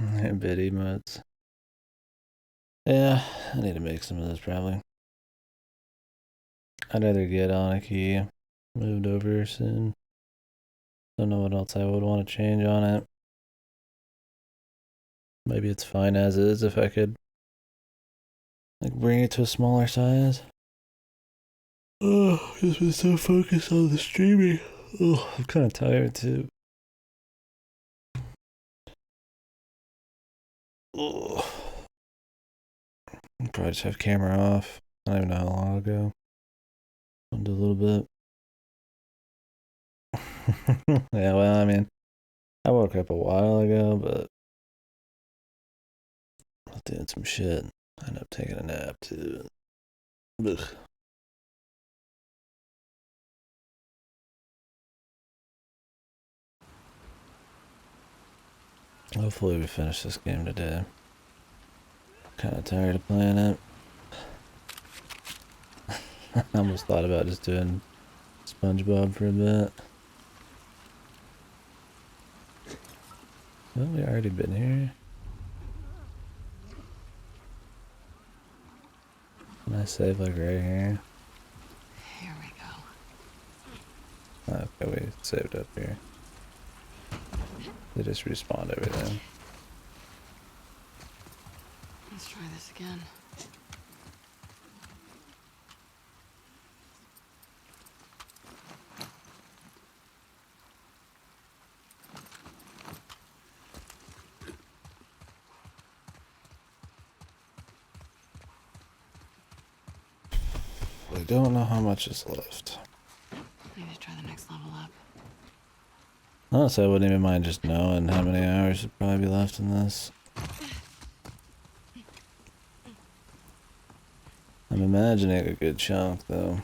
Bit emotes. Yeah, I need to make some of those probably. I'd either get on a key moved over soon. Don't know what else I would want to change on it. Maybe it's fine as is if I could like bring it to a smaller size. Oh, just been so focused on the streaming. Oh, I'm kind of tired too. Oh. Probably just have camera off. I don't even know how long ago. I'll do a little bit. Yeah, well, I mean, I woke up a while ago, but I was doing some shit. I ended up taking a nap too. Ugh. Hopefully we finish this game today. Kind of tired of playing it. I almost thought about just doing SpongeBob for a bit. Well, we already been here. Can I save like right here? Here we go. Okay, we saved up here. They just respawned everything. Let's try this again. I don't know how much is left. I need to try the next level up. Honestly, I wouldn't even mind just knowing how many hours would probably be left in this. I'm imagining a good chunk, though.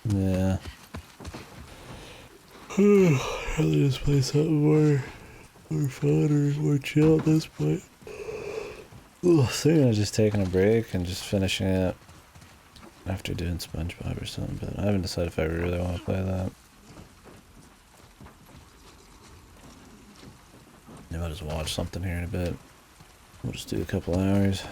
Yeah. Probably just play something more fun or more chill at this point. Ugh, thinking of just taking a break and just finishing it after doing SpongeBob or something, but I haven't decided if I really want to play that. Maybe I'll just watch something here in a bit. We'll just do a couple hours.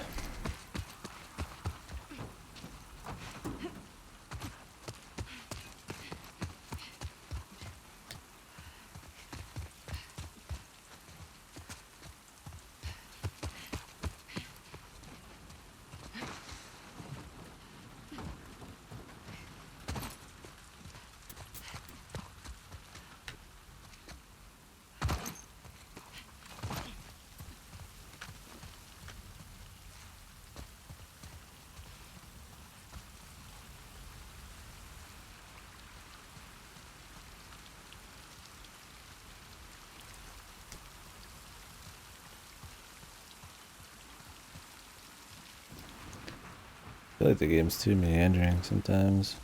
I feel like the game's too meandering sometimes.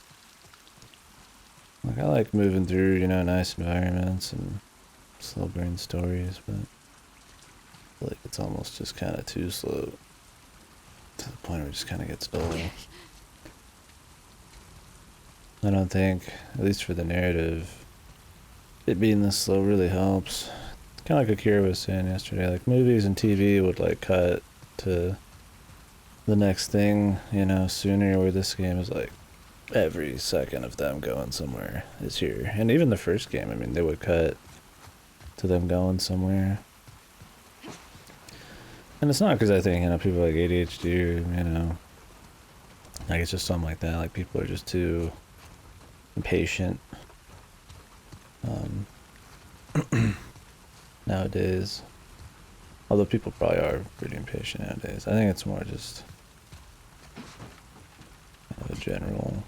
Like, I like moving through, you know, nice environments and slow burn stories, but I feel like it's almost just kind of too slow to the point where it just kind of gets dull. I don't think, at least for the narrative, it being this slow really helps. Kind of like Akira was saying yesterday, like movies and TV would like cut to the next thing, you know, sooner, where this game is like every second of them going somewhere is here. And even the first game, I mean, they would cut to them going somewhere. And it's not because I think, you know, people like ADHD or, you know, like it's just something like that. Like people are just too impatient nowadays. Although people probably are pretty impatient nowadays. I think it's more just kind of a general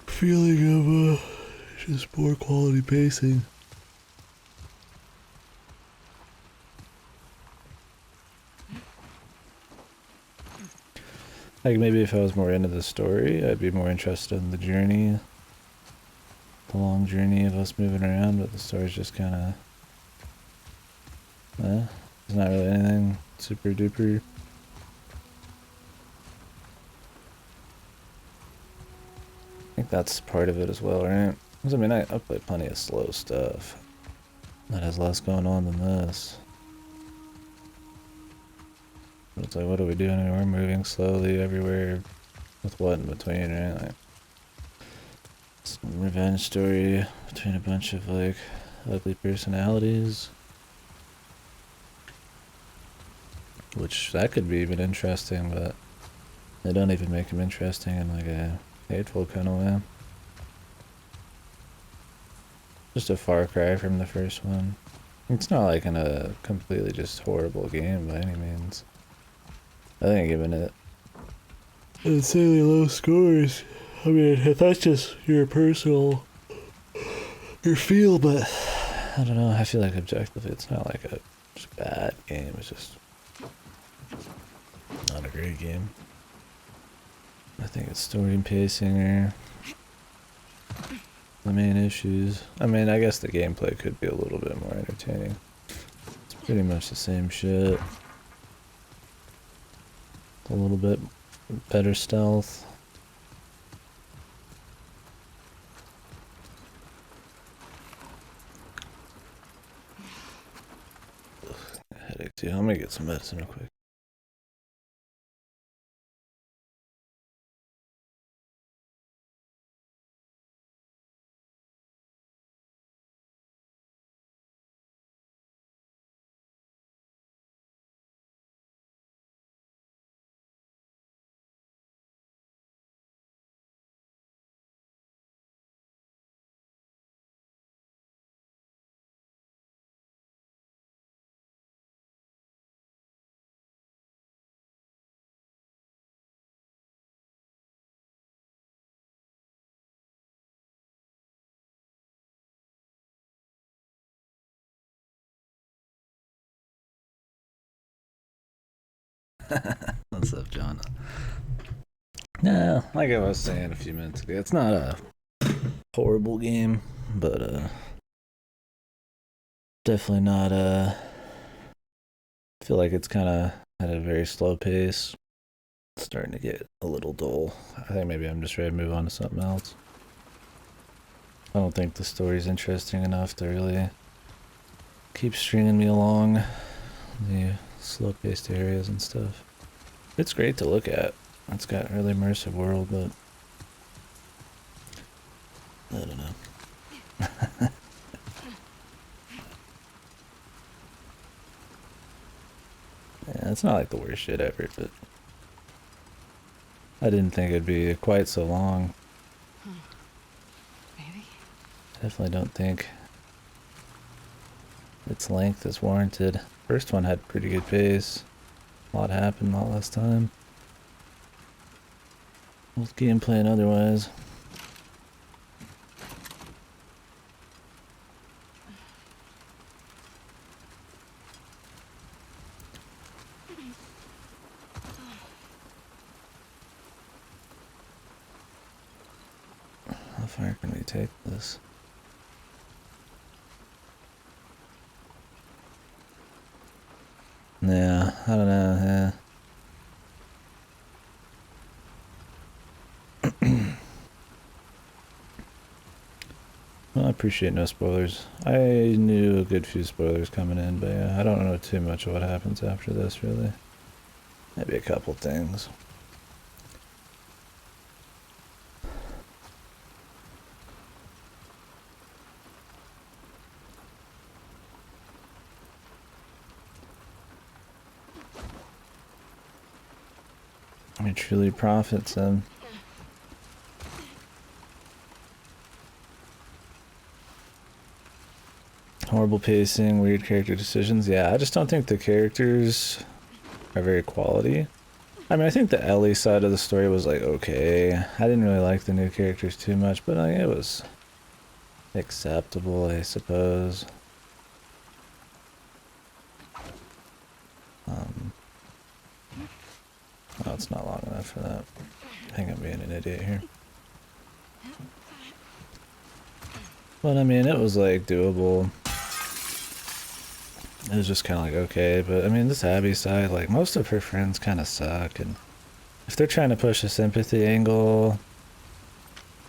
feeling of just poor quality pacing. Like maybe if I was more into the story, I'd be more interested in the journey, the long journey of us moving around, but the story's just kind of, there's not really anything super duper. think that's part of it as well, right? Because I mean, I play plenty of slow stuff that has less going on than this. But it's like, what are we doing? We're moving slowly everywhere with what in between, right? Like, some revenge story between a bunch of like ugly personalities. Which that could be even interesting, but they don't even make him interesting in like a hateful kind of way. Just a far cry from the first one. It's not like in a completely just horrible game by any means. I think giving it insanely low scores. I mean, if that's just your personal, your feel, but I don't know. I feel like objectively, it's not like a just bad game. It's just not a great game. I think it's story and pacing are the main issues. I mean, I guess the gameplay could be a little bit more entertaining. It's pretty much the same shit. A little bit better stealth. Ugh, headache too. I'm gonna get some medicine real quick. What's up, John? No, like I was saying a few minutes ago, it's not a horrible game, but definitely not I feel like it's kind of at a very slow pace. It's starting to get a little dull. I think maybe I'm just ready to move on to something else. I don't think the story's interesting enough to really keep stringing me along the slow-paced areas and stuff. It's great to look at. It's got a really immersive world, but I don't know. Yeah, it's not like the worst shit ever, but I didn't think it'd be quite so long. Maybe? Definitely don't think its length is warranted. First one had pretty good pace. A lot happened, a lot less time. Both gameplay and otherwise. How far can we take this? Yeah, I don't know, yeah. Well, I appreciate no spoilers. I knew a good few spoilers coming in, but yeah, I don't know too much of what happens after this, really. Maybe a couple things. It truly profits them. Horrible pacing, weird character decisions. Yeah, I just don't think the characters are very quality. I mean, I think the Ellie side of the story was like okay. I didn't really like the new characters too much, but like, it was acceptable, I suppose. Oh, it's not long enough for that. I think I'm being an idiot here. But I mean, it was like doable. It was just kind of like okay, but I mean, this Abby side, like most of her friends kind of suck, and if they're trying to push a sympathy angle,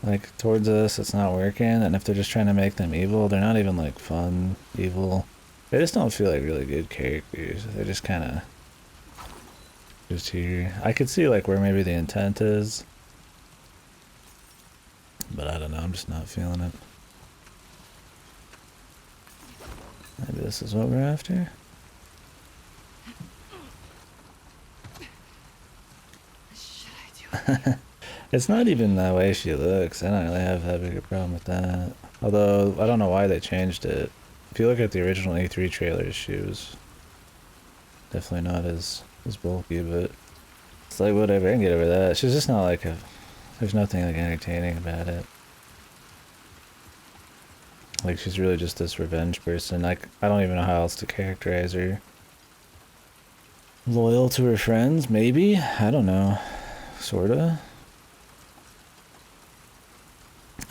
like towards us, it's not working. And if they're just trying to make them evil, they're not even like fun evil. They just don't feel like really good characters. They're just kind of just here. I could see like where maybe the intent is, but I don't know. I'm just not feeling it. Maybe this is what we're after. Should I do it? It's not even the way she looks. I don't really have that big a problem with that. Although, I don't know why they changed it. If you look at the original E3 trailers, she was definitely not as bulky, but it's like whatever, I can get over that. She's just not like a... There's nothing like entertaining about it. Like she's really just this revenge person. Like I don't even know how else to characterize her. Loyal to her friends, maybe? I don't know. Sorta.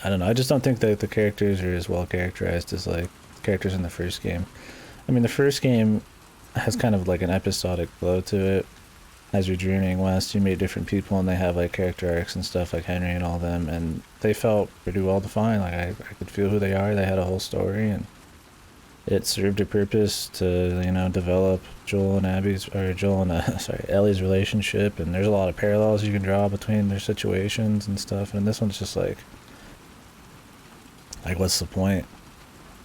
I don't know. I just don't think that the characters are as well characterized as like characters in the first game. I mean, the first game has kind of like an episodic flow to it. As you're journeying west, you meet different people and they have like character arcs and stuff like Henry and all them, and they felt pretty well defined. Like I could feel who they are. They had a whole story and it served a purpose to, you know, develop Joel and Abby's, or Joel and Ellie's relationship, and there's a lot of parallels you can draw between their situations and stuff. And this one's just like what's the point?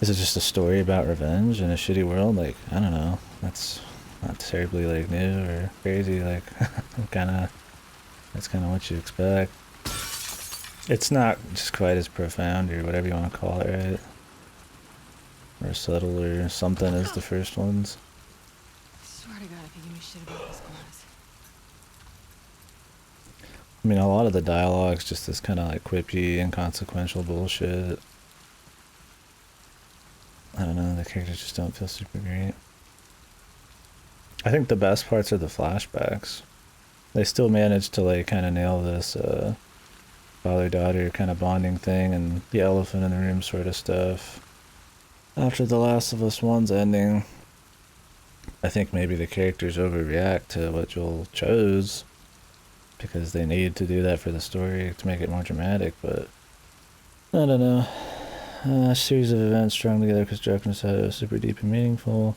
Is it just a story about revenge in a shitty world? Like, I don't know. That's not terribly like new or crazy. Like, that's kind of what you expect. It's not just quite as profound or whatever you want to call it, right? Or subtle or something as the first ones. I swear to God, if you give me shit about this class. I mean, a lot of the dialogue's just this kind of like quippy, inconsequential bullshit. I don't know, the characters just don't feel super great. I think the best parts are the flashbacks. They still managed to like kind of nail this father-daughter kind of bonding thing and the elephant in the room sort of stuff. After The Last of Us 1's ending, I think maybe the characters overreact to what Joel chose because they need to do that for the story to make it more dramatic, but I don't know. A series of events strung together constructions is super deep and meaningful.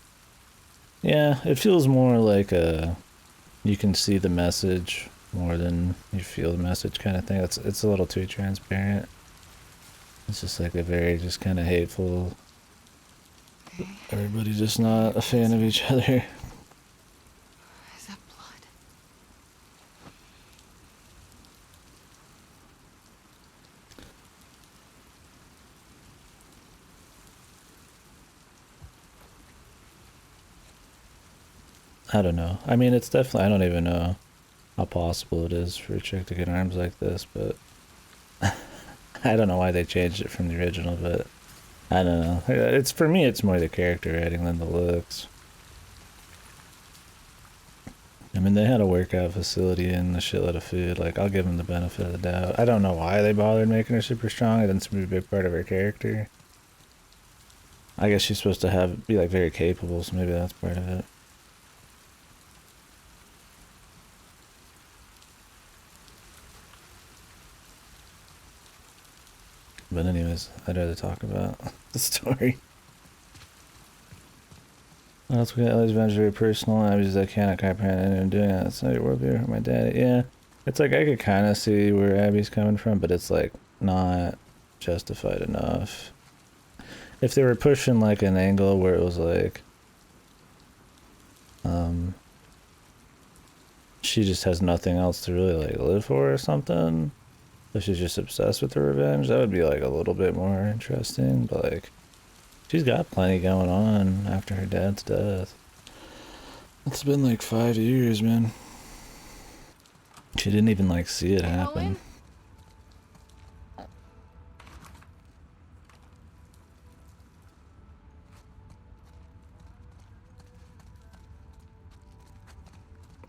Yeah, it feels more like you can see the message more than you feel the message kind of thing. It's a little too transparent. It's just like a very just kind of hateful. Everybody's just not a fan of each other. Is that blood? I don't know. I mean, it's definitely, I don't even know how possible it is for a chick to get arms like this, but I don't know why they changed it from the original, but I don't know. It's for me, it's more the character writing than the looks. I mean, they had a workout facility and a shitload of food. Like, I'll give them the benefit of the doubt. I don't know why they bothered making her super strong. It didn't seem to be a big part of her character. I guess she's supposed to be like very capable, so maybe that's part of it. But anyways, I'd rather talk about the story. What else we got? Ellie's revenge very personal. I was just I cannot comprehend anyone doing that. It's not your worldview. Hurt my daddy. Yeah, it's like I could kind of see where Abby's coming from, but it's like not justified enough. If they were pushing like an angle where it was like, she just has nothing else to really like live for or something, so she's just obsessed with her revenge, that would be like a little bit more interesting. But like, she's got plenty going on after her dad's death. It's been like 5 years, man. She didn't even like see it happen.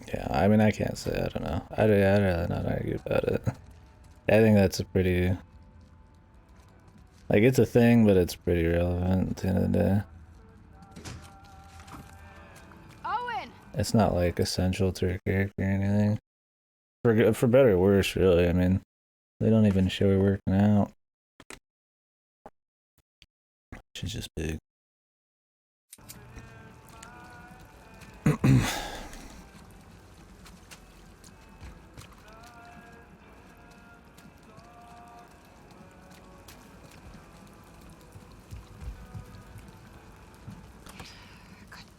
Yeah, I mean, I can't say, I don't know. I'd rather not argue about it. I think that's a pretty, like, it's a thing, but it's pretty relevant at the end of the day. Owen! It's not like essential to her character or anything. For better or worse, really. I mean, They don't even show her working out. She's just big. God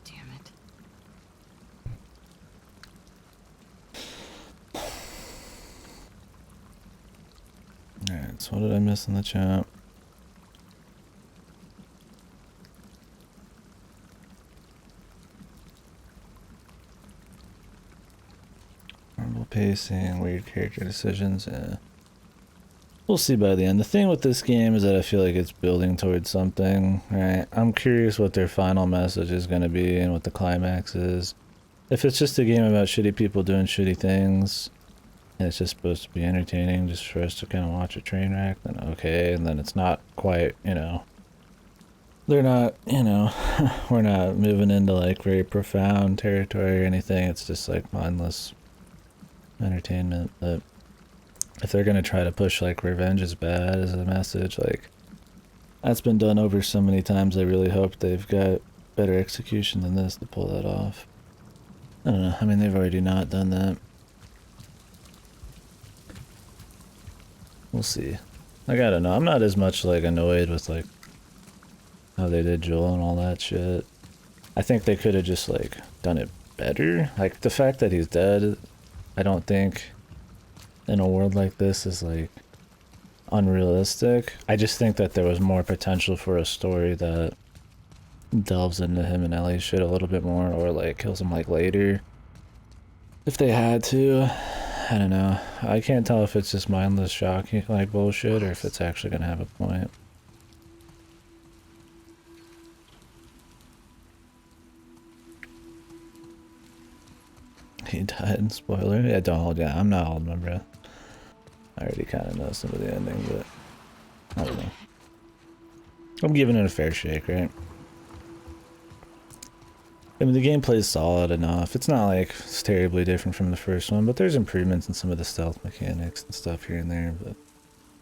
damn it. Alright, so what did I miss in the chat? Horrible pacing, weird character decisions, yeah. We'll see by the end. The thing with this game is that I feel like it's building towards something, right? I'm curious what their final message is going to be and what the climax is. If it's just a game about shitty people doing shitty things, and it's just supposed to be entertaining just for us to kind of watch a train wreck, then okay, and then it's not quite, you know, they're not, you know, we're not moving into like very profound territory or anything, it's just like mindless entertainment. But if they're gonna try to push like revenge is bad as a message, like that's been done over so many times, I really hope they've got better execution than this to pull that off. I don't know, I mean they've already not done that. We'll see. Like I don't know, I'm not as much like annoyed with like how they did Joel and all that shit. I think they could have just like done it better. Like the fact that he's dead, I don't think in a world like this is like unrealistic. I just think that there was more potential for a story that delves into him and Ellie's shit a little bit more, or like kills him like later if they had to. I don't know. I can't tell if it's just mindless shocking like bullshit or if it's actually gonna have a point. He died. Spoiler. Yeah, don't hold. Yeah, I'm not holding my breath. I already kind of know some of the ending, but I don't know. I'm giving it a fair shake, right? I mean, the gameplay's solid enough. It's not like it's terribly different from the first one, but there's improvements in some of the stealth mechanics and stuff here and there. But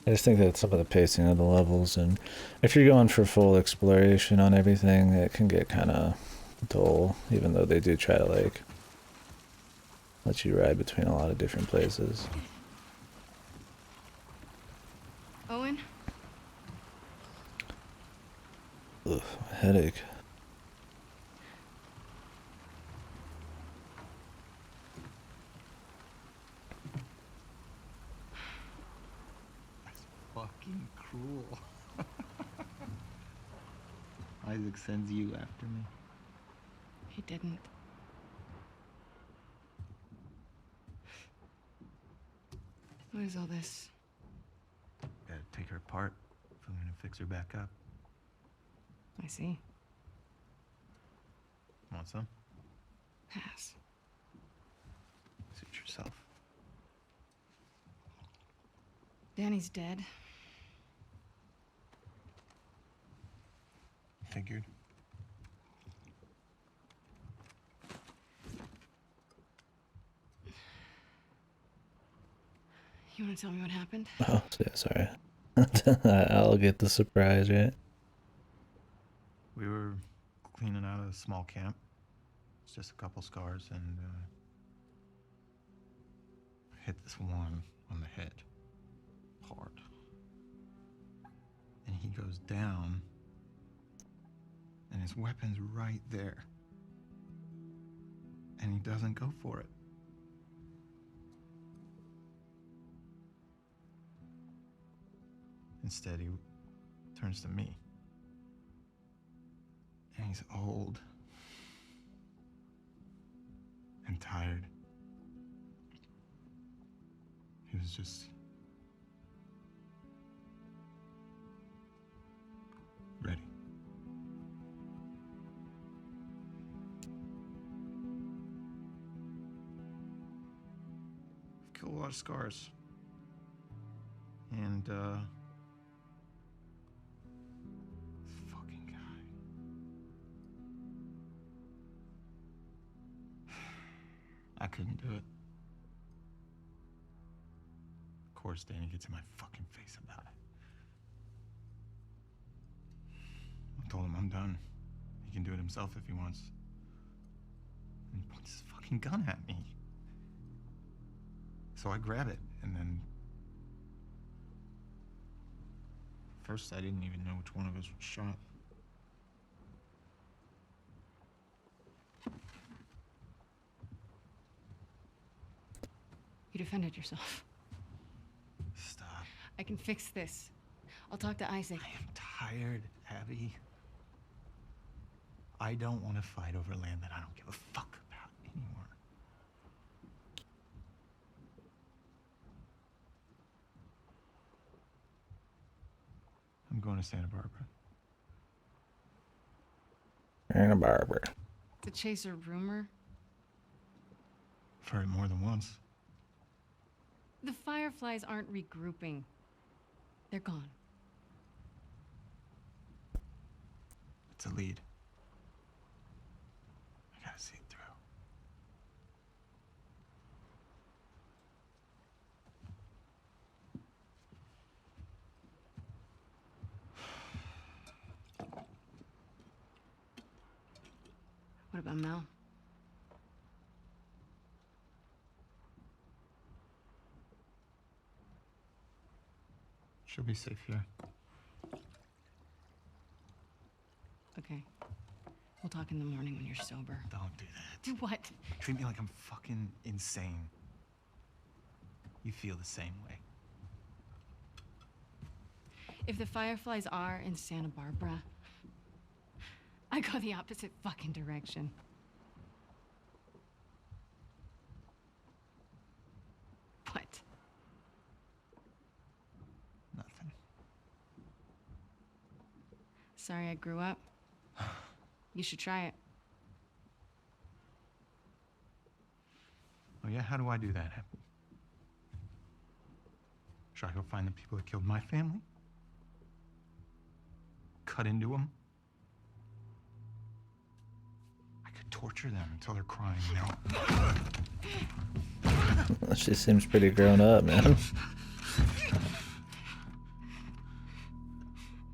I just think that some of the pacing of the levels, and if you're going for full exploration on everything, it can get kind of dull, even though they do try to like let you ride between a lot of different places. Owen? Ugh, headache. Fucking cruel. Isaac sends you after me. He didn't. What is all this? Gotta take her apart if I'm gonna fix her back up. I see. Want some? Pass. Suit yourself. Danny's dead. Figured. You want to tell me what happened? Oh, yeah, sorry. I'll get the surprise, right? We were cleaning out a small camp. It's just a couple scars, and hit this one on the head hard. And he goes down, and his weapon's right there. And he doesn't go for it. Instead, he turns to me. And he's old and tired. He was just ready. I've killed a lot of scars. And, fucking guy. I couldn't do it. Of course, Danny gets in my fucking face about it. I told him I'm done. He can do it himself if he wants. And he points his fucking gun at me. So I grab it, and then... First, I didn't even know which one of us was shot. You defended yourself. Stop. I can fix this. I'll talk to Isaac. I am tired, Abby. I don't want to fight over land that I don't give a fuck about anymore. I'm going to Santa Barbara. Santa Barbara. To chase a rumor? I've heard it more than once. The Fireflies aren't regrouping. They're gone. It's a lead. I gotta see it through. What about Mel? She'll be safe here. Okay. We'll talk in the morning when you're sober. Don't do that. Do what? Treat me like I'm fucking insane. You feel the same way. If the Fireflies are in Santa Barbara, I go the opposite fucking direction. What? Nothing. Sorry I grew up. You should try it. Oh yeah? How do I do that, Abby? Should I go find the people that killed my family? Cut into them? I could torture them until they're crying, She seems pretty grown up, man.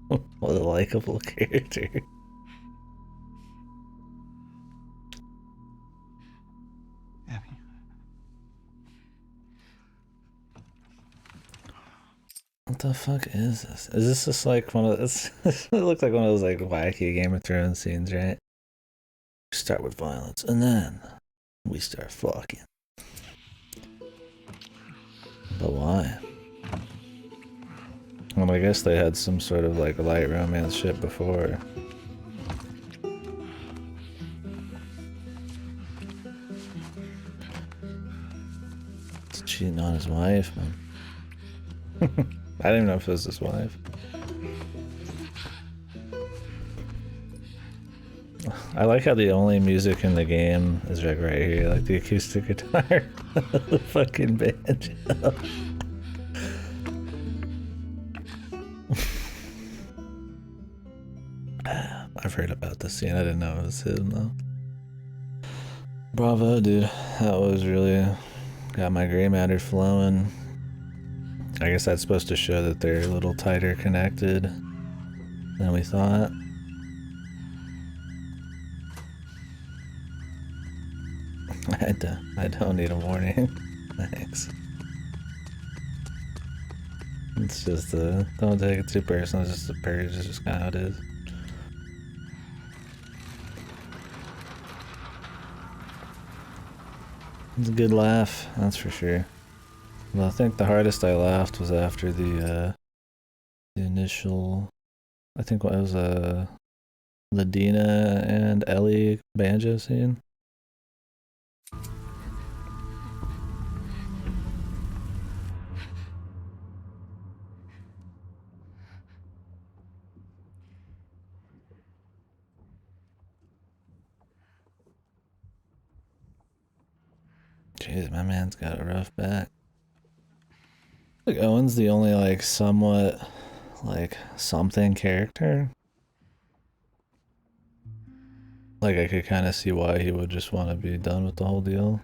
What a likable character. Abby. What the fuck is this? Is this just like one of this? It looks like one of those like wacky Game of Thrones scenes, right? We start with violence, and then we start fucking. But why? Well, I guess they had some sort of like light romance shit before. He's cheating on his wife, man. I didn't even know if it was his wife. I like how the only music in the game is like right here, like the acoustic guitar, the fucking banjo. I've heard about this scene. I didn't know it was him though. Bravo, dude. That was really got my gray matter flowing. I guess that's supposed to show that they're a little tighter connected than we thought. I don't need a warning. Thanks. It's just don't take it too personal. It's just a purge. It's just kind of how it is. It's a good laugh, that's for sure. Well, I think the hardest I laughed was after the initial. I think it was the Dina and Ellie banjo scene. Jeez, my man's got a rough back. Like Owen's the only like somewhat like something character. Like I could kind of see why he would just want to be done with the whole deal.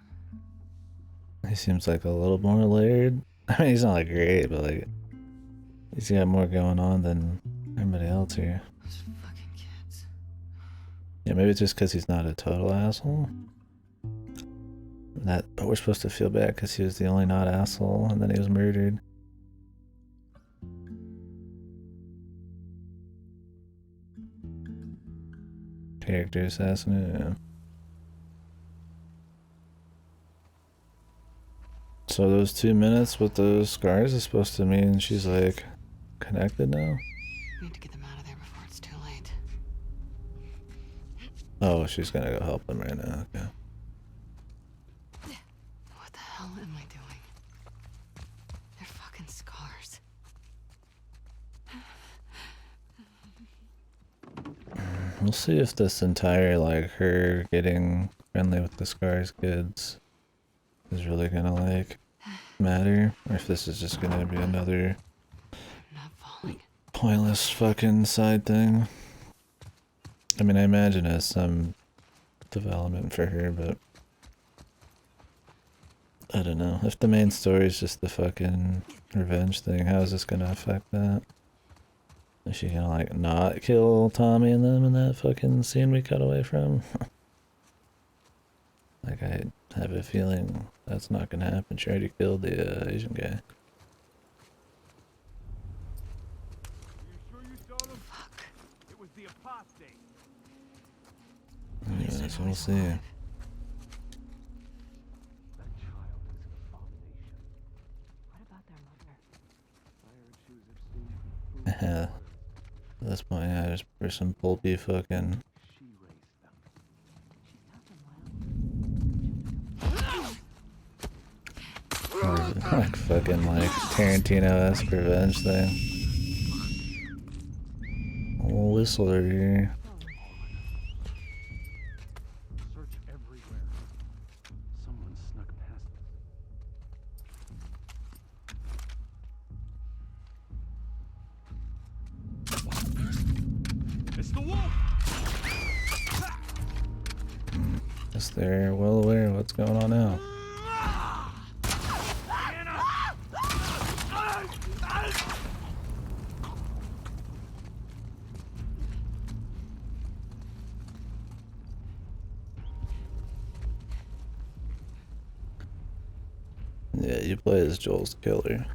He seems like a little more layered. I mean, he's not like great, but like he's got more going on than everybody else here. Those fucking kids. Yeah, maybe it's just because he's not a total asshole. That, but we're supposed to feel bad because he was the only not asshole, and then he was murdered. Character assassinate, yeah. So those 2 minutes with those scars is supposed to mean she's like connected now? We need to get them out of there before it's too late. Oh, she's gonna go help them right now, okay. What the hell am I doing? They're fucking scars. We'll see if this entire, like, her getting friendly with the scars kids is really gonna, like, matter, or if this is just gonna be another I'm not falling. pointless fucking side thing. I mean, I imagine it has some development for her, but I don't know. If the main story is just the fucking revenge thing, how is this gonna affect that? Is she gonna, like, not kill Tommy and them in that fucking scene we cut away from? Like, I have a feeling that's not gonna happen. She already killed the Asian guy. Fuck. It was the apostate. Yeah, so we'll see. That child is an abomination. What about their mother? I heard she was abstaining from food. Yeah. At this point, yeah, just for some pulpy fucking... She raised them. She's tough and wild. like fucking like Tarantino-esque revenge thing. Oh, whistle over here. Search everywhere. Someone snuck past us. It's the wolf! Guess they're well aware of what's going on now. Yeah, you play as Joel's killer.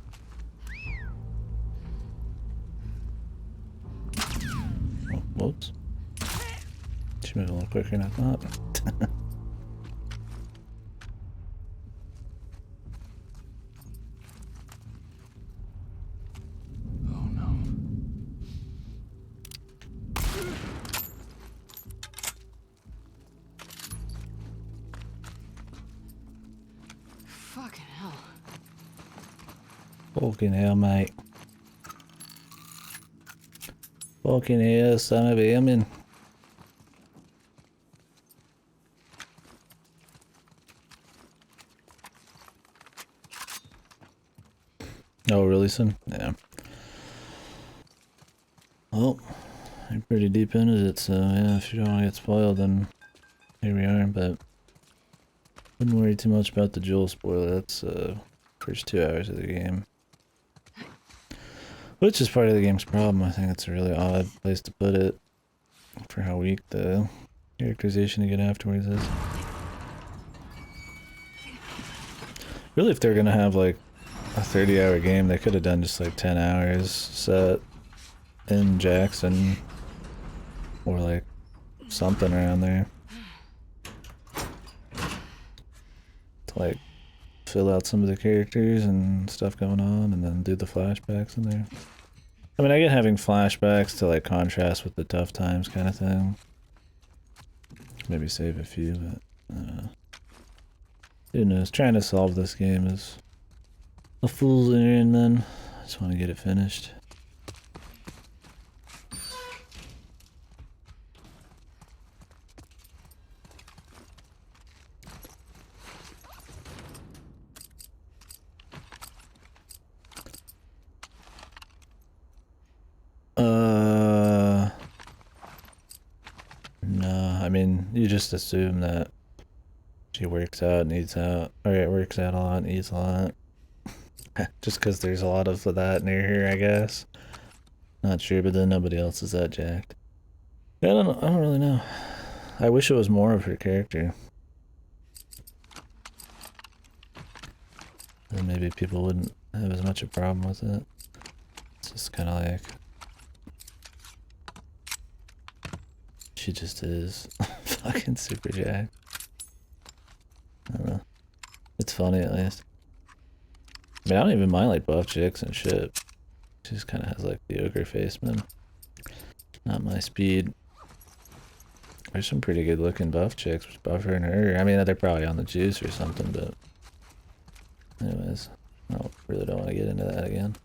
Oh, whoops. She moved a little quicker than I thought. Oh no. Fucking hell. Fucking hell, mate. Fucking hell, son of a human. Oh, really, son? Yeah. Well, you're pretty deep into it, so yeah, if you don't want to get spoiled, then here we are, but wouldn't worry too much about the Joel spoiler. That's first 2 hours of the game. Which is part of the game's problem. I think it's a really odd place to put it for how weak the characterization you get afterwards is. Really, if they're gonna have like a 30-hour game, they could have done just like 10 hours set in Jackson or like something around there to like fill out some of the characters and stuff going on, and then do the flashbacks in there. I mean, I get having flashbacks to like contrast with the tough times kind of thing. Maybe save a few, but who knows? Trying to solve this game is a fool's errand, then. I just want to get it finished. No, I mean, you just assume that she works out and eats out, or works out a lot and eats a lot. Just because there's a lot of that near here, I guess. Not sure, but then nobody else is that jacked. Yeah, I don't really know. I wish it was more of her character. Then maybe people wouldn't have as much a problem with it. It's just kind of like... She just is fucking super jacked. I don't know. It's funny at least. I mean, I don't even mind like buff chicks and shit. She just kind of has like the ogre face, man. Not my speed. There's some pretty good looking buff chicks, buffer and her. I mean, they're probably on the juice or something, but anyways, really don't want to get into that again.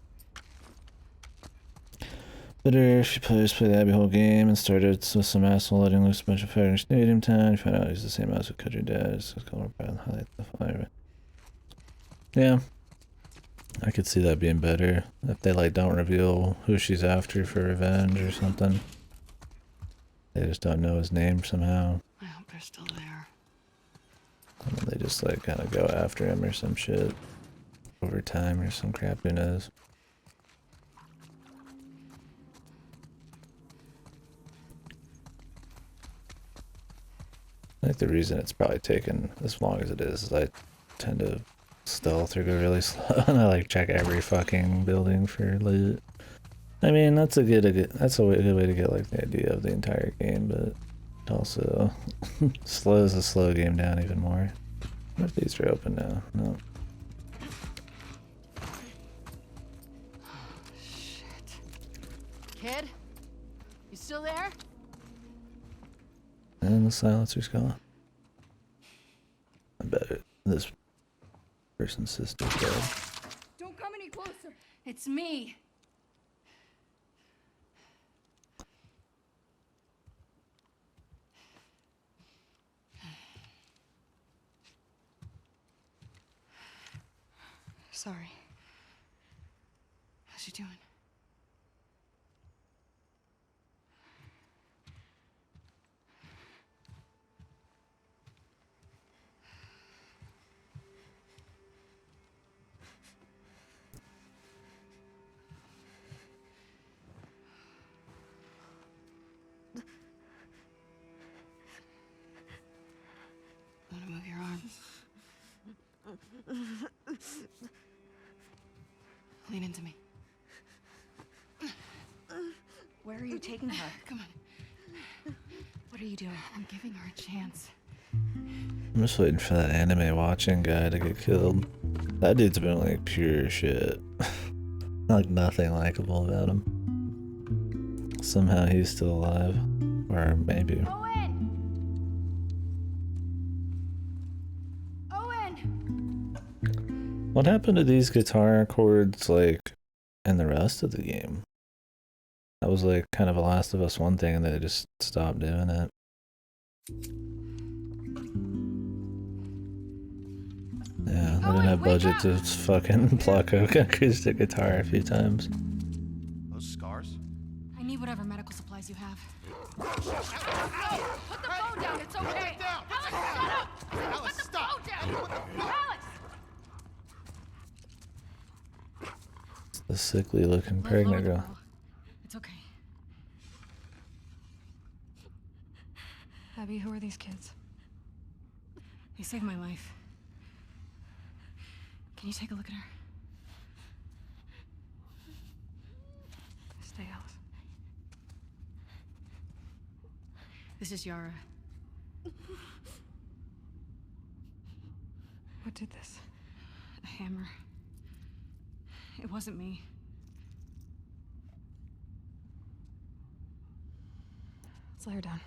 Better if you play the Abbey whole game and started with some asshole letting loose a bunch of fire in Stadium Town. You find out he's the same as who cut your dad. It's just color and highlight the fire. Yeah, I could see that being better if they like don't reveal who she's after for revenge or something. They just don't know his name somehow. I hope they're still there. And they just like kind of go after him or some shit over time or some crap, who knows. I think the reason it's probably taken as long as it is I tend to stealth or go really slow and I like check every fucking building for loot. I mean, that's a good way to get like the idea of the entire game, but it also slows the slow game down even more. What if these are open now? No. Shit. Kid? You still there? And the silencer's gone. I bet this person's sister's dead. Don't come any closer. It's me. Sorry. How's she doing? Want to move your arm? Lean into me. Where are you taking her? Come on. What are you doing? I'm giving her a chance. I'm just waiting for that anime watching guy to get killed. That dude's been like pure shit. Like nothing likable about him. Somehow he's still alive. Or maybe. Owen! Owen! What happened to these guitar chords like in the rest of the game? That was like kind of a Last of Us 1 thing and they just stopped doing it. Yeah, they didn't have budget to fucking pluck a acoustic guitar a few times. Those scars? I need whatever medical supplies you have. Put the phone down, it's okay! Alex, shut up! Put the phone down! Alex! The sickly looking pregnant girl. It's okay. Abby, who are these kids? They saved my life. Can you take a look at her? Stay, Alice. This is Yara. What did this? A hammer. It wasn't me. Let's lay her down.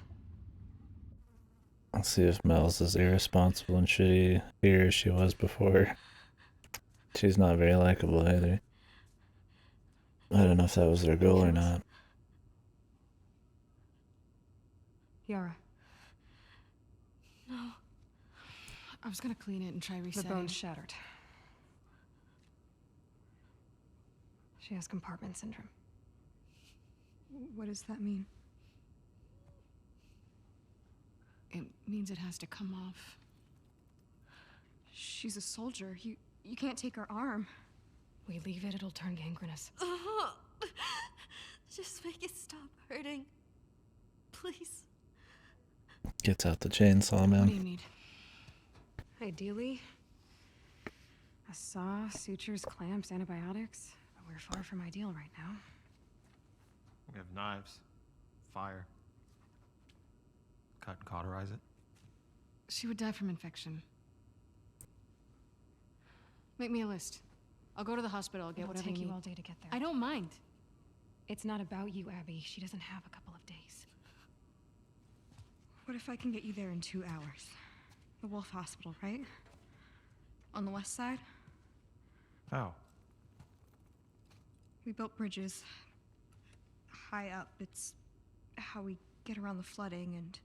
Let's see if Mel's as irresponsible and shitty here as she was before. She's not very likable either. I don't know if that was their goal or not. Yara. No. I was gonna clean it and try resetting. The bone's shattered. She has compartment syndrome. What does that mean? It means it has to come off. She's a soldier. You can't take her arm. We leave it, it'll turn gangrenous. Just make it stop hurting. Please. Gets out the chainsaw, What do man. you need? Ideally, a saw, sutures, clamps, antibiotics. But we're far from ideal right now. We have knives, fire. Cut and cauterize it. She would die from infection. Make me a list. I'll go to the hospital, I'll get It'll whatever take you you need. all day to get there. I don't mind. It's not about you, Abby. She doesn't have a couple of days. What if I can get you there in 2 hours? The Wolf Hospital, right? On the west side? How? We built bridges high up. It's how we get around the flooding and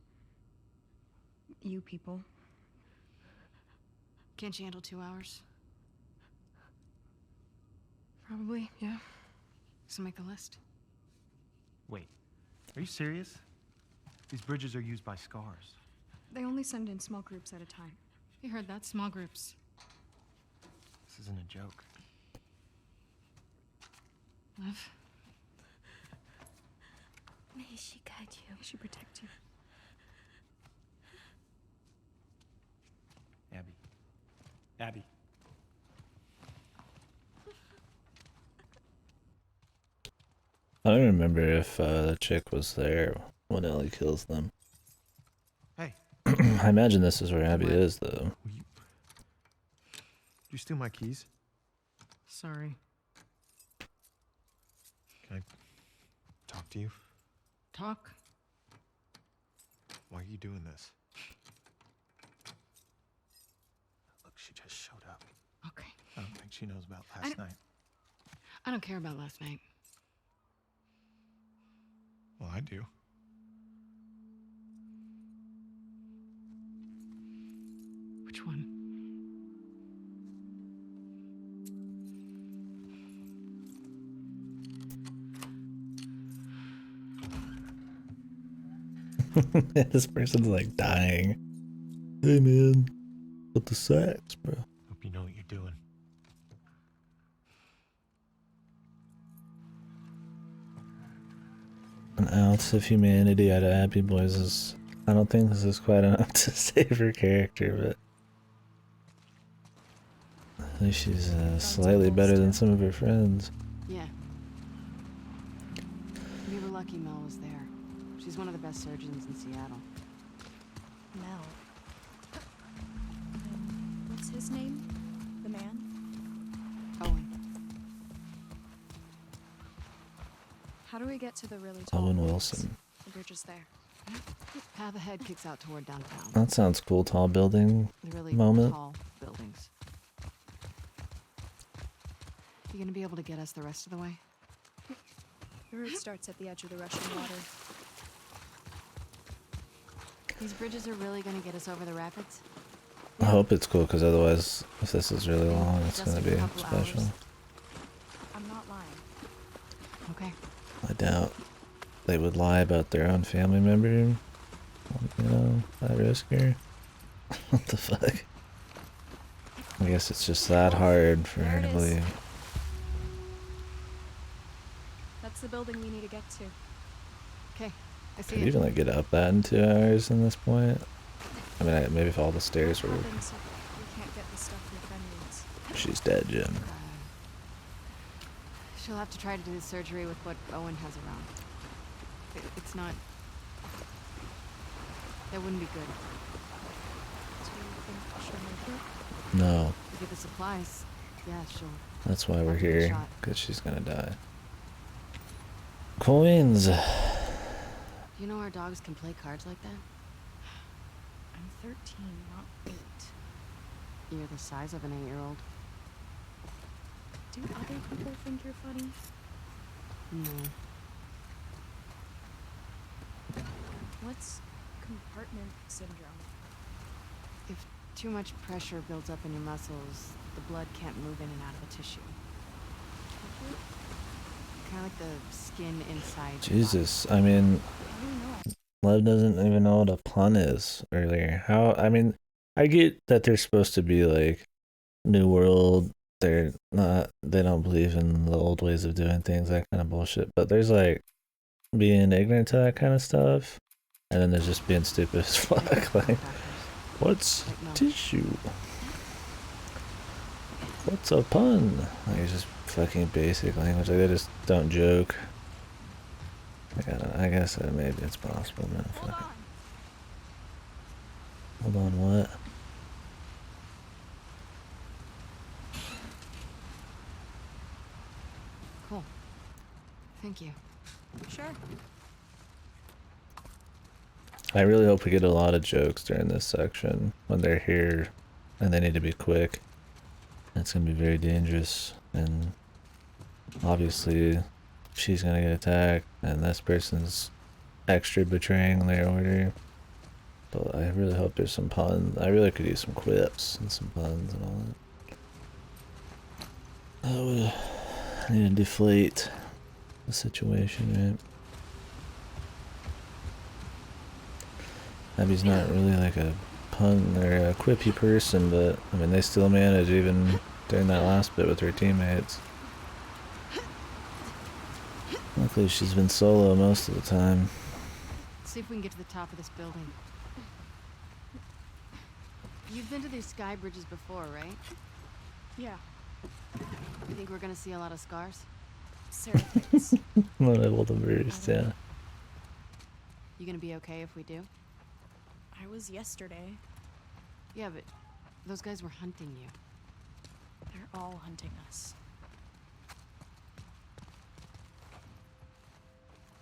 you people. Can't you handle 2 hours? Probably, yeah. So make a list. Wait, are you serious? These bridges are used by scars. They only send in small groups at a time. You heard that? Small groups. This isn't a joke. Love? May she guide you. May she protect you. Abby. Abby. I don't remember if the chick was there when Ellie kills them. Hey, I imagine this is where Abby What? is, though. did you steal my keys? Sorry. Can I talk to you? Talk? Why are you doing this? Look, she just showed up. Okay. I don't think she knows about I last don't- night. I don't care about last night. Well, I do. Which one? This person's like dying. Hey man, what the sacks, bro? Hope you know what you're doing. An ounce of humanity out of Abby Boys is... I don't think this is quite enough to save her character, but... at least she's slightly better than some of her friends. Yeah. We were lucky Mel was there. She's one of the best surgeons in Seattle. Mel. What's his name? The man? Owen. How do we get to the really tall Owen buildings? Wilson. The bridge is there. Path ahead kicks out toward downtown. That sounds cool, tall building. The really moment. tall buildings. You gonna be able to get us the rest of the way? The route starts at the edge of the Russian water. These bridges are really gonna get us over the rapids? I hope it's cool, because otherwise, if this is really long, it's Just gonna a be couple special. hours. I'm not lying. Okay. I doubt they would lie about their own family member. You know, that risk here. What the fuck? I guess it's just that hard for her to There it is. believe. That's the building we need to get to. Okay. I see Could you it. even like get up that in 2 hours in this point? I mean, maybe if all the stairs What were... happens if we can't get the stuff your friend needs? She's dead, Jim. She'll have to try to do the surgery with what Owen has around. It's not... That wouldn't be good. Do you think she'll make it? No, We get the supplies. Yeah, she'll... that's why we're I'll give it a here, shot. because she's gonna die. Coins! You know our dogs can play cards like that? I'm 13, not 8. You're the size of an 8-year-old. Do other people think you're funny? No. What's compartment syndrome? If too much pressure builds up in your muscles, the blood can't move in and out of the tissue. Kind of like the skin inside your body. Jesus, I mean, I don't know. Lev doesn't even know what a pun is earlier. How, I mean, I get that they're supposed to be like New World they're not, they don't believe in the old ways of doing things, that kind of bullshit. But there's like being ignorant to that kind of stuff, and then there's just being stupid as fuck. Like, what's tissue? What's a pun? Like, it's just fucking basic language. Like, they just don't joke. Like, I guess maybe it's possible, man. Fuck it. Hold on, what? Cool. Thank you. Sure. I really hope we get a lot of jokes during this section when they're here and they need to be quick. It's gonna be very dangerous, and obviously she's gonna get attacked and this person's extra betraying their order. But I really hope there's some puns. I really could use some quips and some puns and all that. I would need to deflate the situation, right? Abby's not really like a pun or a quippy person, but I mean they still manage even during that last bit with her teammates. Luckily she's been solo most of the time. Let's see if we can get to the top of this building. You've been to these sky bridges before, right? Yeah. You think we're gonna see a lot of scars? Seraphites. Not able to burst, yeah. You gonna be okay if we do? I was yesterday. Yeah, but those guys were hunting you. They're all hunting us.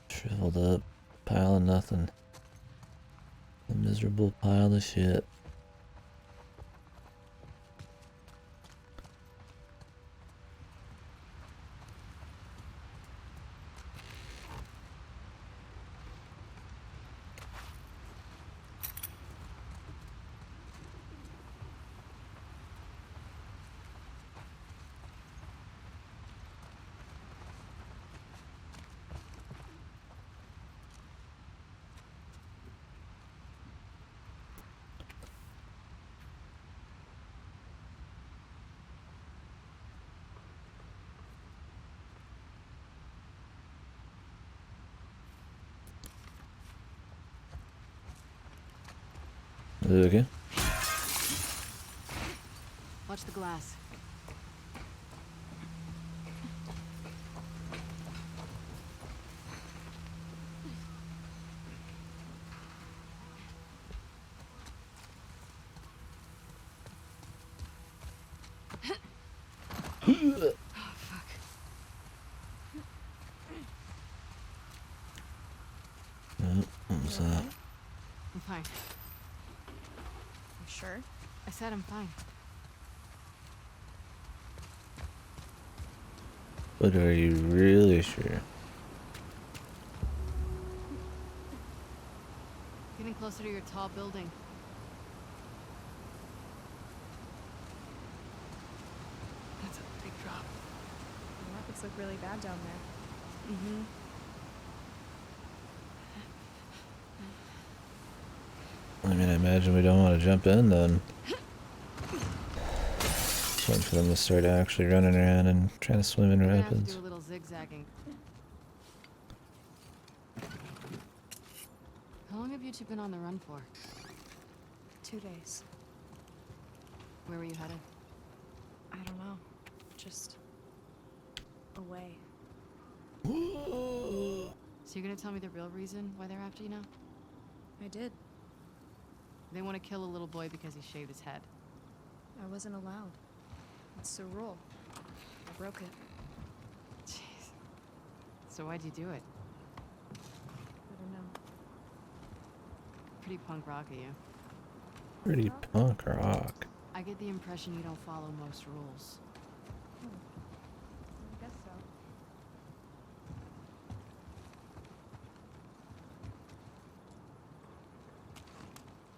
Shriveled up, pile of nothing. A miserable pile of shit. Is it okay? Watch the glass. Oh, fuck. Oh, what was that? I'm fine. You sure? I said I'm fine. But are you really sure? Getting closer to your tall building. That's a big drop. The rapids look really bad down there. Mm-hmm. I mean, I imagine we don't want to jump in then. Just waiting for them to start actually running around and trying to swim in We're gonna have to rapids. do a little zigzagging. How long have you two been on the run for? 2 days. Where were you headed? I don't know. Just away. So you're gonna tell me the real reason why they're after you now? I did. They want to kill a little boy because he shaved his head. I wasn't allowed. It's the rule. I broke it. Jeez. So why'd you do it? I don't know. Pretty punk rock of you. Pretty punk rock. I get the impression you don't follow most rules. I guess so.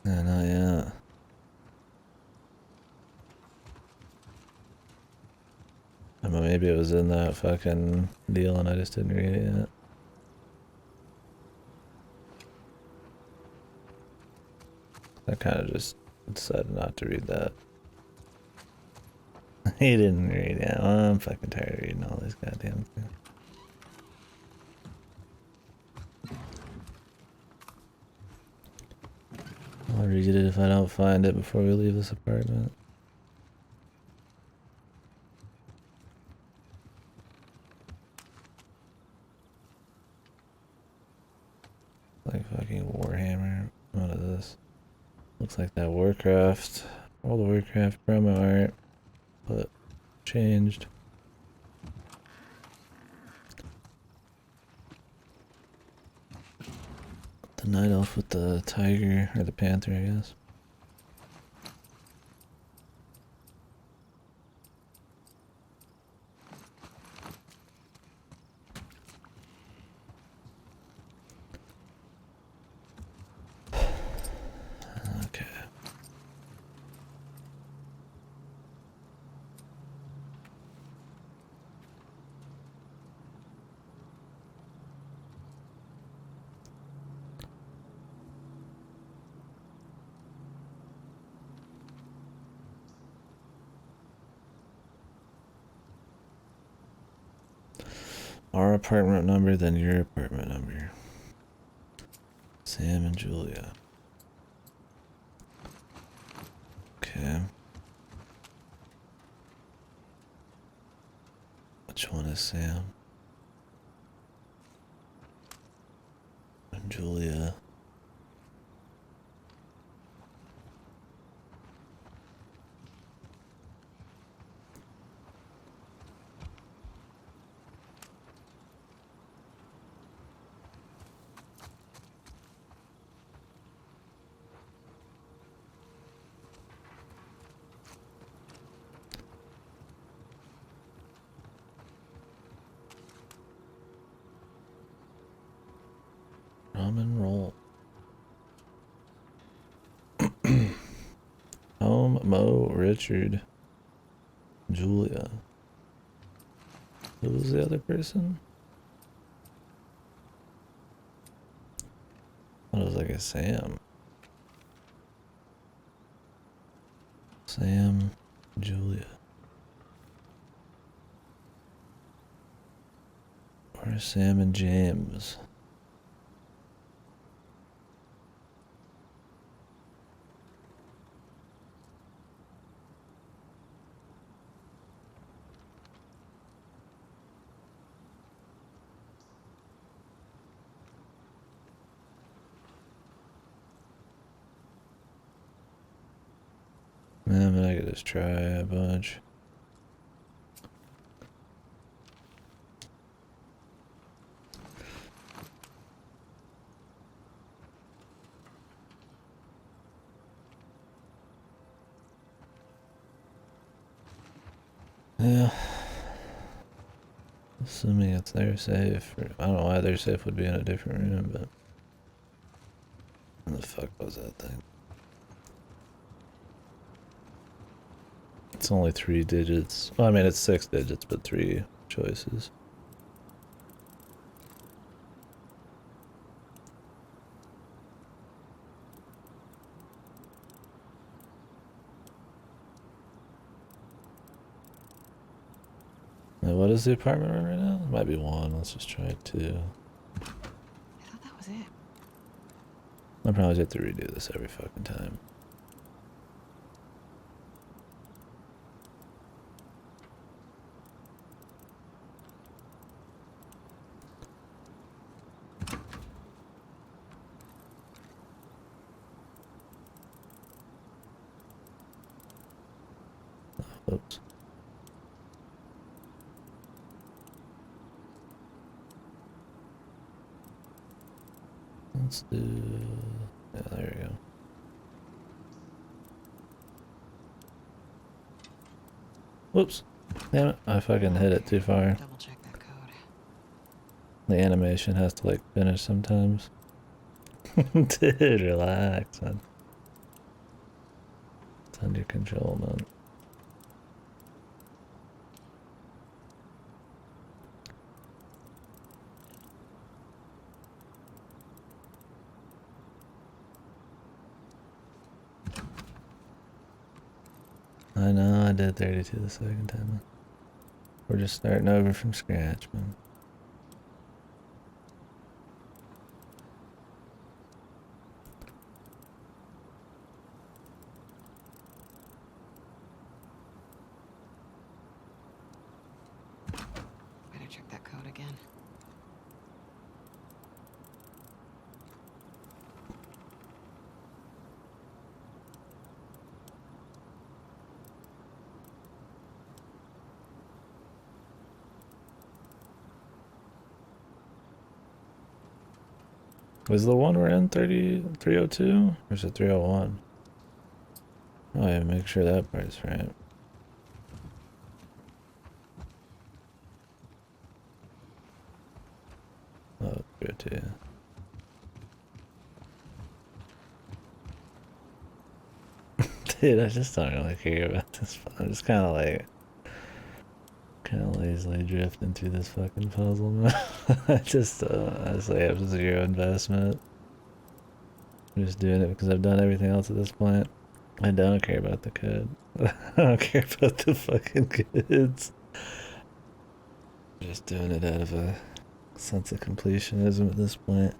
Yeah, not yet. I mean, maybe it was in that fucking deal and I just didn't read it yet. I kind of just said not to read that. He didn't read it. Well, I'm fucking tired of reading all these goddamn things. I'll read it if I don't find it before we leave this apartment. Like fucking Warhammer. What is this? Looks like that Warcraft. All the Warcraft promo art, but changed. The night elf with the tiger, or the panther, I guess. Okay. Our apartment number, then your apartment number. Sam and Julia. Okay. Which one is Sam? And Julia. Ramen roll. Home, Mo, Richard, Julia. Who was the other person? I thought it was like a Sam. Sam, Julia. Or Sam and James. Yeah, but I could just try a bunch. Yeah. Assuming it's their safe. Or, I don't know why their safe would be in a different room, but... What the fuck was that thing? It's only 3 digits. Well, I mean, it's 6 digits, but 3 choices. Now, what is the apartment room right now? It might be 1. Let's just try 2. I thought that was it. I'll probably have to redo this every fucking time. Oops. Let's do... Yeah, there we go. Whoops. Damn it. I fucking hit it too far. Double check that code. The animation has to like finish sometimes. Dude, relax, man. It's under control, man. I know, I did 32 the second time. We're just starting over from scratch, man. Better check that code again. Was the one we're in 302? Or is it 301? Oh yeah, make sure that part's right. Oh, 302. Dude, I just don't really care about this. I'm just kind of like, lazily drifting through this fucking puzzle, man. I just honestly have zero investment. I'm just doing it because I've done everything else at this point. I don't care about the code. I don't care about the fucking kids. I'm just doing it out of a sense of completionism at this point.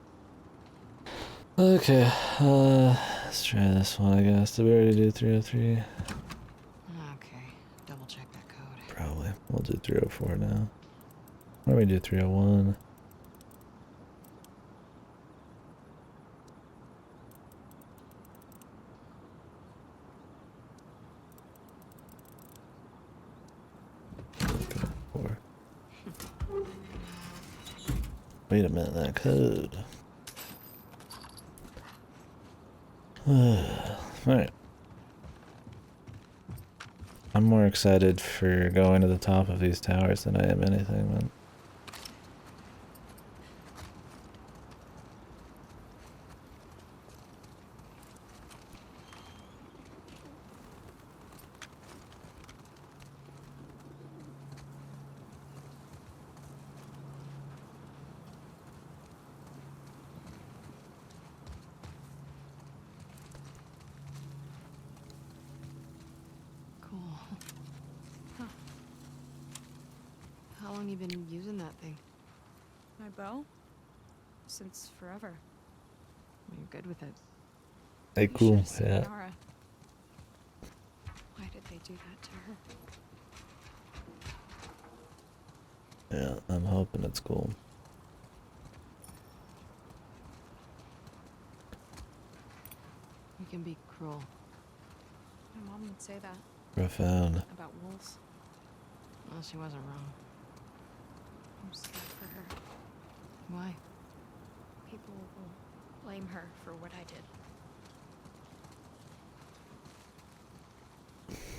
Okay, let's try this one, I guess. Did we already do 303? Okay, double check that code. Probably. We'll do 304 now. Why don't we do 301? Wait a minute, that code. Alright. I'm more excited for going to the top of these towers than I am anything, man. Cool. Huh. How long you been using that thing? My bow? Since forever. You're good with it. Hey, You cool. should've seen Yeah. Nara. Why did they do that to her? Yeah, I'm hoping it's cool. You can be cruel. My mom would say that Profound. about wolves. Well, she wasn't wrong. I'm scared for her. Why? People will blame her for what I did.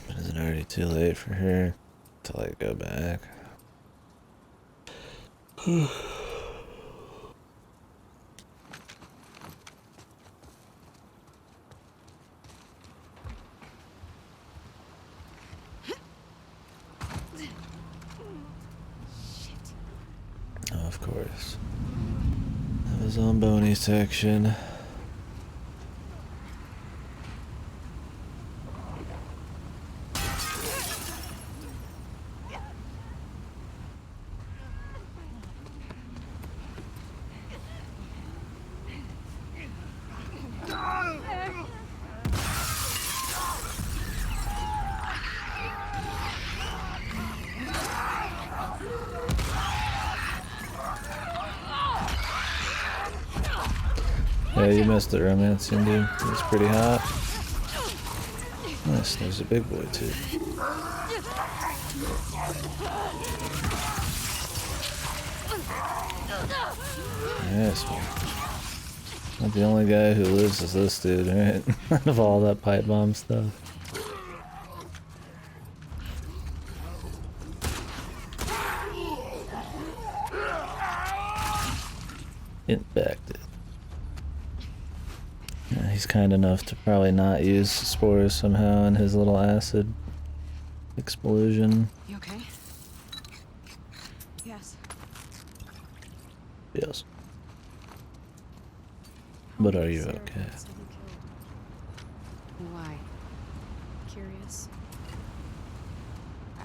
But is it already too late for her to like go back? Oh, of course. That was on Boney section. Yeah, you missed the romance scene, dude. It was pretty hot. Nice, there's a big boy too. Yes, man. Not the only guy who lives is this dude, right? Of all that pipe bomb stuff. Infected. Yeah, he's kind enough to probably not use spores somehow in his little acid explosion. You okay? Yes. Yes. How But many are you Sarah okay? bats have you killed? Why? Curious.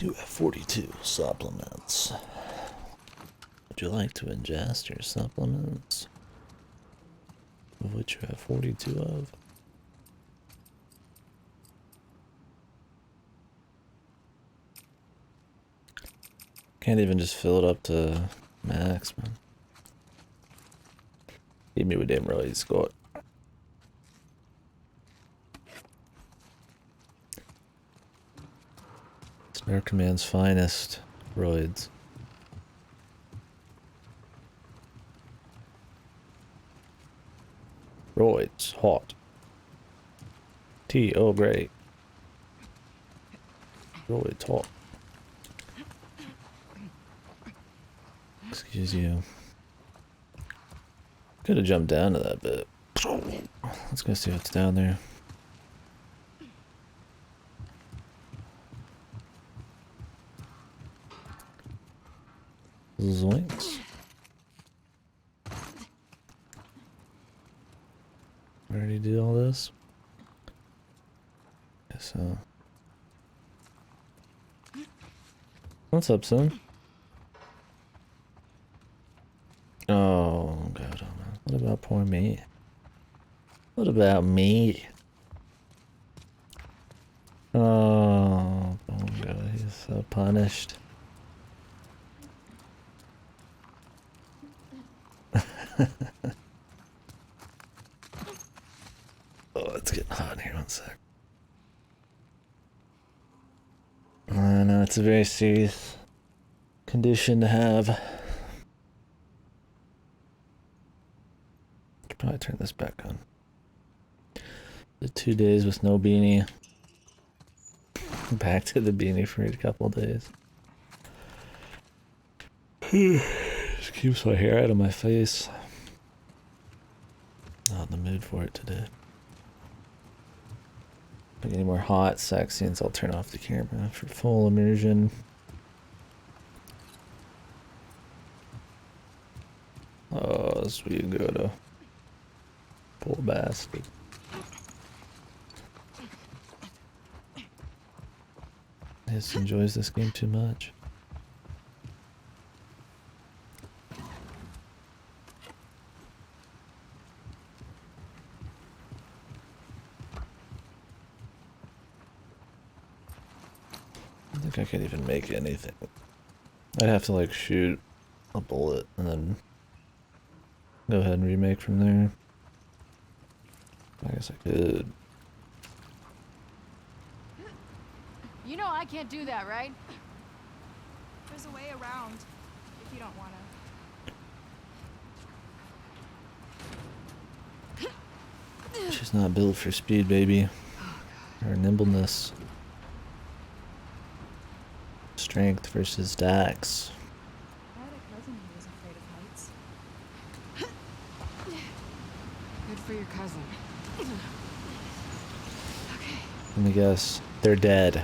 You have 42 supplements. Would you like to ingest your supplements? Of which you have 42 of? Can't even just fill it up to max, man. Give me with them roids, Scott. Snare Command's finest roids. Roids, hot. Tea, oh great. Roids, hot. Excuse you. Could have jumped down to that bit. Let's go see what's down there. Zoinks. Already did all this? Guess so. What's up, son? Oh, God. What about poor me? What about me? Oh God, he's so punished. Oh, it's getting hot in here. 1 sec. I know it's a very serious condition to have. Could probably turn this back on. The 2 days with no beanie. Back to the beanie for a couple of days. Just keeps my hair out of my face. Not in the mood for it today. If I get any more hot sex scenes, I'll turn off the camera for full immersion. Oh, sweet Godo. Poor bastard. He just enjoys this game too much. I think I could even make anything. I'd have to like shoot a bullet and then go ahead and remake from there. I guess I could. You know I can't do that, right? There's a way around if you don't want to. She's not built for speed, baby. Her nimbleness. Strength versus Dax. I had a cousin who was afraid of heights. Good for your cousin. Okay. Let me guess. They're dead.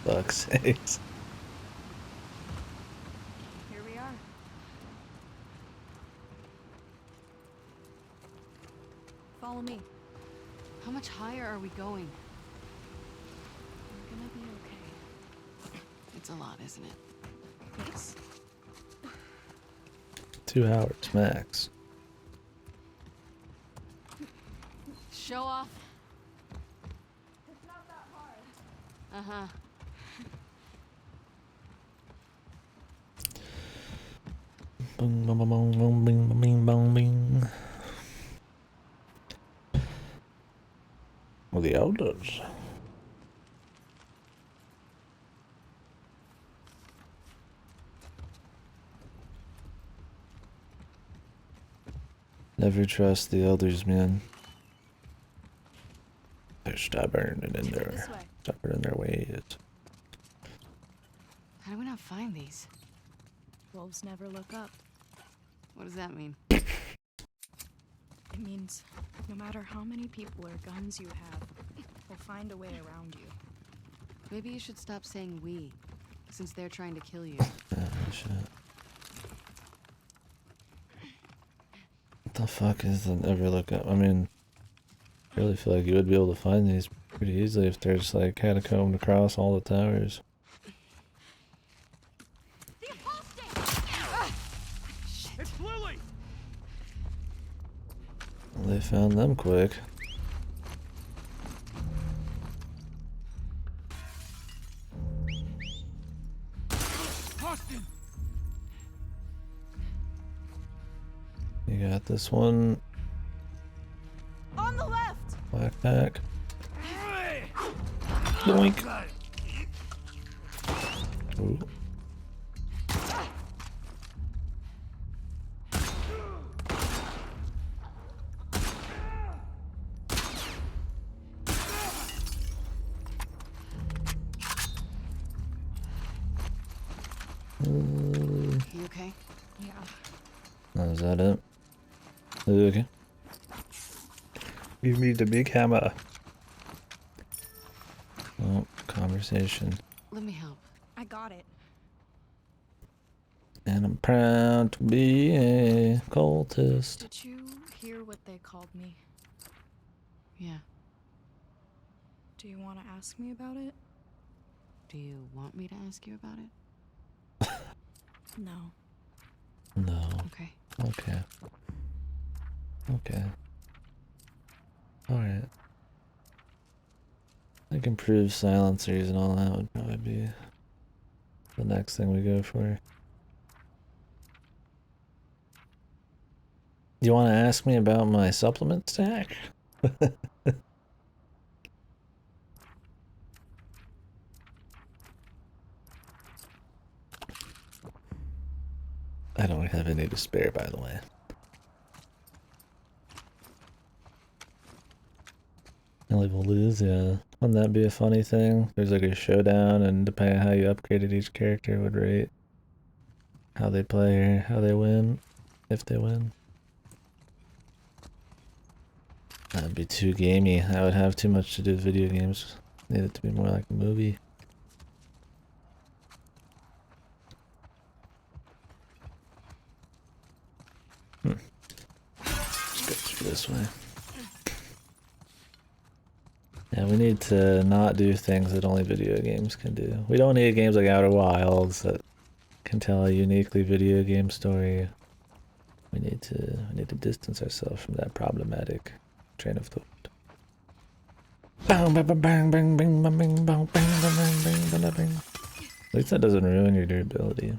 Fuck's sakes. Here we are. Follow me. How much higher are we going? We're gonna be okay. It's a lot, isn't it? Yes. 2 hours max. Show off. It's not that hard. Uh-huh. Boom, boom, boom, boom, boom, bing, bing, bong, bing. Well, the elders. Never trust the elders, man. They're stubborn and in This their way. stubborn in their ways. How do we not find these? Wolves never look up. What does that mean? It means no matter how many people or guns you have, we'll find a way around you. Maybe you should stop saying we, since they're trying to kill you. Shit. What the fuck is the never look up? I mean, I really feel like you would be able to find these pretty easily if there's like catacombed across all the towers. The upholstery! It's Lily! Well, they found them quick. Austin! You got this one. On the left! Backpack. Boink. Ooh. You okay? Yeah. Oh, is that it? Okay. Give me the big hammer. Oh, conversation. Let me help. I got it. And I'm proud to be a cultist. Did you hear what they called me? Yeah. Do you want to ask me about it? Do you want me to ask you about it? No. No. Okay. Okay. Okay. Alright. I think improved silencers and all that would probably be the next thing we go for. You want to ask me about my supplement stack? I don't have any to spare, by the way. Ellie will lose, yeah. Wouldn't that be a funny thing? There's like a showdown, and depending on how you upgraded each character would rate how they play or how they win, if they win. That'd be too gamey. I would have too much to do with video games. Need it to be more like a movie. Let's go through this way. Yeah, we need to not do things that only video games can do. We don't need games like Outer Wilds that can tell a uniquely video game story. We need to distance ourselves from that problematic train of thought. Bang, bang, bang, bang, bang, bang, bang, bang, bang, bang, bang, bang, bang, bang. At least that doesn't ruin your durability.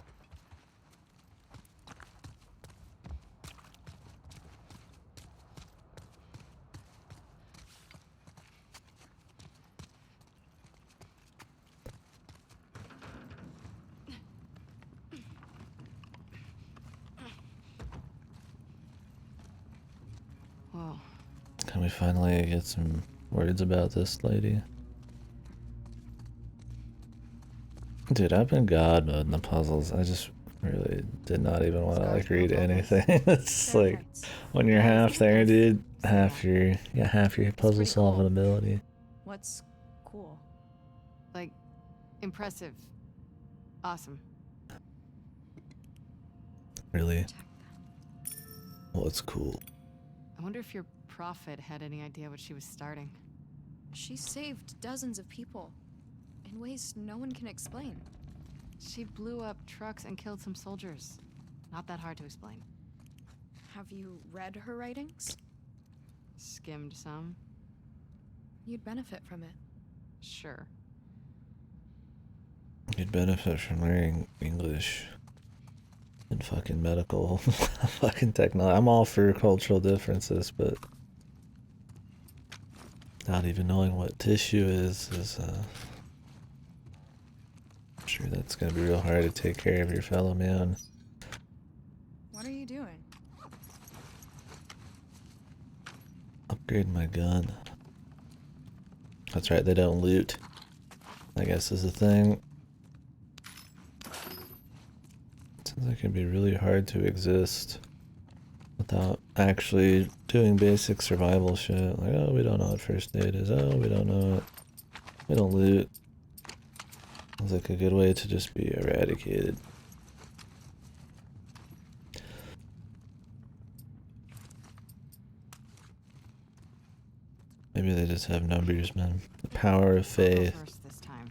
Whoa. Can we finally get some words about this lady? Dude, I've been god mode in the puzzles. I just really did not even want to like read anything. It's Fair like points. when you're half there, dude, half your puzzle pretty solving cool. ability. What's cool? Like, impressive. Awesome. Really? Well, it's cool. I wonder if your prophet had any idea what she was starting. She saved dozens of people in ways no one can explain. She blew up trucks and killed some soldiers. Not that hard to explain. Have you read her writings? Skimmed some. You'd benefit from it. Sure. You'd benefit from learning English and fucking medical fucking technology. I'm all for cultural differences, but not even knowing what tissue is I'm sure that's gonna be real hard to take care of your fellow man. What are you doing? Upgrade my gun. That's right, they don't loot, I guess is the thing. Sounds like it'd be really hard to exist without actually doing basic survival shit. Like, oh, we don't know what first aid is. Oh, we don't know it. We don't loot. Sounds like a good way to just be eradicated. Maybe they just have numbers, man. The power of faith. First this time.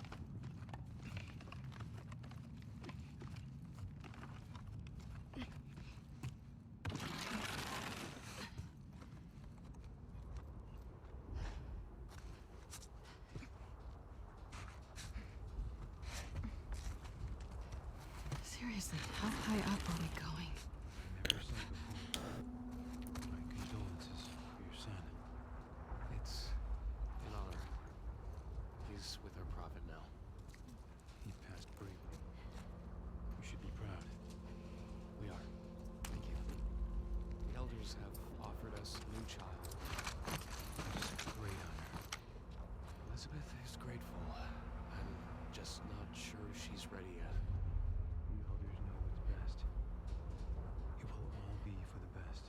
Seriously, how high up are we going? Never said before. My condolences for your son. It's an honor. He's with our prophet now. He passed bravely. You should be proud. We are. Thank you. The elders have offered us a new child. It's a great honor. Elizabeth is grateful. I'm just not sure she's ready yet. You elders know what's best. It will all be for the best.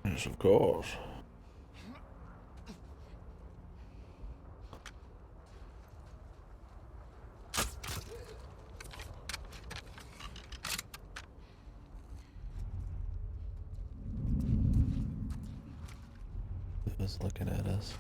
Yes, of course. He was looking at us.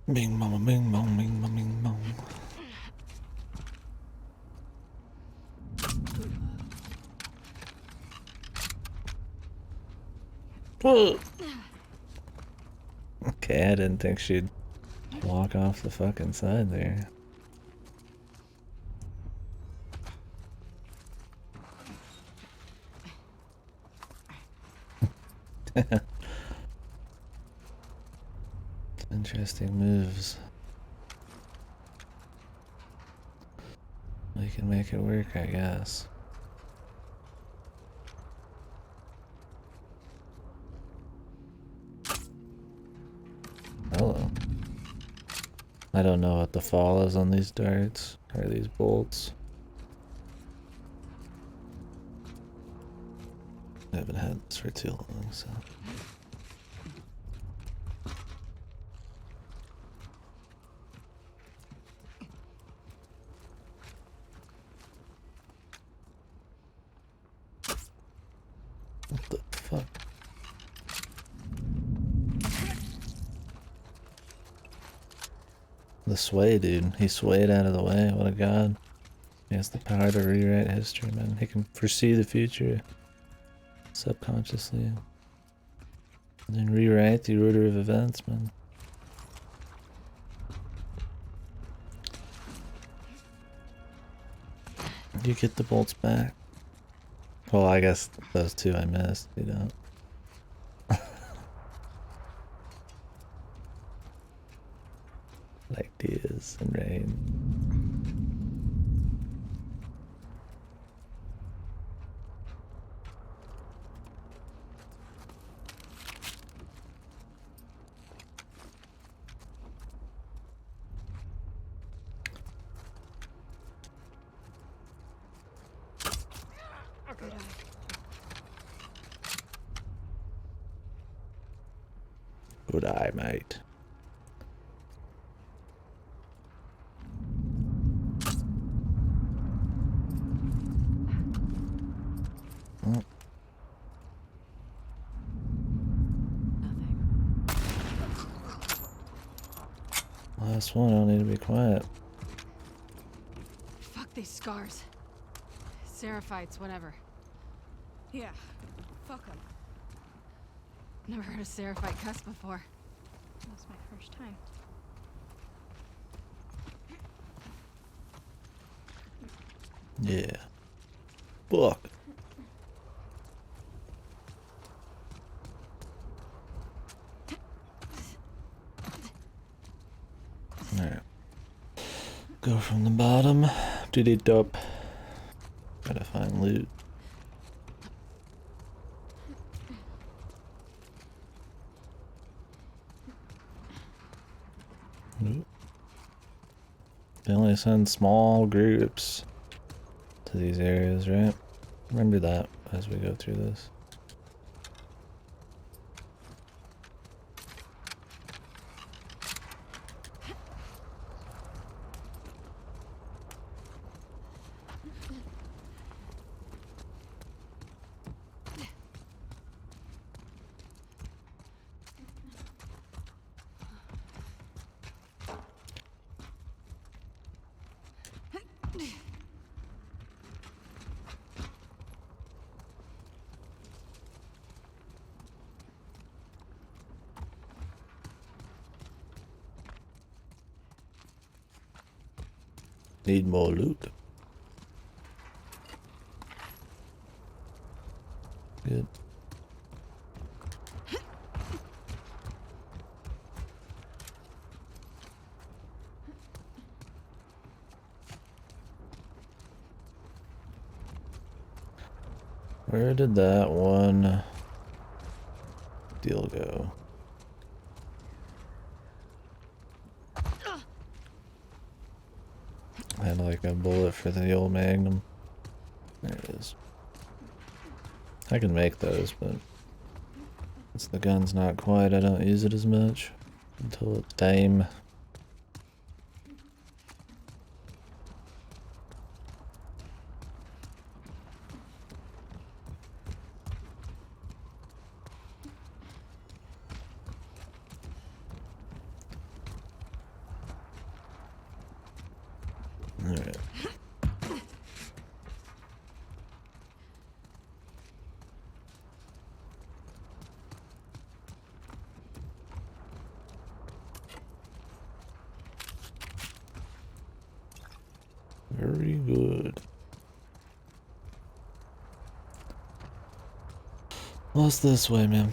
Bing bong bing bong bing bong bing bong. Whoa. Okay, I didn't think she'd walk off the fucking side there. Interesting moves. We can make it work, I guess. Hello. I don't know what the fall is on these darts or these bolts. I haven't had this for too long, so. What the fuck? The sway, dude. He swayed out of the way. What a god. He has the power to rewrite history, man. He can foresee the future subconsciously. And then rewrite the order of events, man. You get the bolts back. Well, I guess those two I missed, you know. Like tears and rain. Good eye. Good eye, mate. Oh, Nothing. last one, I'll need to be quiet. Fuck these scars. Seraphites, whatever. Yeah. Fuck 'em. Never heard a Seraphite cuss before. That's my first time. Yeah. Fuck. Duty dope. Gotta find loot. They only send small groups to these areas, right? Remember that as we go through this. Need more loot. Good. Where did that one deal go? I had like a bullet for the old Magnum. There it is. I can make those, but since the gun's not quite, I don't use it as much until it's time. Alright. Very good. What's this way, man?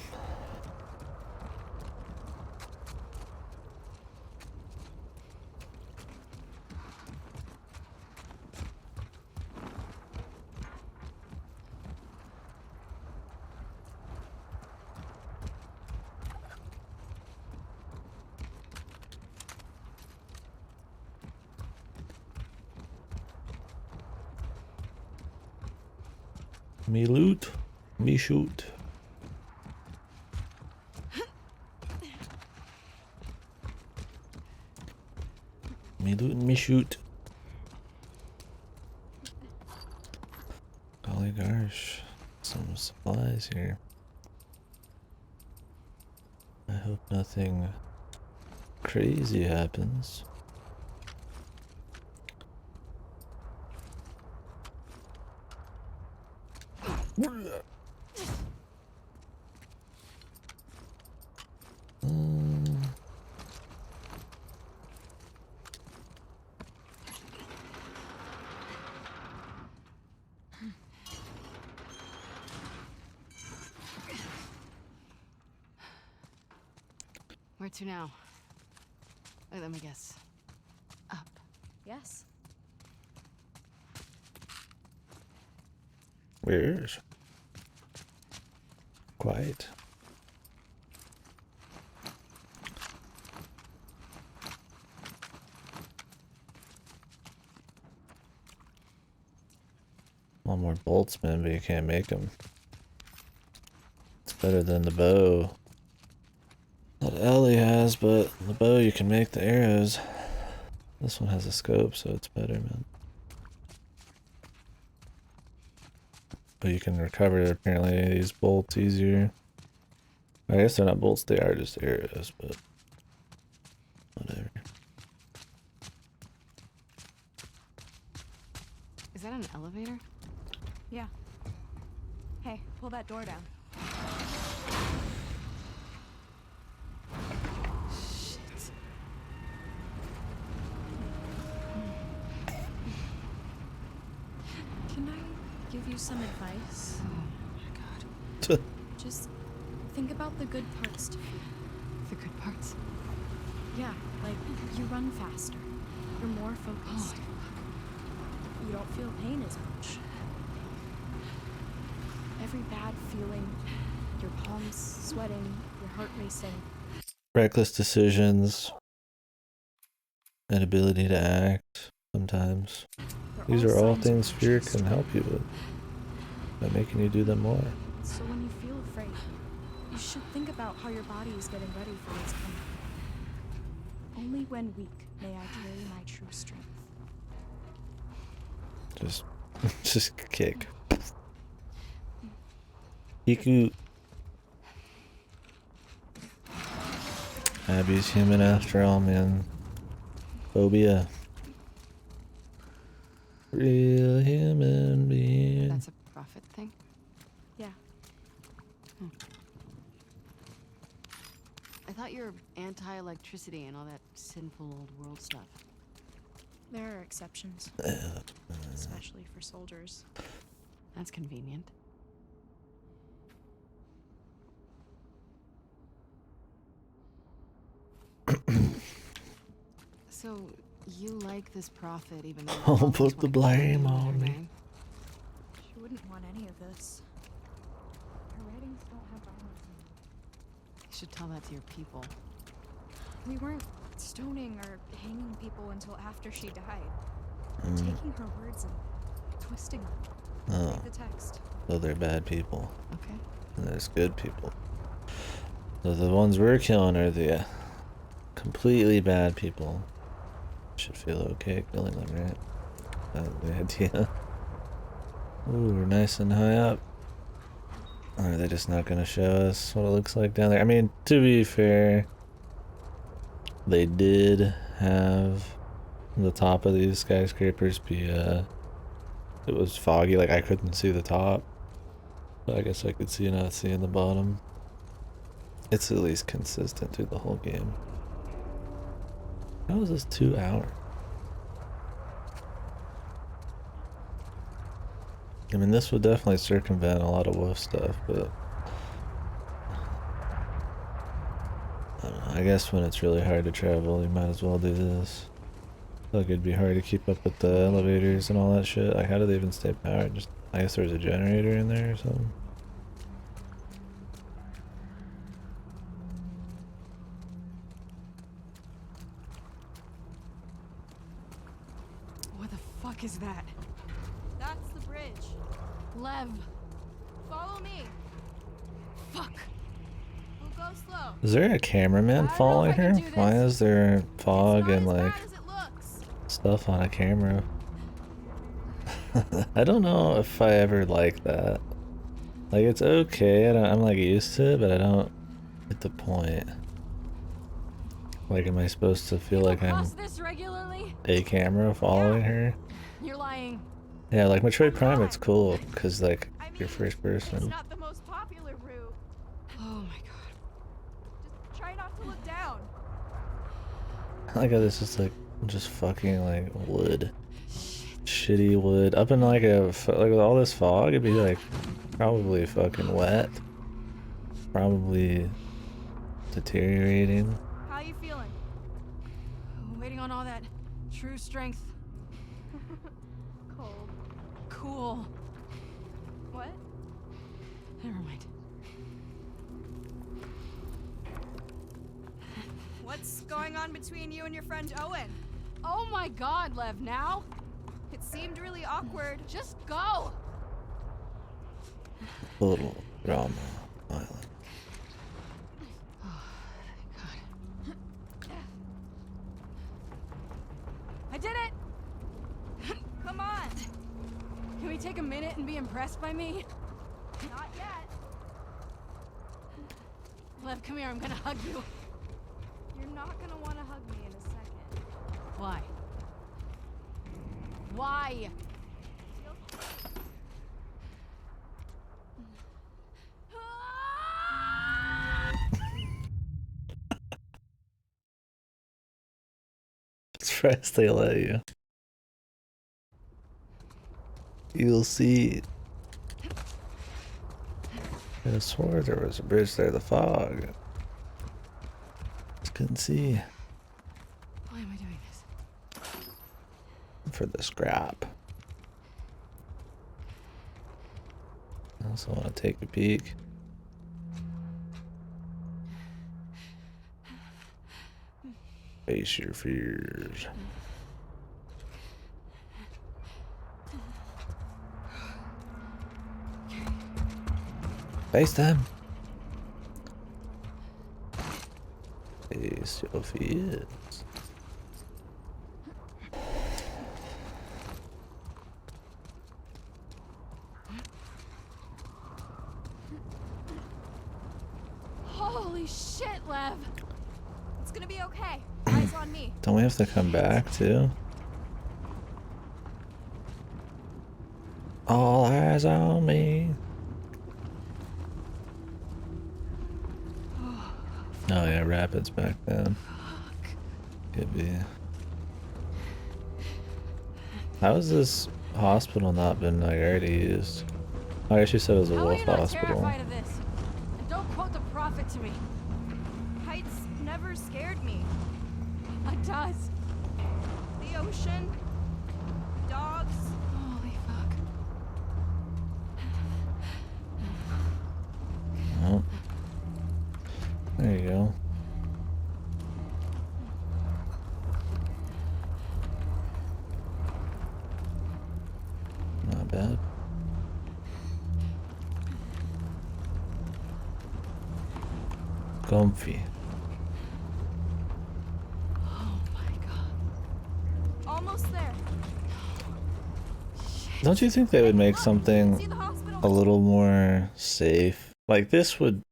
Me loot, me shoot. Me loot and me shoot. Golly gosh, some supplies here. I hope nothing crazy happens. Where to now? Let me guess. Up. Yes. Where's quiet? Want more bolts, man, but you can't make them. It's better than the bow that Ellie has, but the bow you can make the arrows. This one has a scope, so it's better, man. But you can recover apparently these bolts easier. I guess they're not bolts, they are just arrows, but whatever. Is that an elevator? Yeah. Hey, pull that door down. Can I give you some advice? Oh my god. Just think about the good parts to fear. The good parts. Yeah, like you run faster. You're more Oh, focused. don't feel pain as much. Every bad feeling, your palms sweating, your heart racing. Reckless decisions, inability to act sometimes. They're These are all signs of things fear emotional can help you with by making you do them more. So when you feel afraid, you should think about how your body is getting ready for what's coming. Only when weak may I carry my true strength. Just kick. Hiku. Abby's human after all, man. Phobia. Real human being. That's a profit thing? Yeah. I thought you were anti-electricity and all that sinful old world stuff. There are exceptions. Especially for soldiers. That's convenient. So, you like this prophet even though Don't you always put the wanna kill blame me with on her me. name? She wouldn't want any of this. Her writings don't have violence in them. You should tell that to your people. We weren't stoning or hanging people until after she died. We're taking her words and twisting them. Oh, Read the text. so they're bad people. Okay. And there's good people. So the ones we're killing are the completely bad people. Should feel okay killing them, right? That's the idea. Ooh, we're nice and high up. Or are they just not gonna show us what it looks like down there? I mean, to be fair, they did have the top of these skyscrapers be it was foggy, like I couldn't see the top. But I guess I could see not seeing the bottom. It's at least consistent through the whole game. How is this 2 hours? I mean, this would definitely circumvent a lot of wolf stuff, but I don't know, I guess when it's really hard to travel, you might as well do this. I feel like it'd be hard to keep up with the elevators and all that shit. Like, how do they even stay powered? Just, I guess there's a generator in there or something. What the fuck is that? That's the bridge. Lev! Follow me. Fuck! We'll go slow. Is there a cameraman following if I her? can do Why this. is there fog and like As it looks. stuff on a camera? I don't know if I ever like that. Like, it's okay, I'm like used to it, but I don't get the point. Like, am I supposed to feel like I'm Cross this regularly? a camera following her? You're lying. Yeah, like Metroid Prime, it's cool because like I mean, you're first it's person. not the most popular route. Oh my god. Just try not to look down. I like how this is like just fucking like wood, shitty wood up in like like with all this fog, it'd be like probably fucking wet, probably deteriorating. How you feeling? Waiting on all that true strength. Cold. Cool. What? Never mind. What's going on between you and your friend Owen? Oh my god, Lev, now? It seemed really awkward. Just go! A little drama, violent. I did it! Come on. Can we take a minute and be impressed by me? Not yet. Lev, come here, I'm gonna hug you. You're not gonna want to hug me in a second. Why? Why? Surprised they let you. You'll see. I swore there was a bridge there, the fog. Just couldn't see. Why am I doing this? For the scrap. Also want to take a peek. Face your fears. Face them. Face your fears. Holy shit, Lev! It's gonna be okay. Eyes on me. Don't we have to come back too? All eyes on me. Oh yeah, rapids back then. Could be. How has this hospital not been like already used? I guess you said it was a How are wolf you not hospital. terrified of this? And don't quote the prophet to me. Heights never scared me. It does. The ocean, dogs. Holy fuck. Oh. There you go. Not bad. Comfy. Oh my god. Almost there. Don't you think they would make See something the hospital? a little more safe? Like this would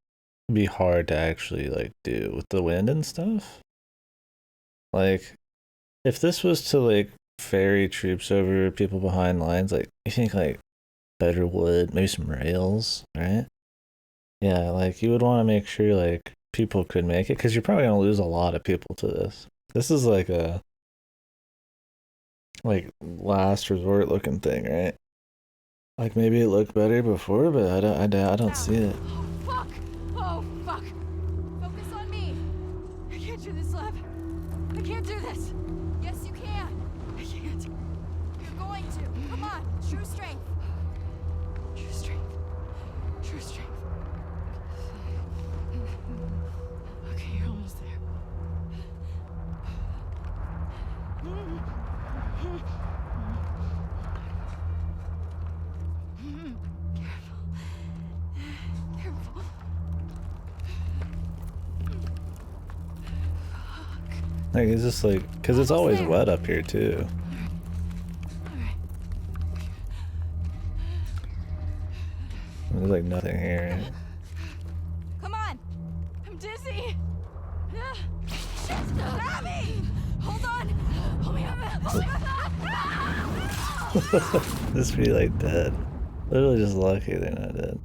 be hard to actually like do with the wind and stuff. Like if this was to like ferry troops over people behind lines, like you think like better wood, maybe some rails, right? Yeah, like you would want to make sure like people could make it because you're probably gonna lose a lot of people to this. This is like a like last resort looking thing, right? Like maybe it looked better before, but I don't see it. Oh fuck! Oh fuck! Focus on me! I can't do this, Lev. I can't do this! Yes, you can. I can't. You're going to. Come on. True strength. True strength. True strength. Okay, you're almost there. Careful. Like it's just like because it's always wet up here too. Alright. There's like nothing here. Come on. I'm dizzy! Shit. Abby! Hold on. Hold me up! Hold me up! This be like dead. Literally just lucky they're not dead.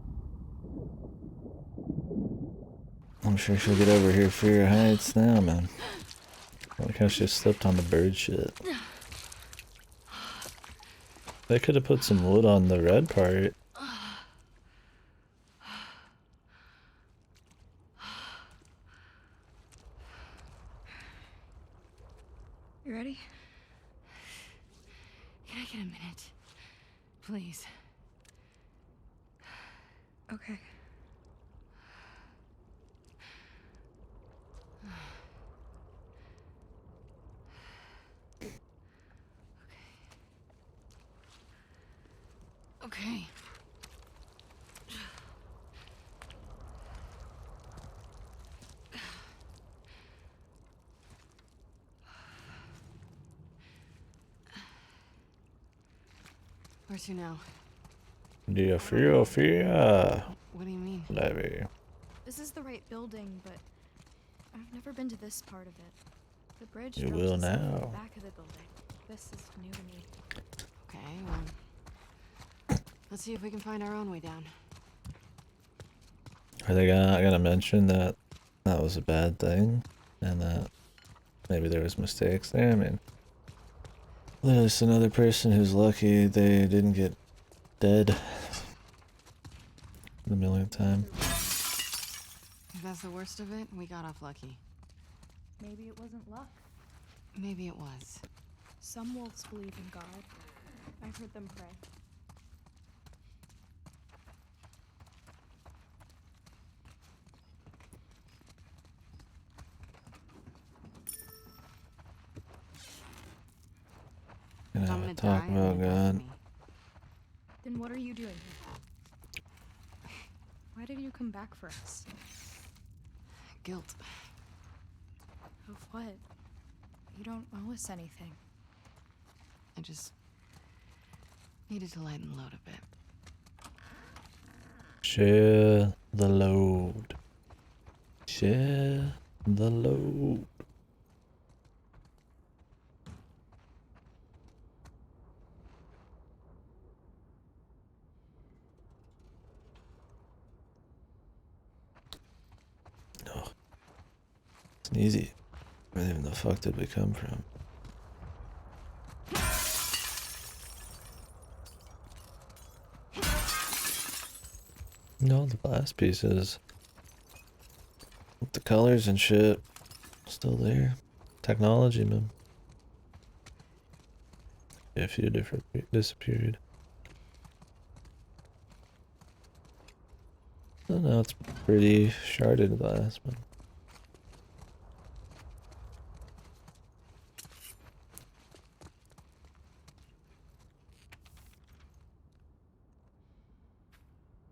I'm sure she'll get over here for your heights now, man. Like how she slipped on the bird shit. They could have put some wood on the red part. You ready? Can I get a minute? Please. Okay. Okay. Where to now? Do you fear? What do you mean? Whatever. This is the right building, but I've never been to this part of it. The bridge You drops will us off at now. the back of the building. This is new to me. Okay, well. Let's see if we can find our own way down. Are they not gonna mention that that was a bad thing? And that maybe there was mistakes there? I mean, there's another person who's lucky they didn't get dead the millionth time. If that's the worst of it, we got off lucky. Maybe it wasn't luck. Maybe it was. Some wolves believe in God. I've heard them pray. Talk die about and then death God. me. Then what are you doing here? Why did you come back for us? Guilt. Of what? You don't owe us anything. I just needed to lighten the load a bit. Share the load. Share the load. Oh, it's easy. Where even the fuck did we come from? No, the glass pieces. With the colors and shit. Still there. Technology, man. Yeah, a few different disappeared. Oh, no, it's pretty sharded glass, man.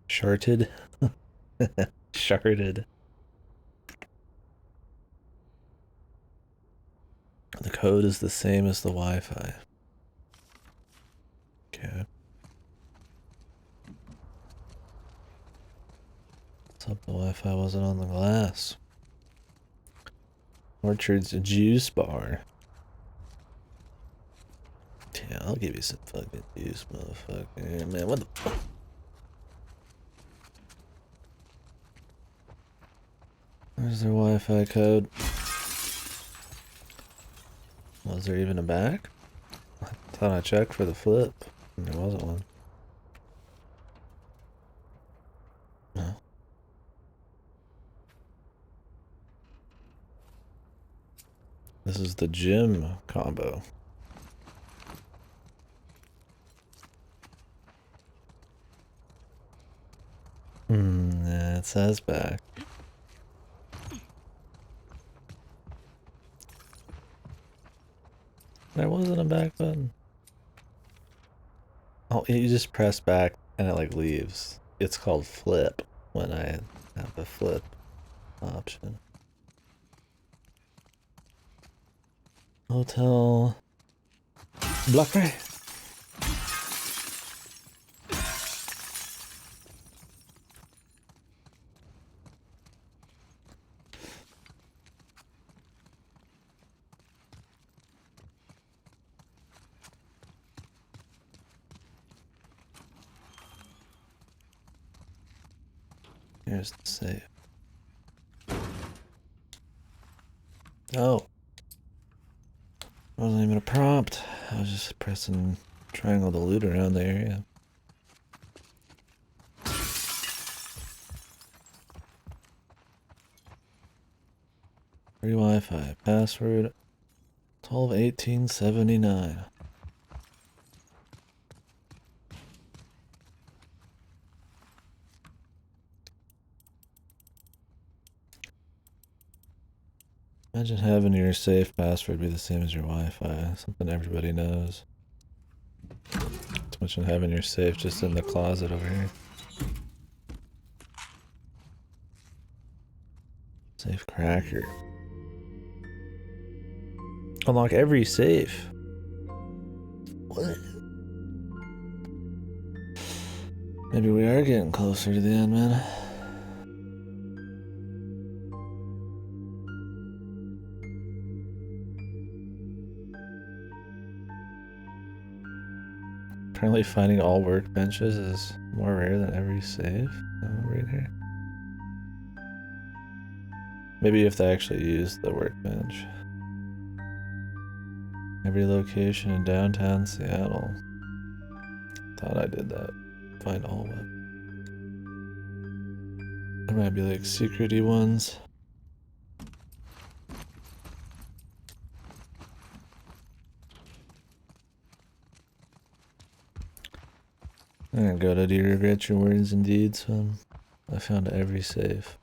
Sharted? Sharded. The code is the same as the Wi-Fi. Okay. What's up? The Wi-Fi wasn't on the glass. Orchard's juice bar. Yeah, I'll give you some fucking juice, motherfucker. Yeah, man, what the fuck? Where's their Wi-Fi code? Was there even a back? I thought I checked for the flip, and there wasn't one. No. This is the gym combo. Yeah, it says back. There wasn't a back button. Oh, you just press back and it like leaves. It's called flip when I have the flip option. Hotel Black Ray. Here's the save. Oh. Wasn't even a prompt. I was just pressing triangle to loot around the area. Free Wi-Fi. Password 121879. Imagine having your safe password be the same as your Wi-Fi. Something everybody knows. Imagine having your safe just in the closet over here. Safe cracker. Unlock every safe. What? Maybe we are getting closer to the end, man. Apparently finding all workbenches is more rare than every save. I'll read here. Maybe you have to actually use the workbench. Every location in downtown Seattle. Thought I did that. Find all of it. There might be like secrety ones. I didn't go to do you regret your words and deeds, son. I found every save.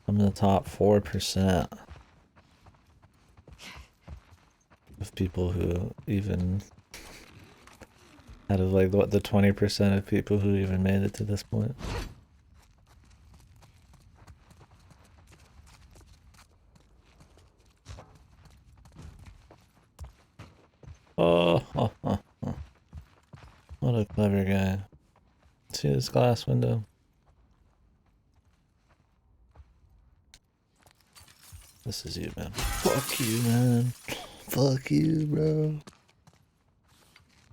I'm in the top 4% of people who even Out of like what, the 20% of people who even made it to this point. Oh, what a clever guy. See this glass window? This is you, man. Fuck you, man. Fuck you, bro.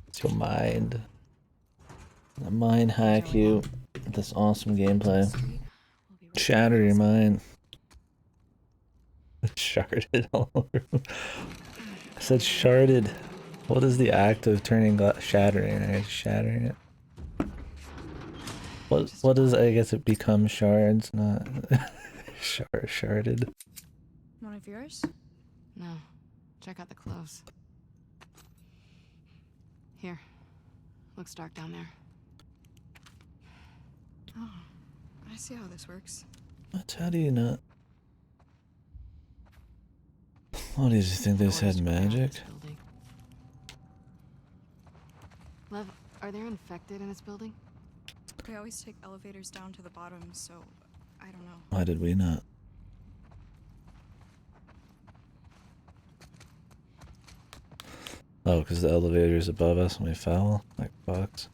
It's your mind. I mind hack you with this awesome gameplay. Shatter your mind. Sharded all over. I said sharded. What is the act of turning shattering? Right? Shattering it. What is, I guess it becomes shards, not sharded. One of yours? No. Check out the clothes. Here. Looks dark down there. Oh, I see how this works. What? How do you not? What, did you think this had magic? Lev, are there infected in this building? We always take elevators down to the bottom, so I don't know. Why did we not? Oh, because the elevator's above us and we fell? Like fucks.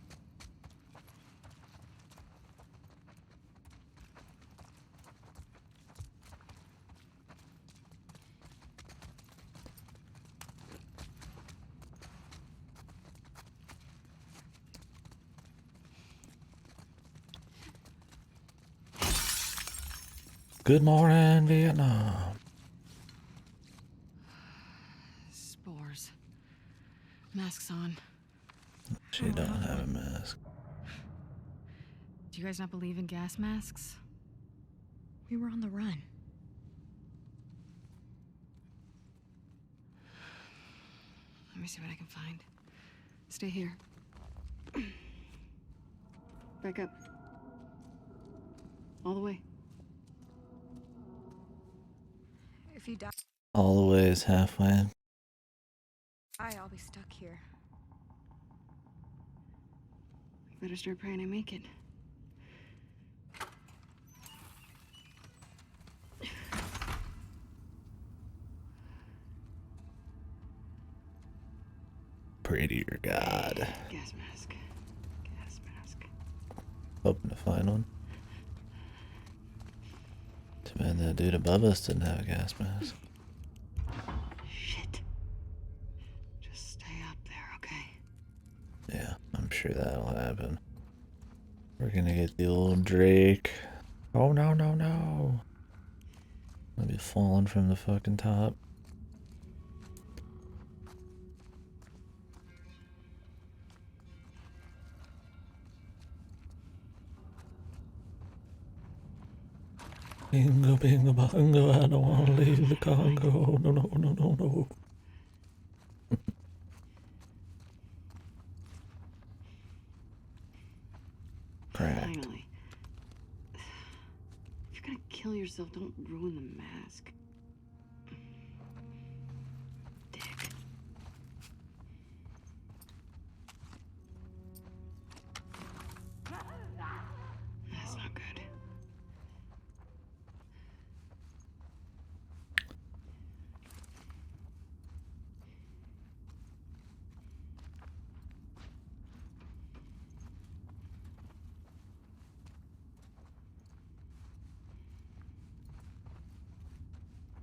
Good morning, Vietnam. Spores. Masks on. She don't have a mask. Do you guys not believe in gas masks? We were on the run. Let me see what I can find. Stay here. Back up. All the way. If you die, All the way is halfway. I'll be stuck here. Better start praying I make it. Pray to your God. Gas mask. Gas mask. Hoping to find one. Too bad that dude above us didn't have a gas mask. Shit. Just stay up there, okay? Yeah, I'm sure that'll happen. We're gonna get the old Drake. Oh no, no, no. I'll be falling from the fucking top. Bingo, bingo, bongo, I don't want to leave the Congo. No, no, no, no, no. Cracked. Finally. If you're gonna kill yourself, don't ruin the mask. Dick. That's not good.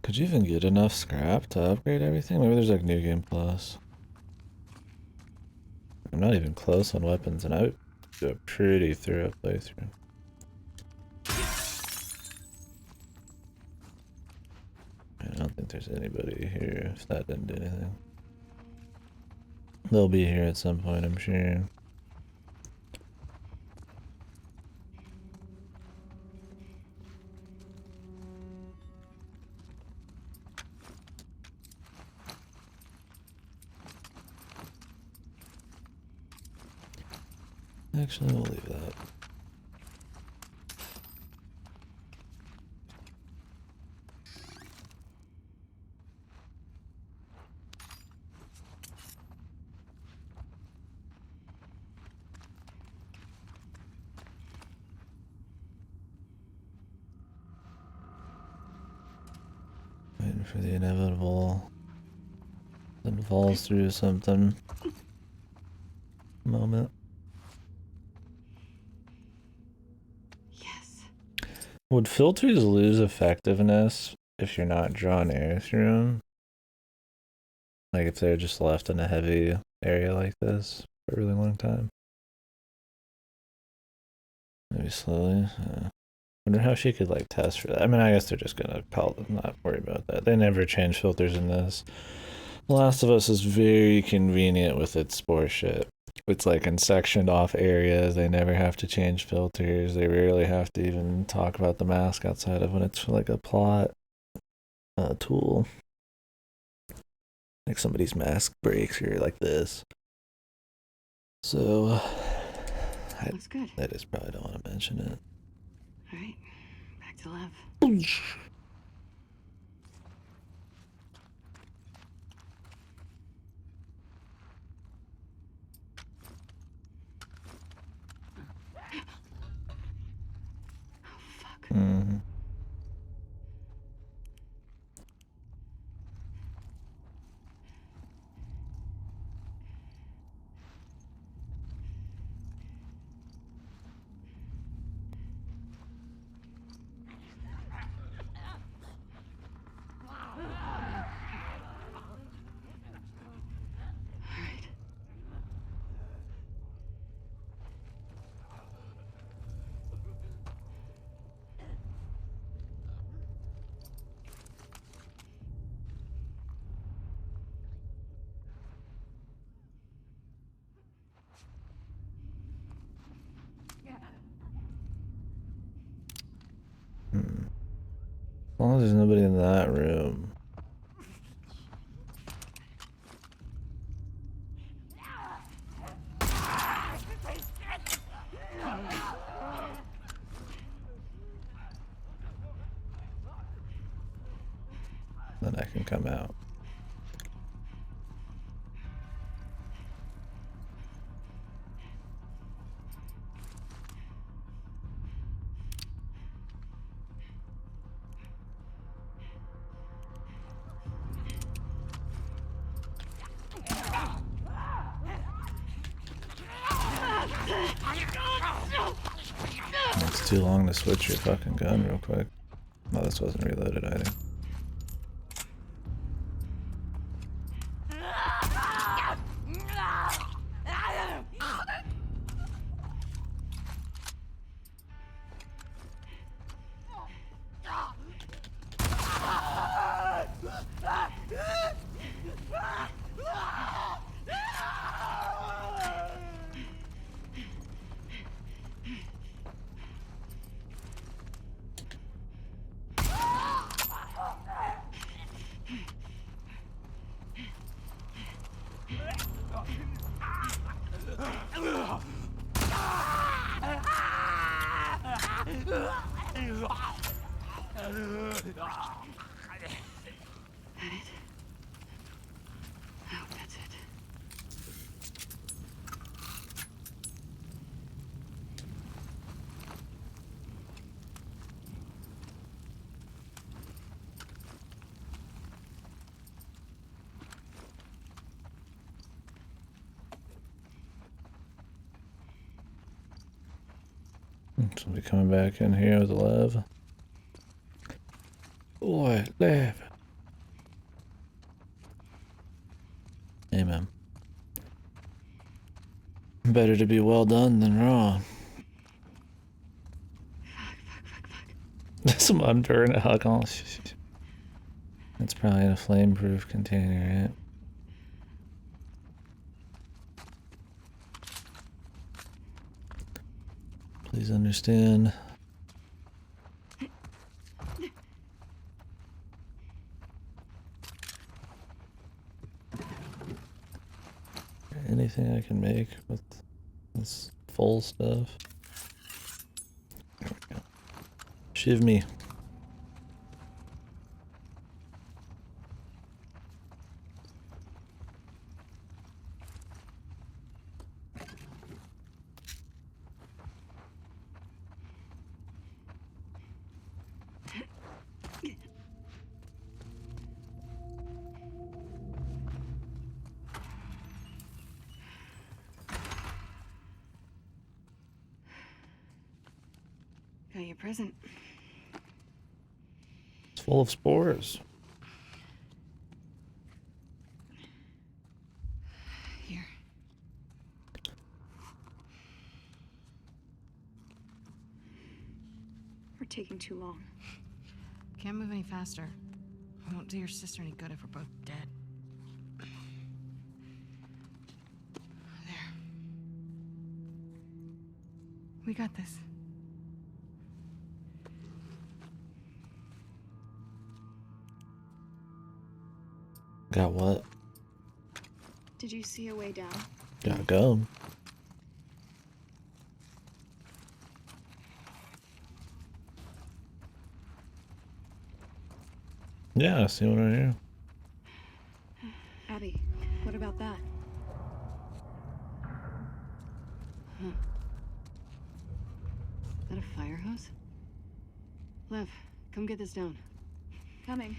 Could you even get enough scrap to upgrade everything? Maybe there's like New Game Plus. I'm not even close on weapons, and I would do a pretty thorough playthrough. I don't think there's anybody here if that didn't do anything. They'll be here at some point, I'm sure. Actually, we'll leave that. for the inevitable. Then falls through something. Moment. Yes. Would filters lose effectiveness if you're not drawing air through them? Like if they're just left in a heavy area like this for a really long time? Maybe slowly. Wonder how she could like test for that. I mean, I guess they're just gonna call them, not worry about that. They never change filters in this. The Last of Us is very convenient with its spore shit. It's like in sectioned off areas. They never have to change filters. They rarely have to even talk about the mask outside of when it's like a plot tool. Like somebody's mask breaks or like this. So Looks good. I just probably don't want to mention it. All right, back to lab. Mm-hmm. All right. As long as there's nobody in that room. Then I can come out. It's too long to switch your fucking gun real quick. No, this wasn't reloaded either. Oh, that's it. Somebody coming back in here with a lev. Boy, lev. Amen. Better to be well done than wrong. Some unburned alcohol. It's probably in a flame-proof container, right? Please understand. Anything I can make with this full stuff? There we go. Shiv me. Got you a present. It's full of spores. Here. We're taking too long. Can't move any faster. We won't do your sister any good if we're both dead. There. We got this. Got what? Did you see a way down? Got gum. Yeah, I see one right here. Abby, what about that? Huh. Is that a fire hose? Lev, come get this down. Coming.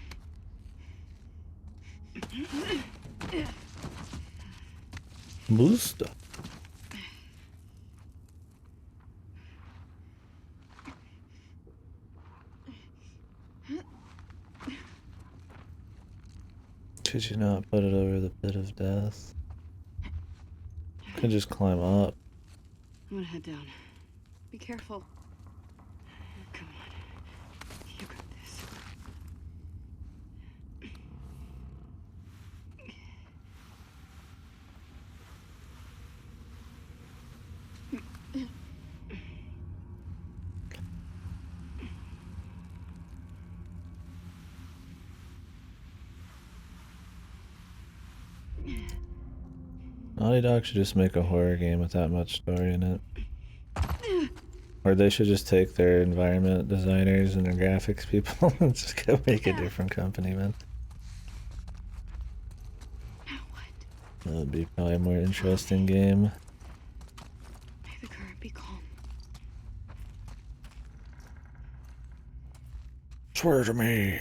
Booster. Could you not put it over the pit of death? Could just climb up. I'm gonna head down. Be careful. Come on. You got this. Naughty Dog should just make a horror game with that much story in it. Or they should just take their environment designers and their graphics people and just go make a different company, man. Now what? That would be probably a more interesting game. May the current be calm. Swear to me.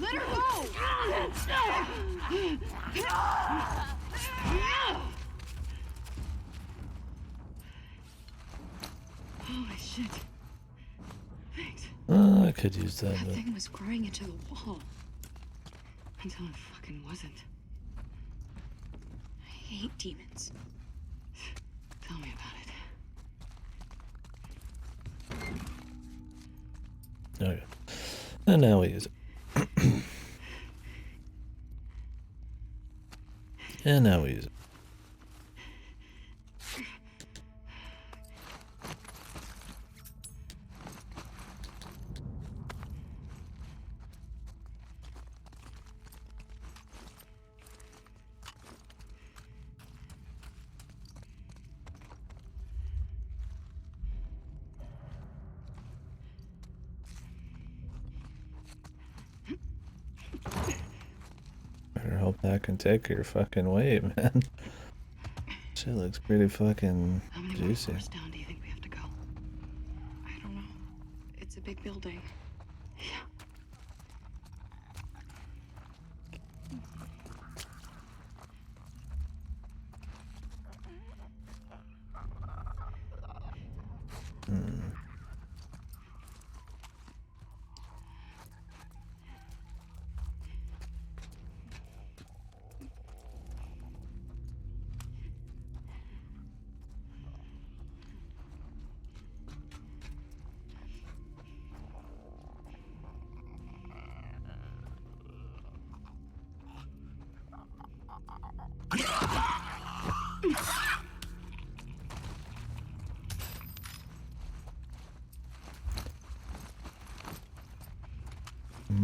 Let her go! Holy shit. Thanks. I could use that, That but thing was growing into the wall. Until it fucking wasn't. I hate demons. Tell me about it. okay. And now we use it. And now we use it. Better hope that can take your fucking weight, man. Shit looks pretty fucking How many more juicy. floors down do you think we have to go? I don't know. It's a big building. Yeah.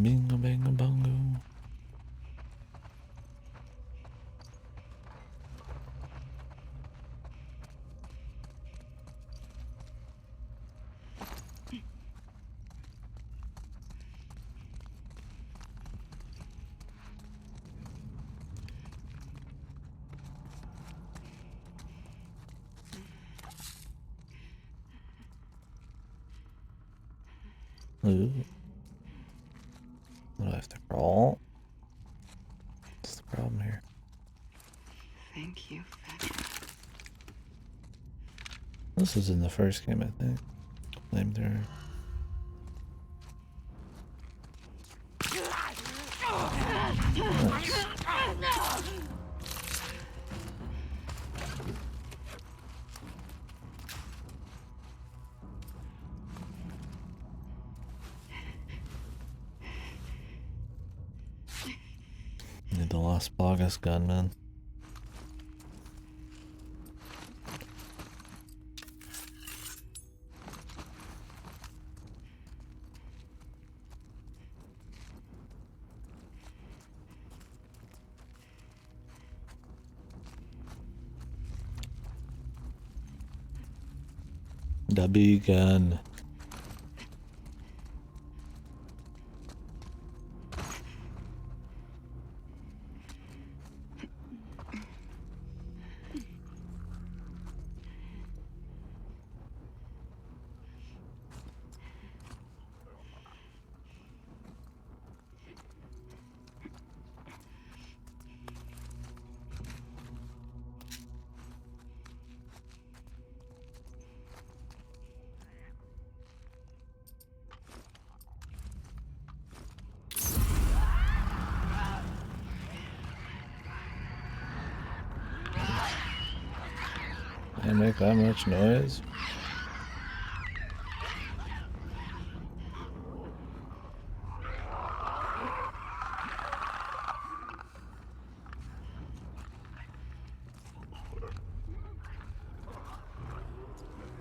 Bingo, bango, bongo. Ooh. What do I have to crawl? What's the problem here? Thank you, Fedra. This was in the first game, I think. Flamethrower. Nice. Need the Las Plagas gunman. The big gun. They make that much noise?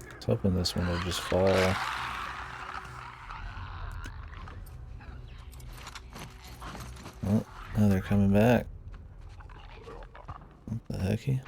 I was hoping this one would just fall. Oh, now they're coming back. What the hecky?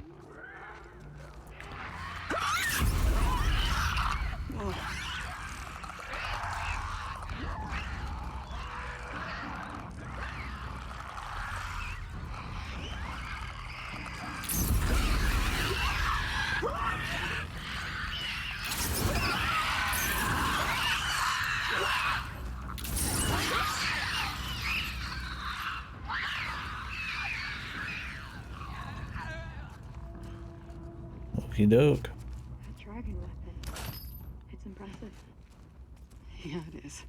Okie doke. That dragon weapon. It's impressive. Yeah, it is.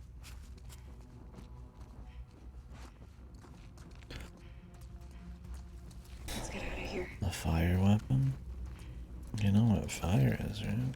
Let's get out of here. A fire weapon? You know what fire is, right?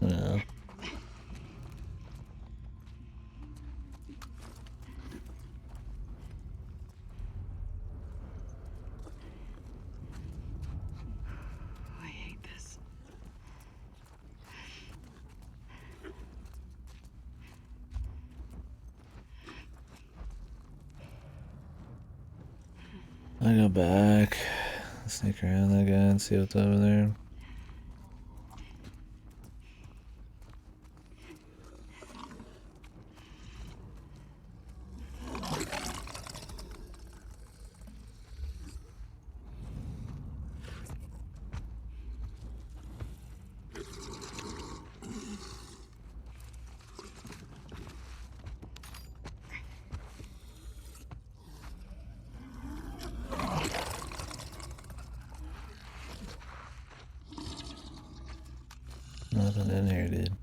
Yeah. I hate this. I go back, sneak around that guy and see what's over there. Nothing in here, dude.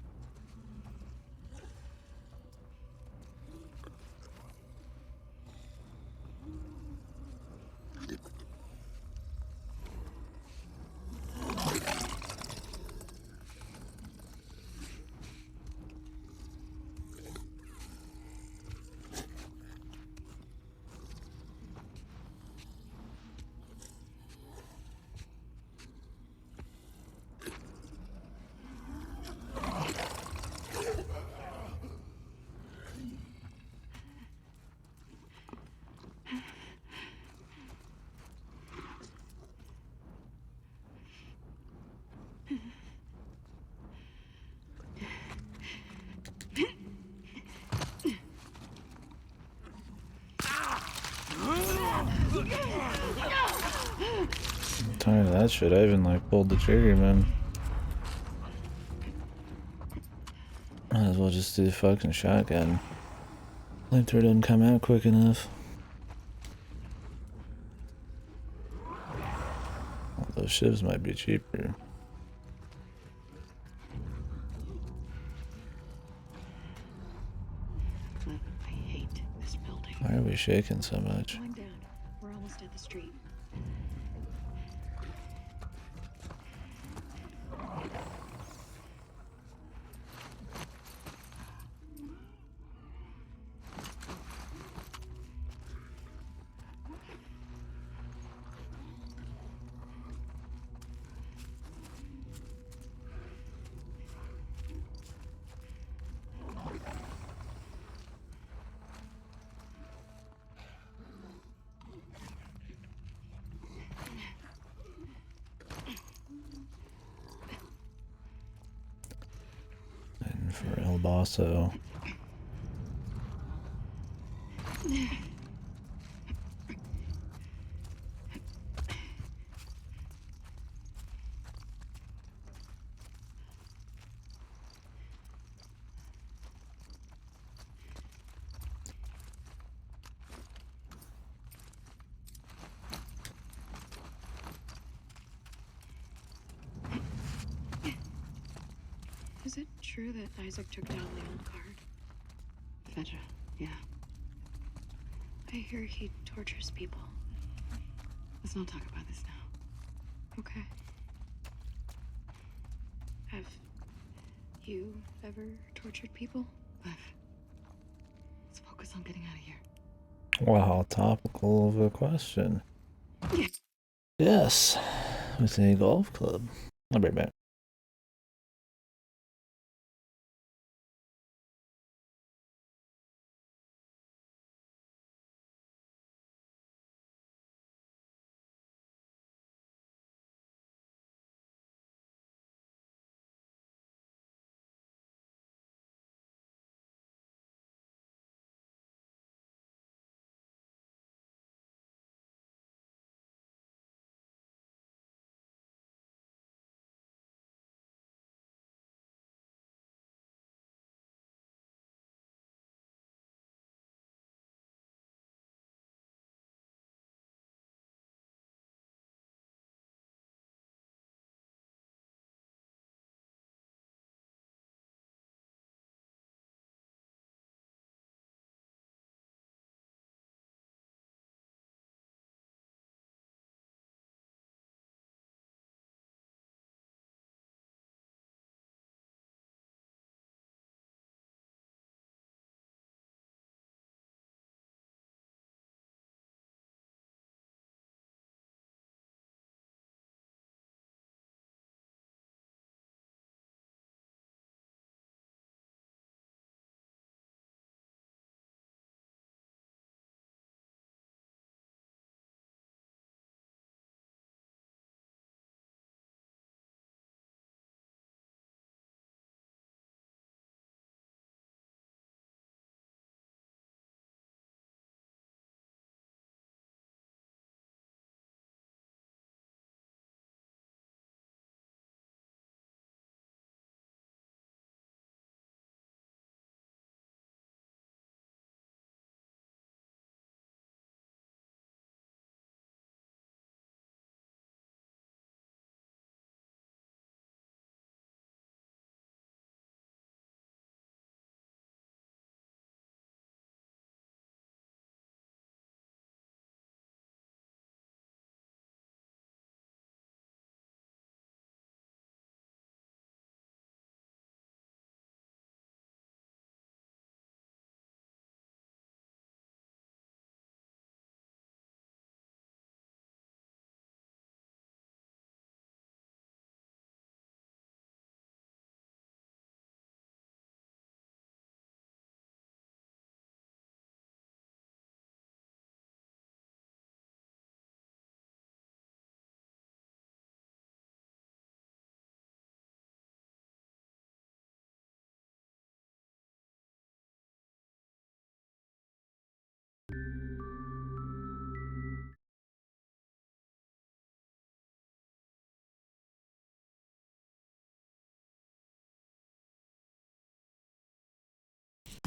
time to that shit. I even like pulled the trigger, man. Might as well just do the fucking shotgun. Flamethrower didn't come out quick enough. Well, those shivs might be cheaper. I hate this building. Why are we shaking so much? Climb down. We're almost at the street. And for El Basso. Is it true that Isaac took down the old guard? Fedra, yeah. I hear he tortures people. Let's not talk about this now. Okay. Have you ever tortured people? Let's focus on getting out of here. Wow, topical of a question. Yes, with a golf club. I'll be right back.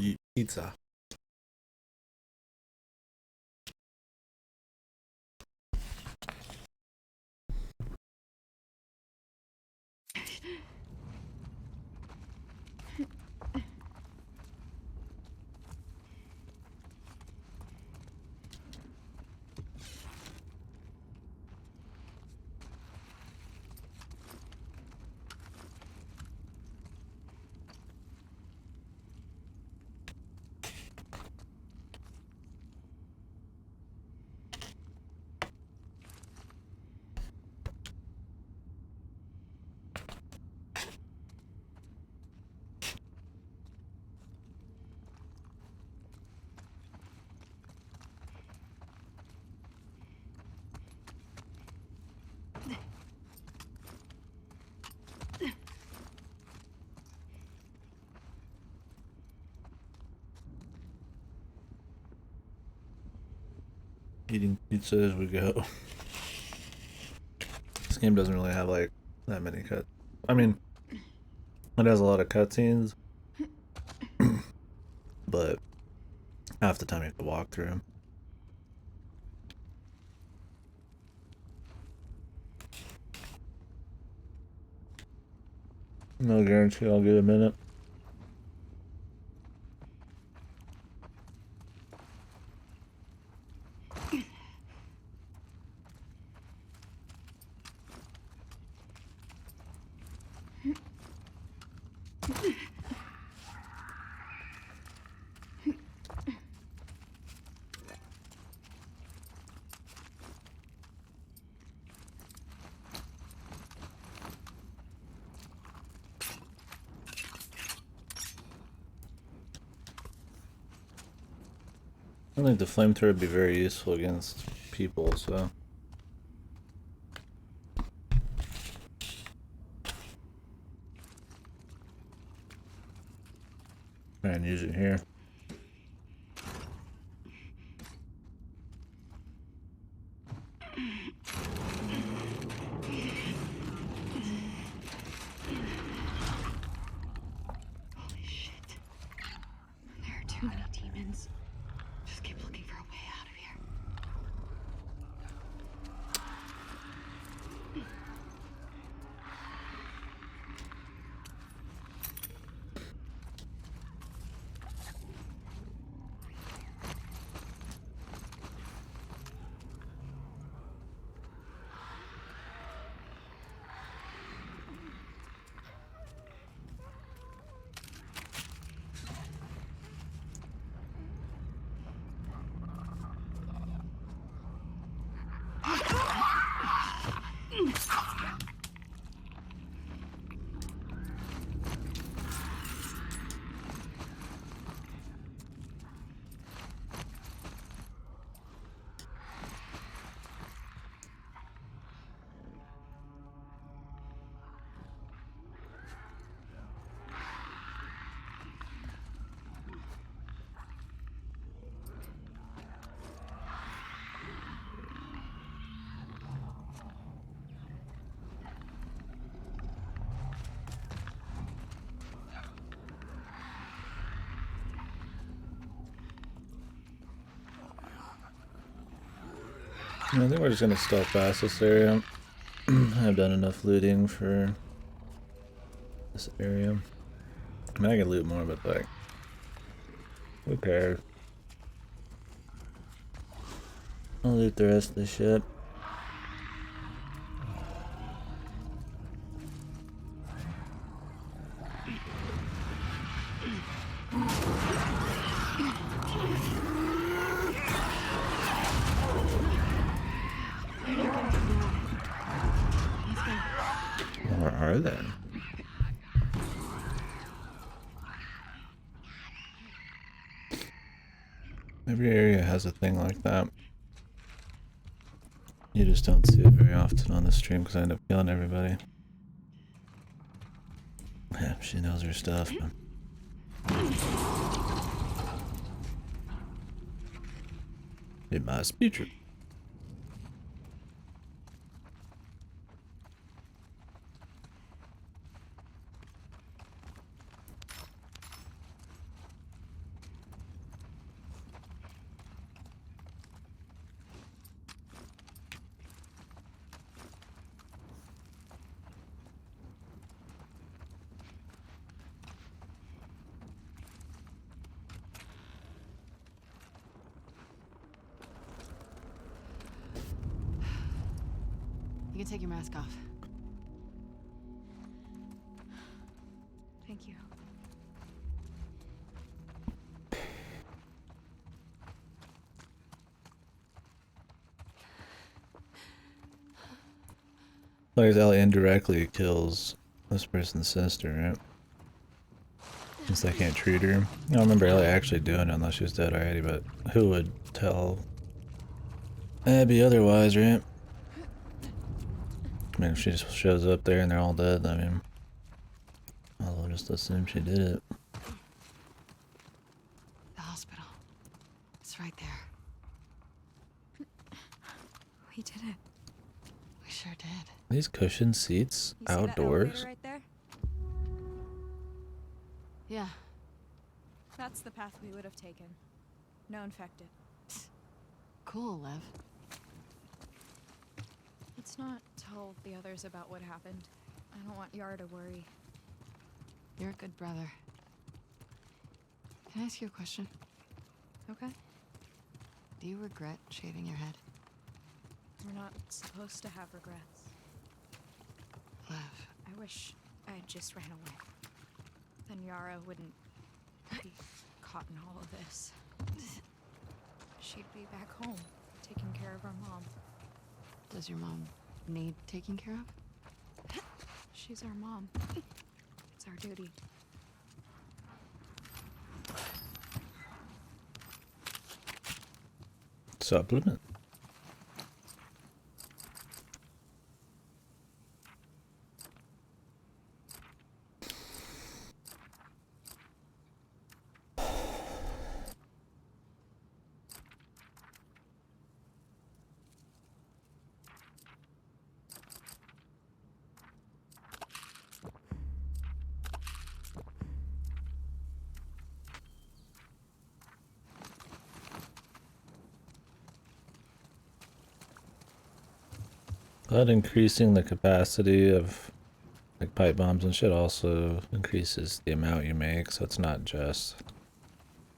Eat pizza. Eating pizza as we go. This game doesn't really have like that many cuts. I mean, it has a lot of cutscenes, but half the time you have to walk through them. No guarantee I'll get a minute. I think the flamethrower would be very useful against people, so. Try and use it here. Holy shit. There are too many demons. Just keep looking for a way out of here. I think we're just gonna stealth past this area. I've done enough looting for this area. I mean, I can loot more, but like, who cares? I'll loot the rest of the shit. Where are they? Every area has a thing like that. You just don't see it very often on the stream because I end up killing everybody. Yeah, she knows her stuff. Man. It must be true. You can take your mask off. Thank you. Like Ellie indirectly kills this person's sister, right? Since they can't treat her. I don't remember Ellie actually doing it unless she was dead already, but who would tell Abby otherwise, right? I mean, if she just shows up there and they're all dead, I mean, I'll just assume she did it. The hospital. It's right there. We did it. We sure did. These cushion seats You see that outdoors? elevator right there? Yeah. That's the path we would have taken. No infected. Cool, Lev. Let's not tell the others about what happened. I don't want Yara to worry. You're a good brother. Can I ask you a question? Okay? Do you regret shaving your head? We're not supposed to have regrets. Lev. I wish I had just ran away. Then Yara wouldn't be caught in all of this. She'd be back home, taking care of her mom. Does your mom need taking care of? She's our mom. It's our duty. Supplement. But increasing the capacity of like pipe bombs and shit also increases the amount you make, so it's not just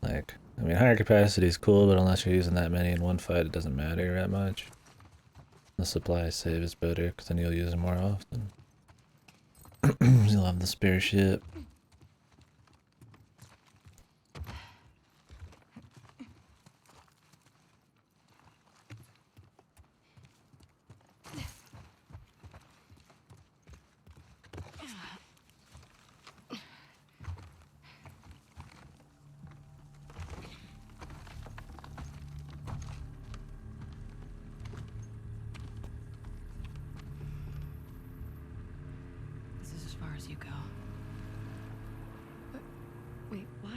like, I mean, higher capacity is cool, but unless you're using that many in one fight, it doesn't matter that much. The supply save is better because then you'll use them more often. You'll have the spare shit. This is as far as you go. Wait, why?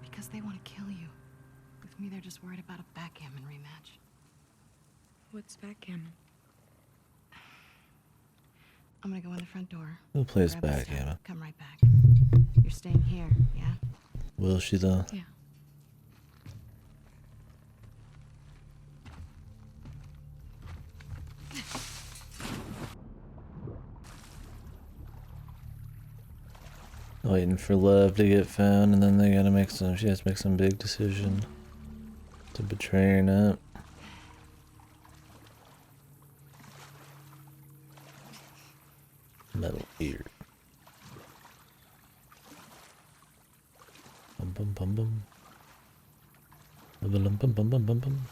Because they want to kill you. With me, they're just worried about a backgammon rematch. What's backgammon? I'm gonna go in the front door. Who plays grab my stuff, backgammon? Come right back. You're staying here, yeah? Will she though? Yeah. Waiting for love to get found, and then they gotta make some. She has to make some big decision to betray or not. Metal ear. Bum bum bum bum. Bum bum bum bum bum bum bum.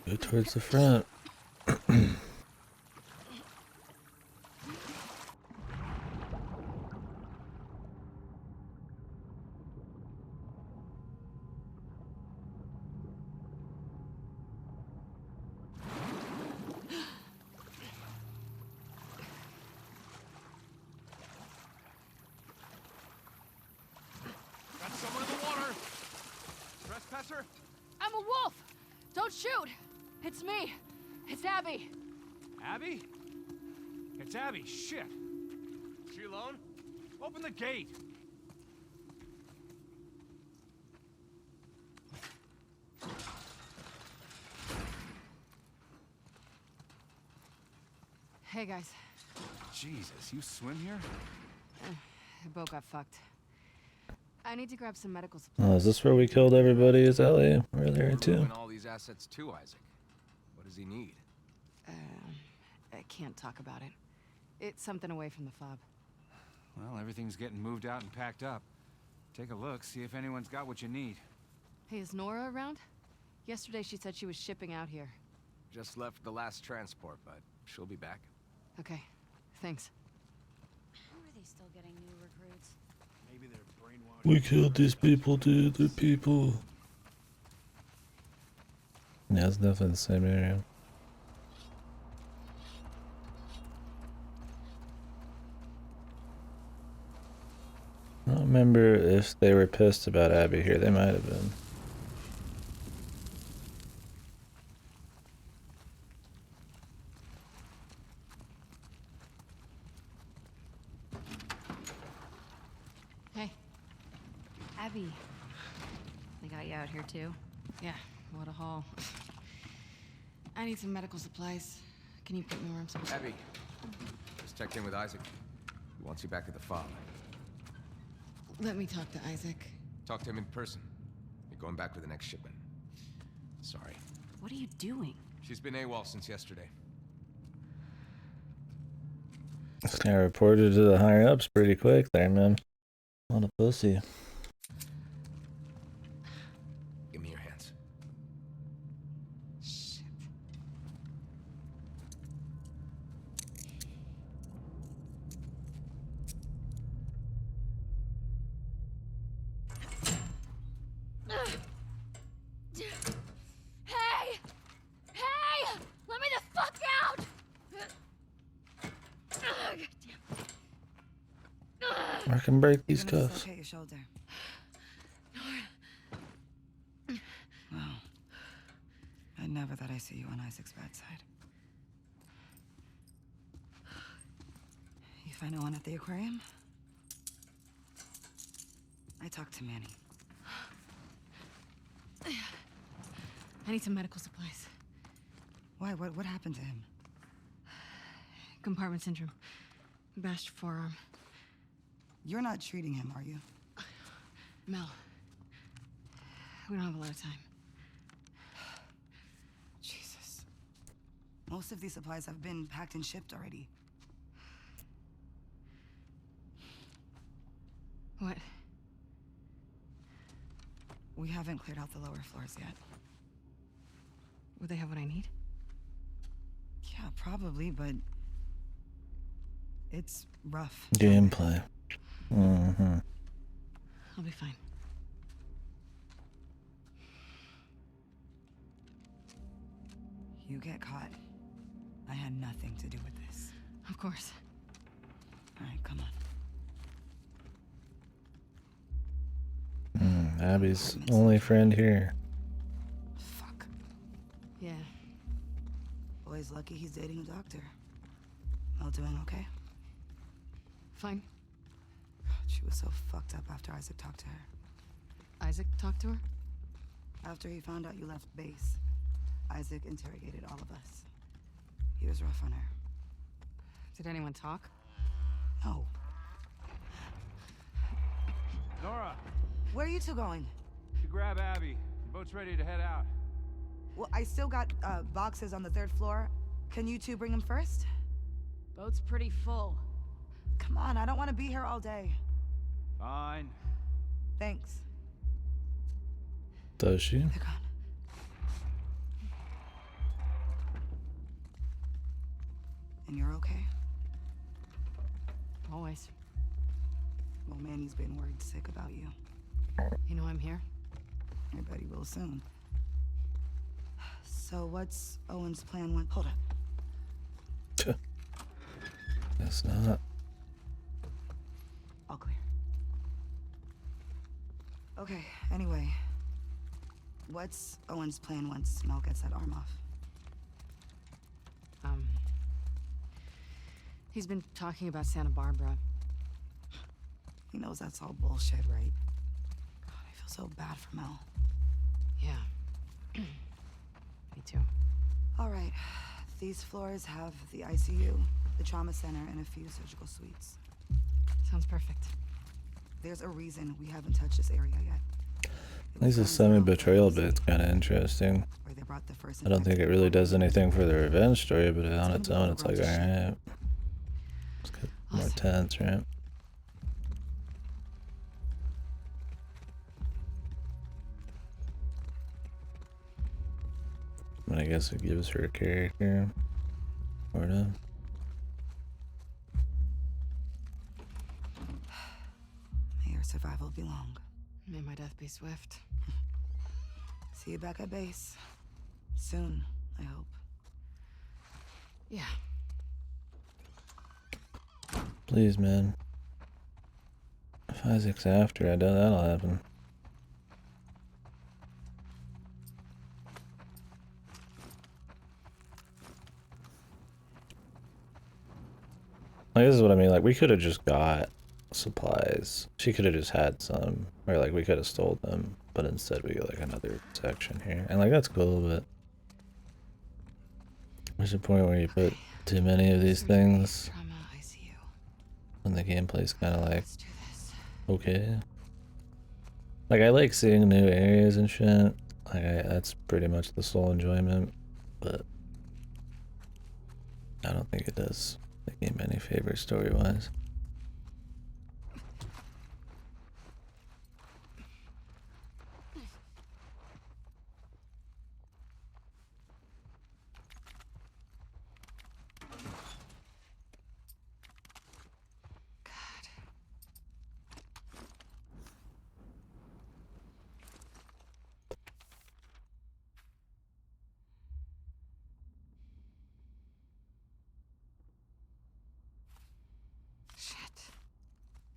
Go towards the front. Got someone in the water! Trespasser? I'm a wolf! Don't shoot! It's me! It's Abby! Abby? It's Abby, shit! She alone? Open the gate! Hey, guys. Jesus, you swim here? The boat got fucked. I need to grab some medical supplies. Oh, is this where we killed everybody? Is Ellie earlier We're too? moving all these assets to Isaac. What does he need? I can't talk about it. It's something away from the fob. Well, everything's getting moved out and packed up. Take a look, see if anyone's got what you need. Hey, is Nora around? Yesterday she said she was shipping out here. Just left the last transport, but she'll be back. Okay, thanks. How are they still getting new recruits? Maybe they're brainwashed. We killed these people, dude. They're people. Yeah, it's definitely the same area. I don't remember if they were pissed about Abby here. They might have been. Hey. Abby. They got you out here too? Yeah, what a haul. I need some medical supplies. Can you put me where I'm supposed to? Abby, just checked in with Isaac. He wants you back at the fob. Let me talk to Isaac. Talk to him in person. You're going back with the next shipment. Sorry. What are you doing? She's been AWOL since yesterday. This guy reported to the higher ups pretty quick there, man. What a pussy. Give me your hands. Shit. Hey! Hey! Let me the fuck out! I can break these cuffs. Okay, your shoulder. Wow. I never thought I'd see you on Isaac's bad side. You find no one at the aquarium? I talked to Manny. I need some medical supplies. Why? What happened to him? Compartment syndrome. Bashed forearm. You're not treating him, are you? Mel. We don't have a lot of time. Jesus. Most of these supplies have been packed and shipped already. What? We haven't cleared out the lower floors yet. Would they have what I need? Yeah, probably, but it's rough. Gameplay. Mm-hmm. I'll be fine. You get caught. I had nothing to do with this. Of course. All right, come on. Abby's only friend here. Fuck. Yeah. Boy's lucky he's dating a doctor. All doing okay? Fine. She was so fucked up after Isaac talked to her. Isaac talked to her? After he found out you left base, Isaac interrogated all of us. He was rough on her. Did anyone talk? No. Nora, Where are you two going? you grab Abby. The boat's ready to head out. Well, I still got boxes on the 3rd floor. Can you two bring them first? Boat's pretty full. Come on, I don't want to be here all day. Fine. Thanks. Does she? They're gone. And you're okay? Always. Well, Manny's been worried sick about you. You know I'm here? I bet he will soon. So what's Owen's plan when... Hold up. Guess not. All clear. Okay, anyway. What's Owen's plan once Mel gets that arm off? He's been talking about Santa Barbara. He knows that's all bullshit, right? God, I feel so bad for Mel. Yeah. Me too. All right. These floors have the ICU, the trauma center, and a few surgical suites. Sounds perfect. There's a reason we haven't touched this area yet. At least the semi-betrayal bit's kind of interesting. Where they brought the first I don't think it really does anything for the revenge story, but on its own, it's like, alright. Let's get more tense, right? But I guess it gives her a character. Sort of. May your survival be long. May my death be swift. See you back at base. Soon, I hope. Yeah. Please, man. If Isaac's after, I doubt that'll happen. Like, this is what I mean. Like, we could have just got supplies. She could have just had some. Or, like, we could have stole them. But instead, we get, like, another section here. And, like, that's cool, but... There's a point where you put too many of these things. And the gameplay's kind of like... Okay. Like, I like seeing new areas and shit. Like, that's pretty much the sole enjoyment. But... I don't think it does the game any favor story-wise.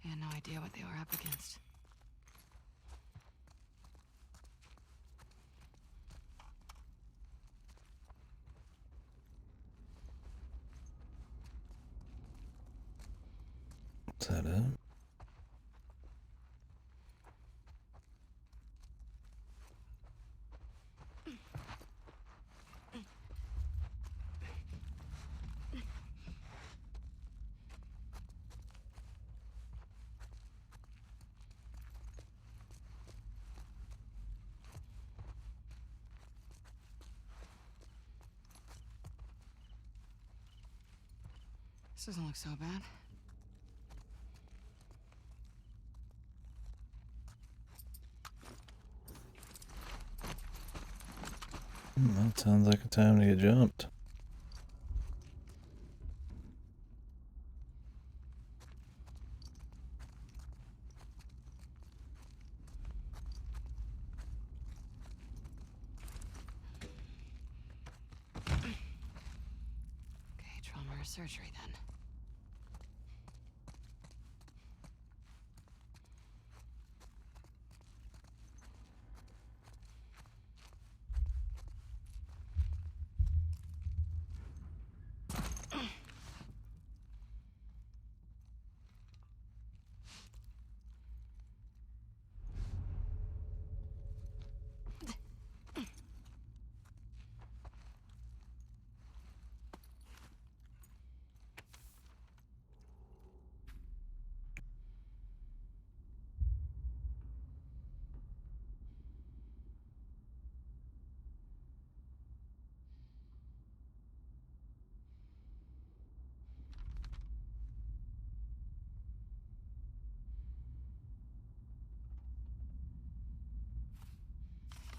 I had no idea what they were up against. Is that it? This doesn't look so bad. That sounds like a time to get jumped. Okay, trauma or surgery then.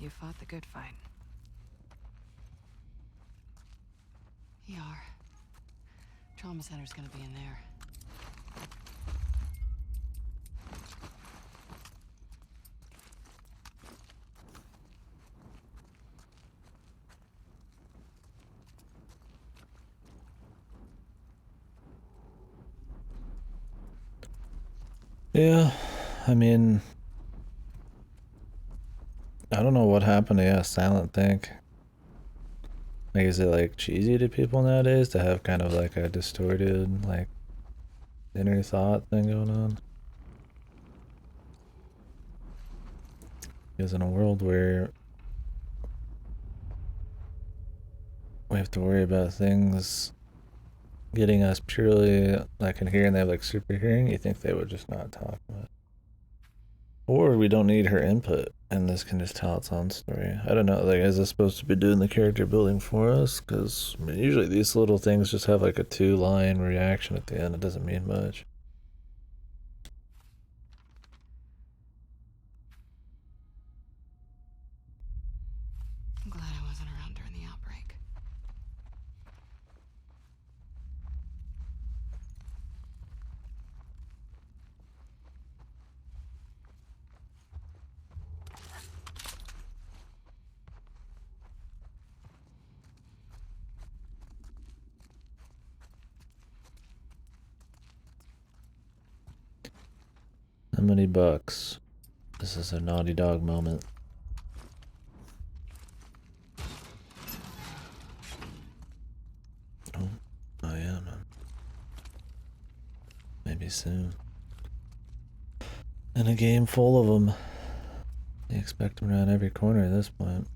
You fought the good fight. ER. Trauma center's gonna be in there. Yeah, I mean... I don't know what happened to Silent Think. Like, is it like cheesy to people nowadays to have kind of like a distorted, like, inner thought thing going on? Because in a world where we have to worry about things getting us purely like in hearing, they have like super hearing, you think they would just not talk about it. Or we don't need her input and this can just tell its own story. I don't know, like is this supposed to be doing the character building for us? Because I mean, usually these little things just have like a 2-line reaction at the end. It doesn't mean much. I'm glad I wasn't around during the outbreak. How many bucks? This is a Naughty Dog moment. Oh, yeah, man. Maybe soon. In a game full of them. You expect them around every corner at this point.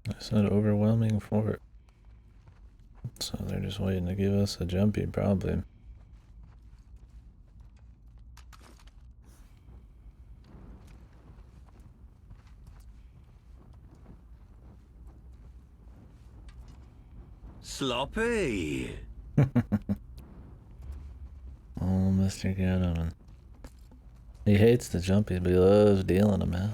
I said overwhelming fort. So they're just waiting to give us a jumpy, probably. Sloppy. Oh, Mr. Gannon. He hates the jumpies, but he loves dealing them out.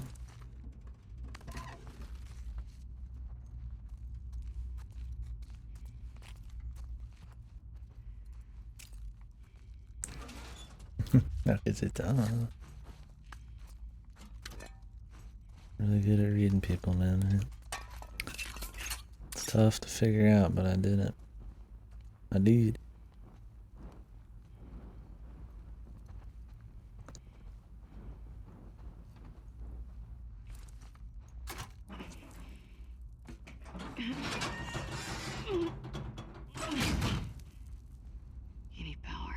How is it done? Really good at reading people, man. It's tough to figure out, but I did it. I did. You need power.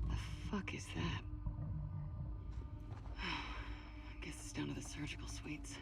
The fuck is that? I guess it's down to the surgical suites.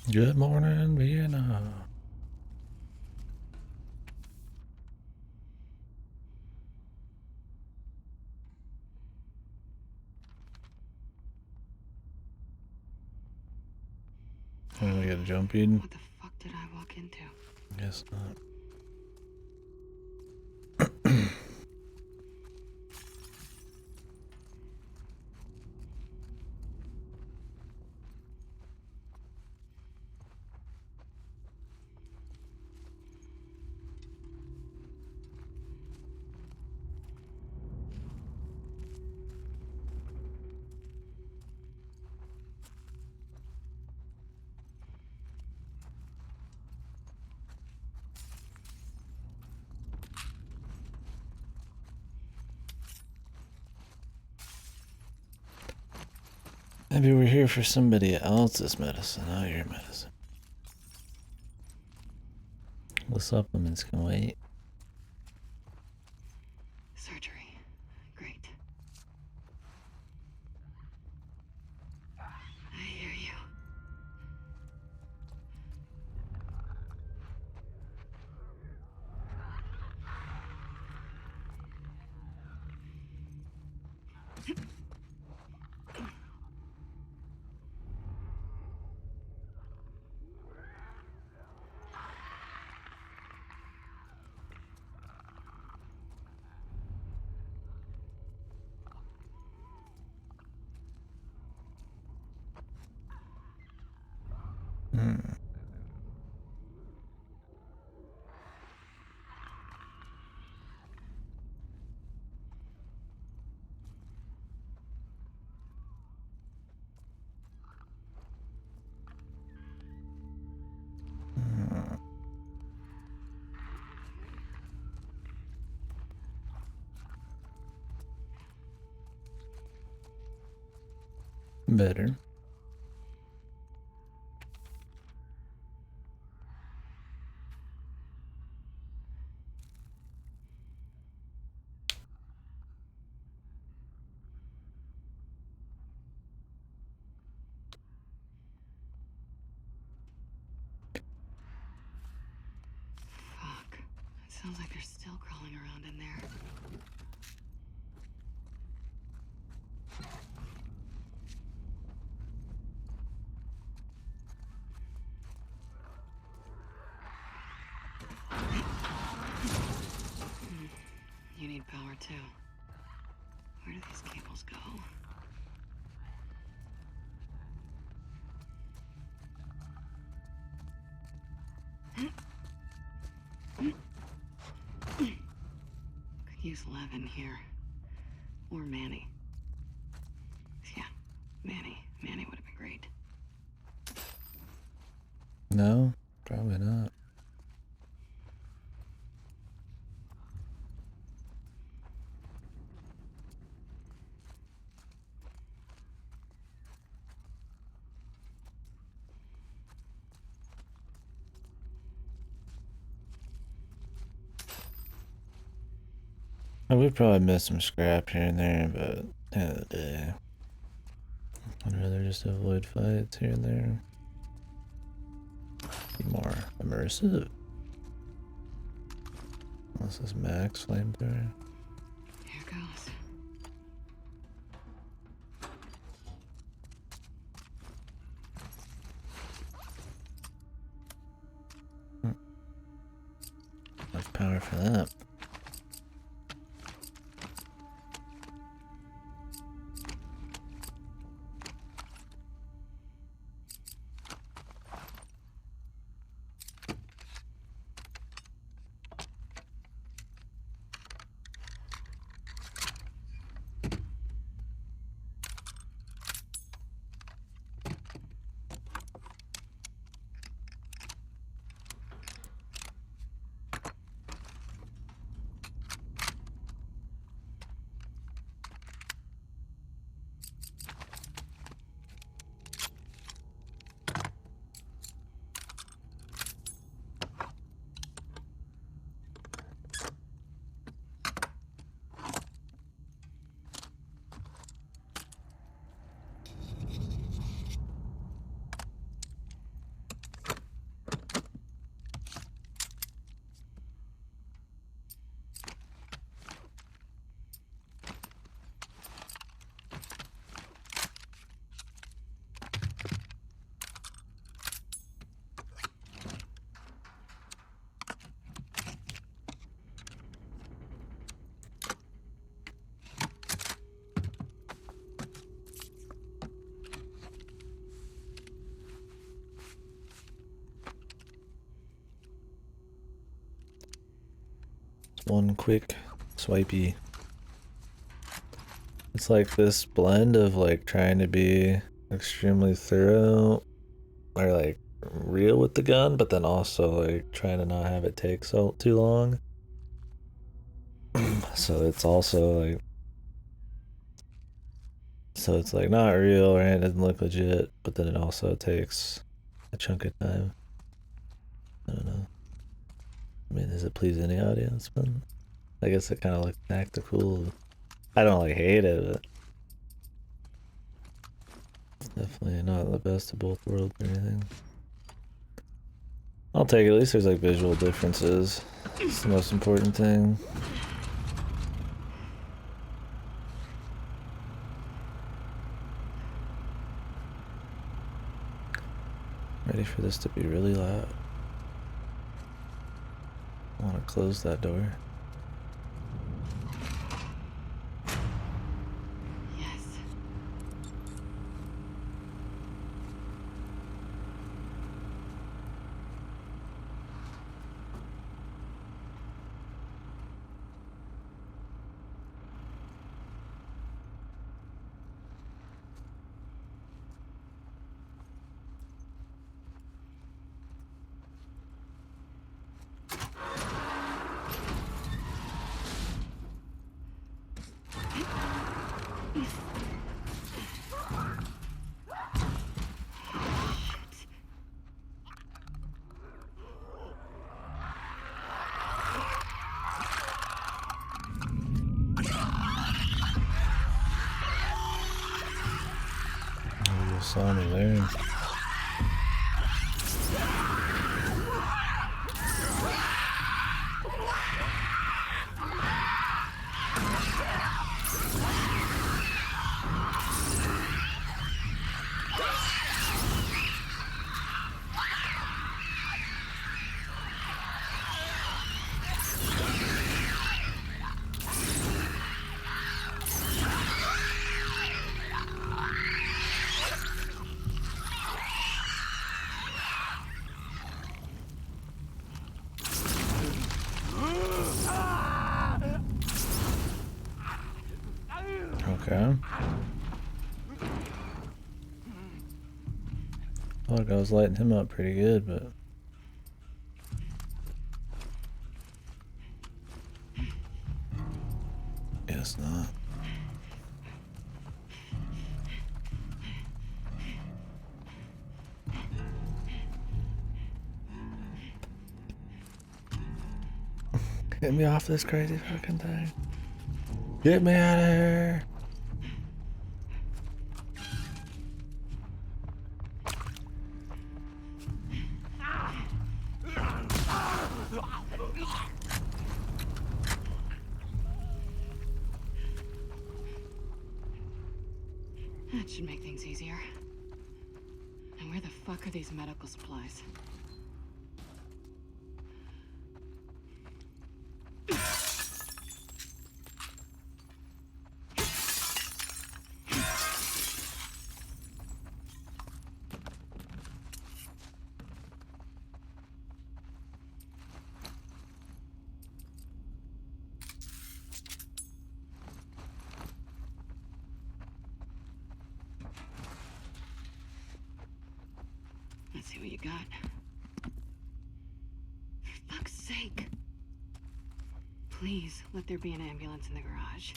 Good morning, Vietnam. Can we get a jump in? What the fuck did I walk into? Guess not. Maybe we're here for somebody else's medicine, not your medicine. The supplements can wait. Surgery. Great. I hear you. Better. Fuck. It sounds like they're still crawling around in there. You need power too. Where do these cables go? Could use Levin here. Or Manny. Yeah, Manny. Manny would have been great. No, probably not. We'd probably miss some scrap here and there, but at the end of the day, I'd rather just avoid fights here and there. Be more immersive. This is max flamethrower. Here goes. Much power for that. One quick swipey. It's like this blend of like trying to be extremely thorough or like real with the gun, but then also like trying to not have it take so too long. So it's also like So it's like not real, right? It doesn't look legit, but then it also takes a chunk of time. I don't know. I mean, does it please any audience? But I guess it kind of looks tactical. I don't like hate it, but it's definitely not the best of both worlds or anything. I'll take it. At least there's like visual differences. It's the most important thing. Ready for this to be really loud. I want to close that door. Yes. Oh, you saw me there. Okay. Look, I was lighting him up pretty good, but guess not. Get me off this crazy fucking thing. Get me out of here. That should make things easier. And where the fuck are these medical supplies? Let's see what you got. For fuck's sake. Please, let there be an ambulance in the garage.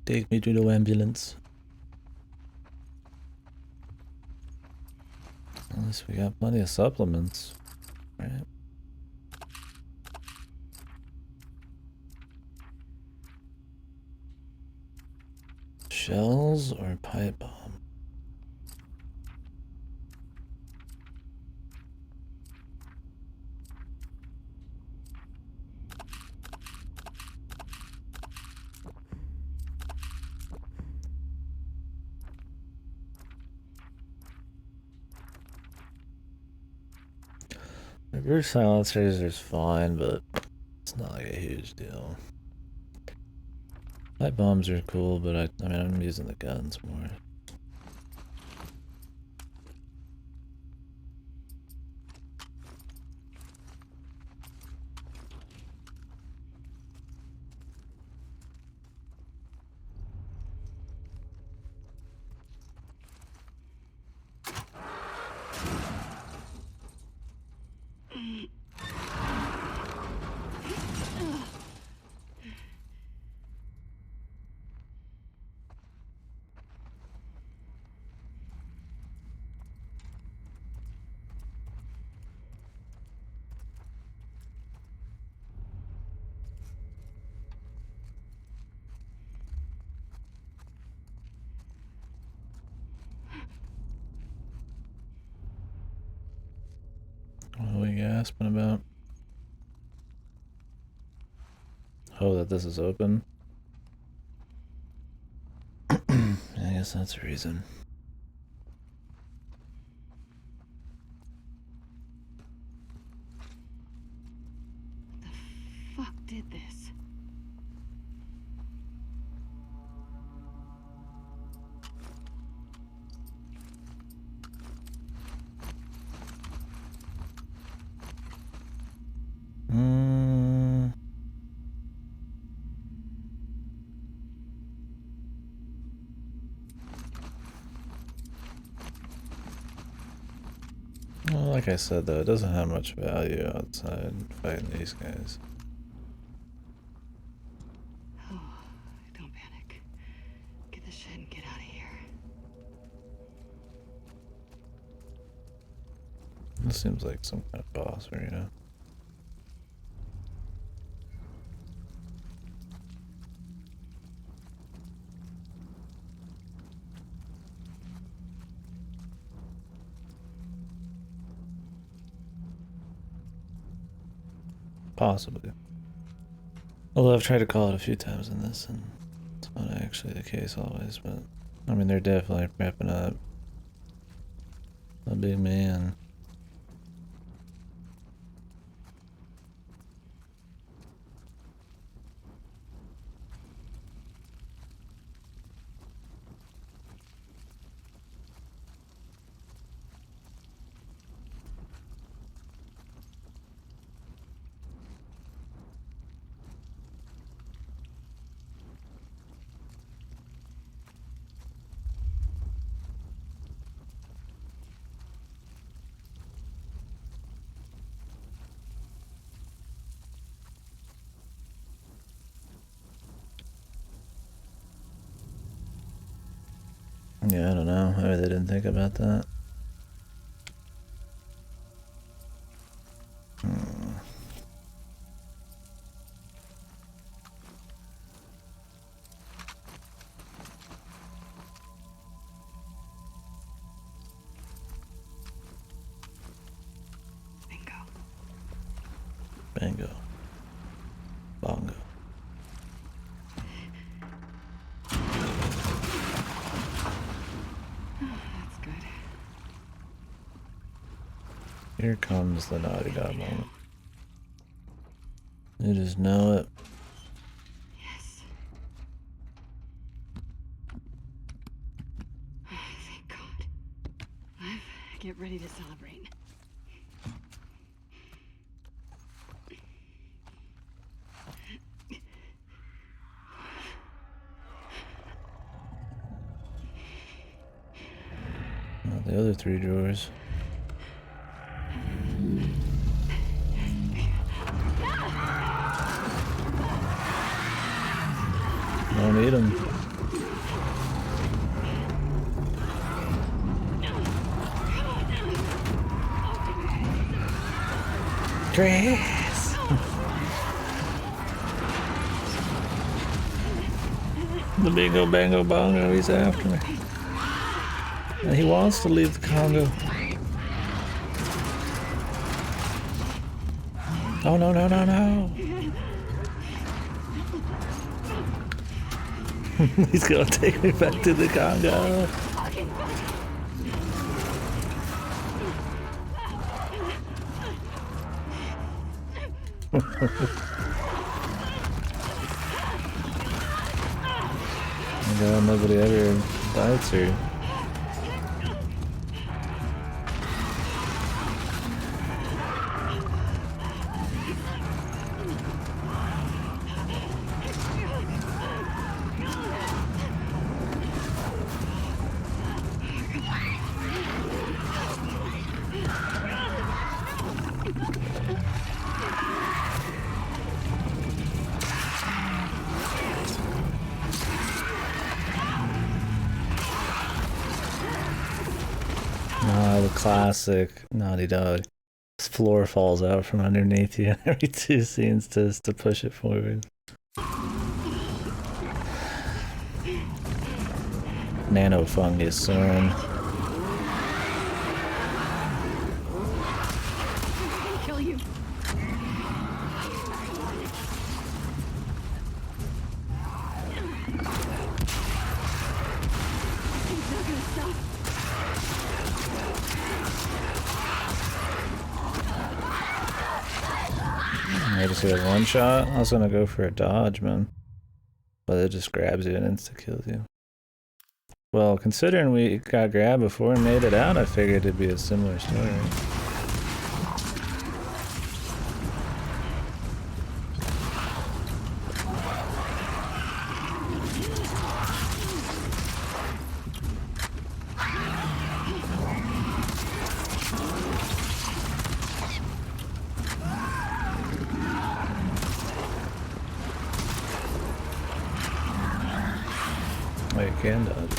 Take me to the ambulance. At least we got plenty of supplements, right? Shells or pipe bomb? Reverse silencers is fine, but it's not like a huge deal. Pipe bombs are cool, but I mean, I'm using the guns more. gasping about? Oh, that this is open? I guess that's a reason. The fuck did this? Well, like I said, though, it doesn't have much value outside fighting these guys. Oh, don't panic. Get the shit and get out of here. This seems like some kind of boss arena. Possibly. Although I've tried to call it a few times in this, and it's not actually the case always, but I mean, they're definitely prepping up a big man. Yeah, I don't know. Maybe they didn't think about that. Bingo. Bongo. That's good. Here comes the Naughty Dog moment. You just know it. Yes. Thank God. Get ready to celebrate. The other 3 drawers. Don't need them. Chris! The bingo bango bongo, he's after me. And he wants to leave the Congo. Oh no, no, no, no. He's gonna take me back to the Congo. Oh god, nobody ever bites her. Ah, the classic Naughty Dog. This floor falls out from underneath you every 2 scenes just to push it forward. Nanofungus soon. Kill you. see a one shot. I was gonna go for a dodge, man. But it just grabs you and insta-kills you. Well, considering we got grabbed before and made it out, I figured it'd be a similar story. Oh, you can dodge.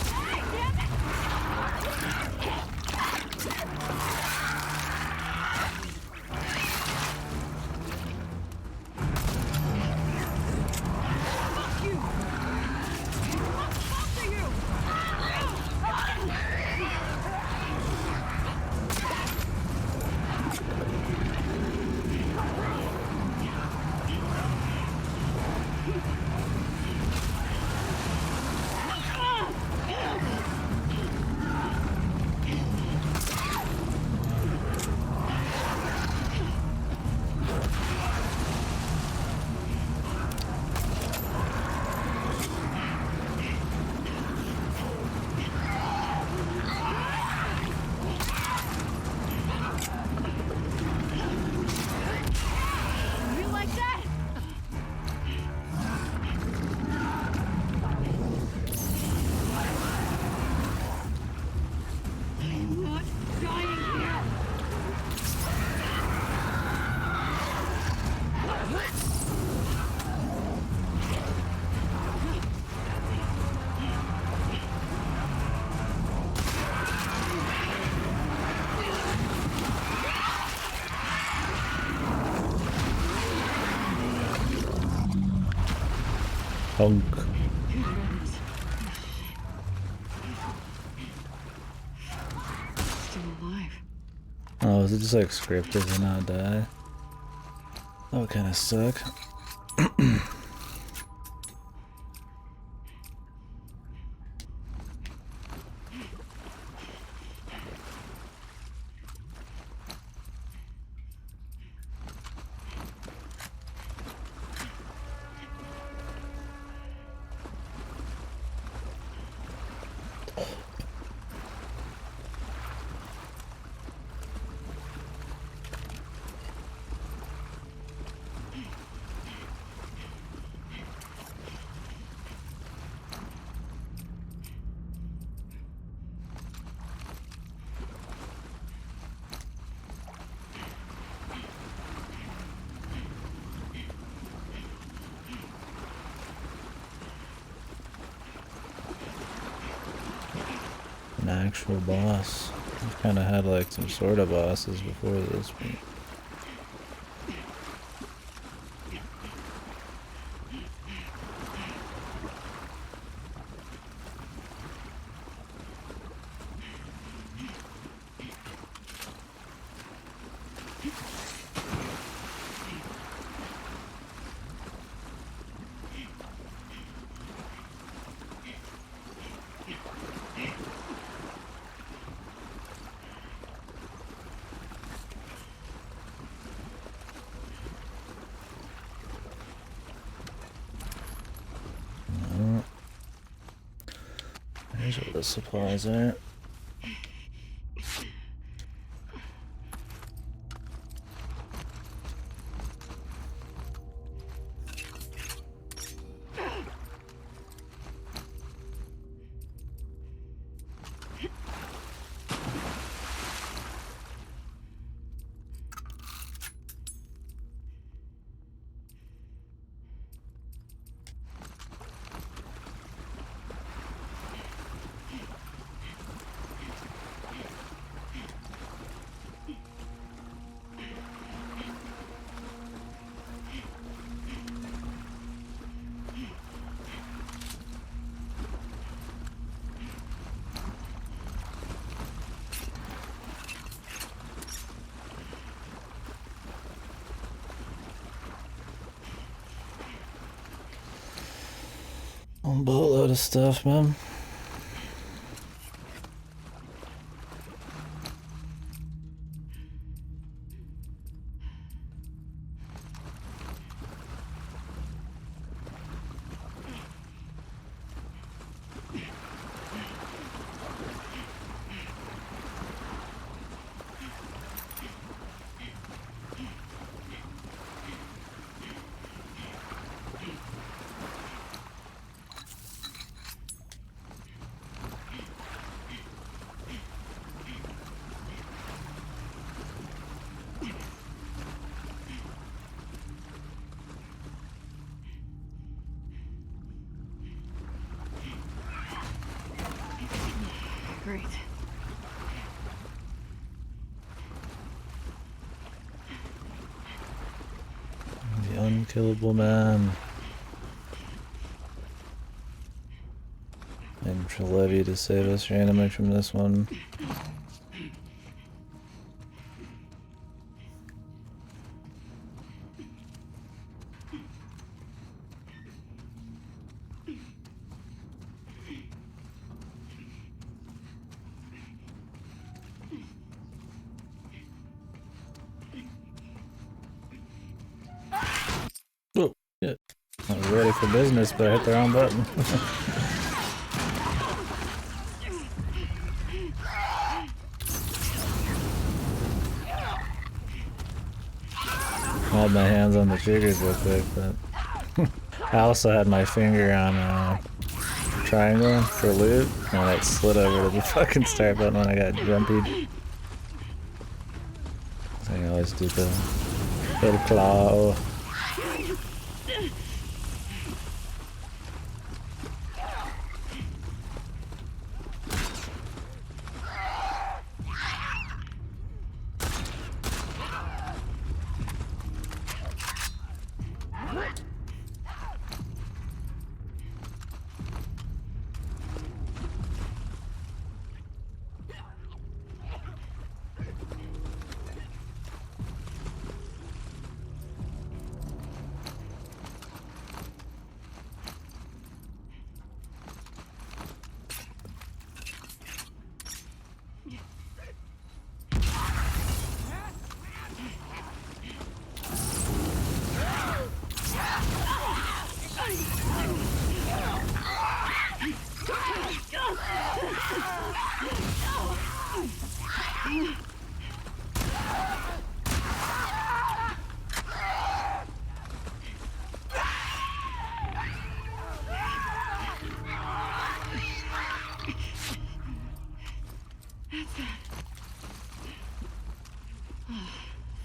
Honk. Still alive. Oh, is it just like scripted to not die? That would kind of suck. An actual boss. We've kind of had like some sort of bosses before this, but there's where the supplies are. A boatload of stuff, man. Great. The unkillable man. And for Levy to save us randomly from this one. Oh, shit. I was ready for business, but I hit the wrong button. I had my hands on the triggers real quick, but I also had my finger on triangle for loot, and it slid over to the fucking start button when I got grumpy. So I always do the little claw.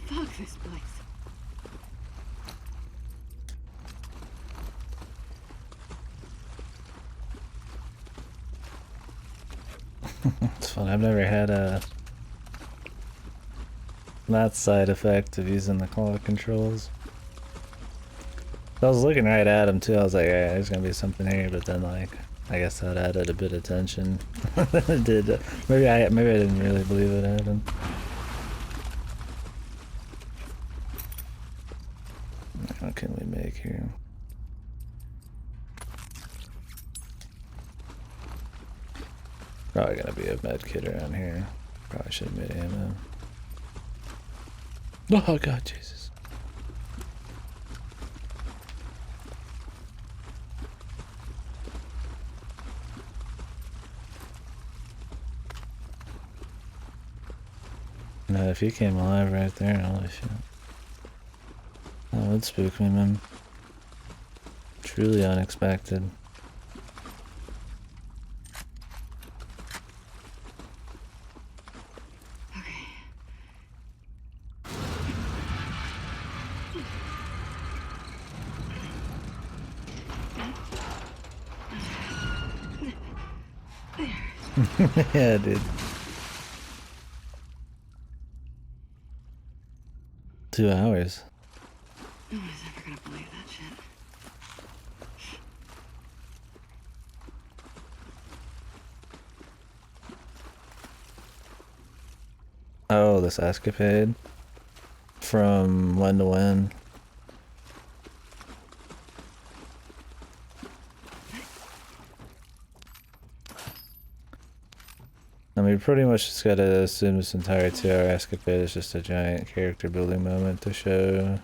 Fuck this place. It's fun. I've never had that side effect of using the claw controls. I was looking right at him too. I was like, yeah, there's gonna be something here, but then like, I guess that added a bit of tension. It did. Maybe I didn't really believe it happened. What can we make here? Probably gonna be a med kit around here. Probably should have made ammo. Oh god, Jesus. No, if he came alive right there, holy shit. That would spook me, man. Truly unexpected. Yeah, dude. 2 hours. No one's ever gonna believe that shit. Oh, this escapade. From when to when? I mean, pretty much just gotta assume this entire 2-hour escapade is just a giant character building moment to show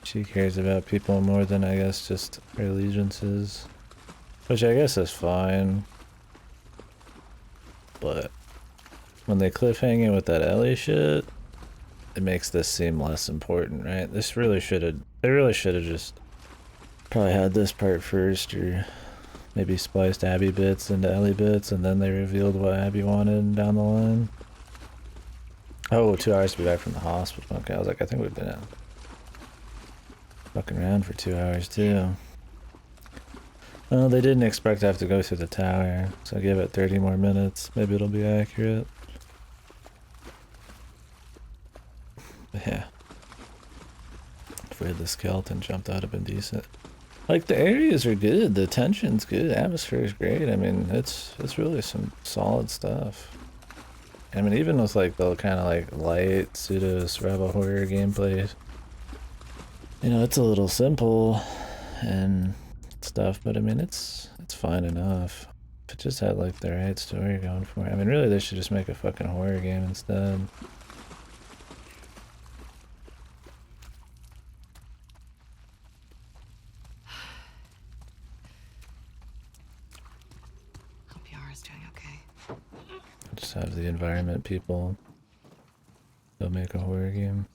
she cares about people more than, I guess, just her allegiances. Which I guess is fine. But when they cliffhang it with that Ellie shit, it makes this seem less important, right? They really should have just probably had this part first, or maybe spliced Abby bits into Ellie bits, and then they revealed what Abby wanted down the line. Oh, 2 hours to be back from the hospital. Okay, I was like, I think we've been fucking around for 2 hours too. Well, they didn't expect to have to go through the tower, so give it 30 more minutes. Maybe it'll be accurate. But yeah. If we had the skeleton jumped out, it'd been decent. Like, the areas are good, the tension's good, the atmosphere is great. I mean, it's really some solid stuff. I mean, even with like the kind of like light pseudo survival horror gameplay, you know, it's a little simple and stuff, but I mean, it's fine enough. If it just had like the right story going for it. I mean, really, they should just make a fucking horror game instead. Hope Yara's doing okay. Just have the environment people go make a horror game.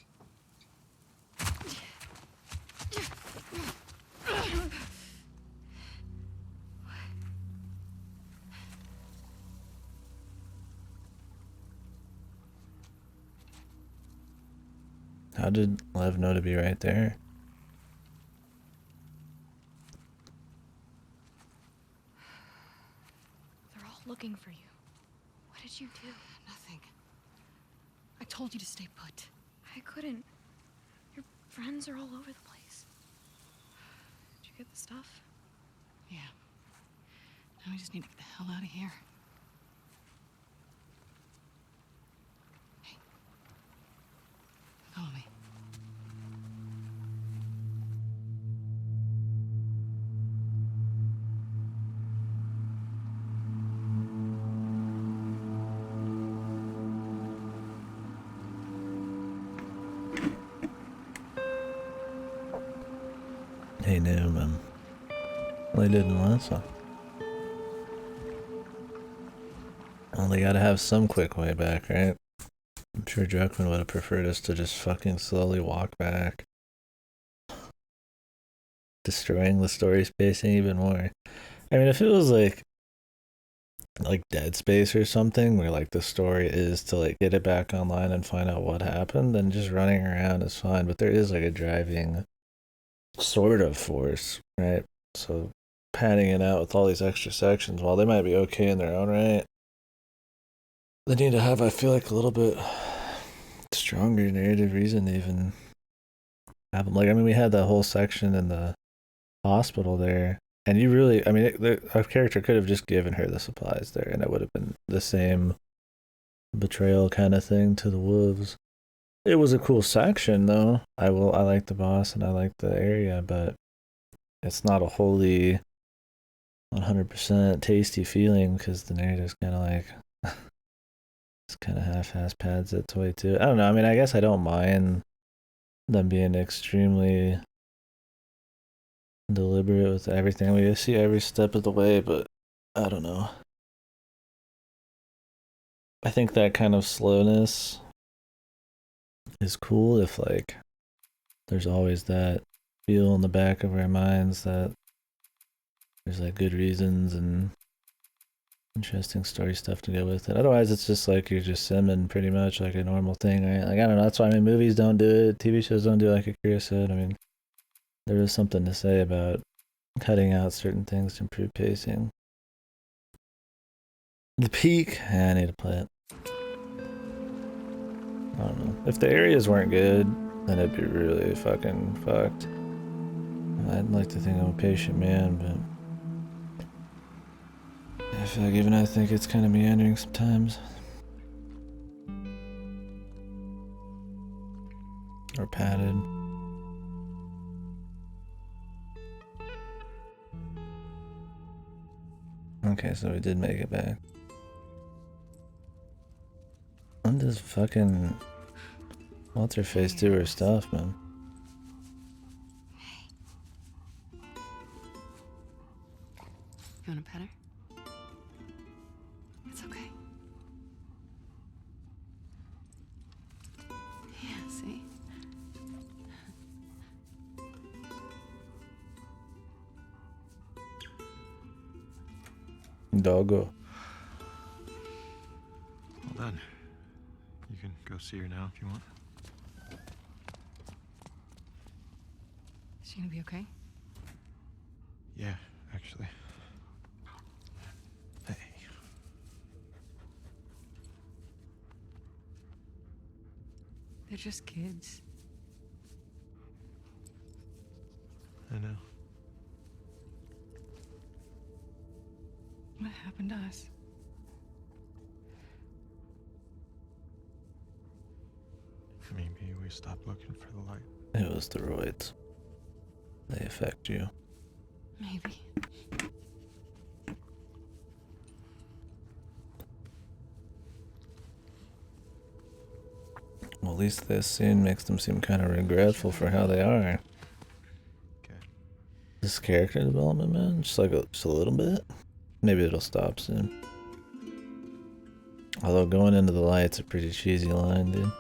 How did Lev know to be right there? They're all looking for you. What did you do? Nothing. I told you to stay put. I couldn't. Your friends are all over the place. Did you get the stuff? Yeah. Now we just need to get the hell out of here. Hey. Follow me. He knew, man. Well, he didn't listen. Well, they gotta have some quick way back, right? I'm sure Druckmann would have preferred us to just fucking slowly walk back. Destroying the story spacing even more. I mean, if it was like Dead Space or something, where like the story is to like get it back online and find out what happened, then just running around is fine. But there is like a driving sort of force, right? So padding it out with all these extra sections, while they might be okay in their own right, they need to have, I feel like, a little bit stronger narrative reason to even have them. Like, I mean, we had that whole section in the hospital there, and you really, I mean, our character could have just given her the supplies there, and it would have been the same betrayal kind of thing to the wolves. It was a cool section, though. I like the boss and I like the area, but it's not a wholly 100% tasty feeling because the narrative's kind of like it's kind of half-ass pads its way too. I don't know. I mean, I guess I don't mind them being extremely deliberate with everything. We see every step of the way, but I don't know. I think that kind of slowness is cool if like there's always that feel in the back of our minds that there's like good reasons and interesting story stuff to go with it. Otherwise it's just like you're just simming pretty much like a normal thing, right? Like, I don't know, that's why, I mean, movies don't do it, TV shows don't do it, like Akira said. I mean, there is something to say about cutting out certain things to improve pacing. The Peak, I need to play it. I don't know. If the areas weren't good, then it'd be really fucking fucked. I'd like to think I'm a patient man, but I feel like even I think it's kind of meandering sometimes. Or padded. Okay, so we did make it back. When does fucking what's her face do her stuff, man? You want a pet her? It's okay. Yeah, see? Doggo. Well done. You can go see her now if you want. Is she gonna be okay? Yeah, actually. They're just kids. I know. What happened to us? Maybe we stopped looking for the light. It was the roids. They affect you. Maybe. Well, at least this scene makes them seem kind of regretful for how they are. Okay. This character development, man, just like just a little bit. Maybe it'll stop soon. Although going into the light's a pretty cheesy line, dude.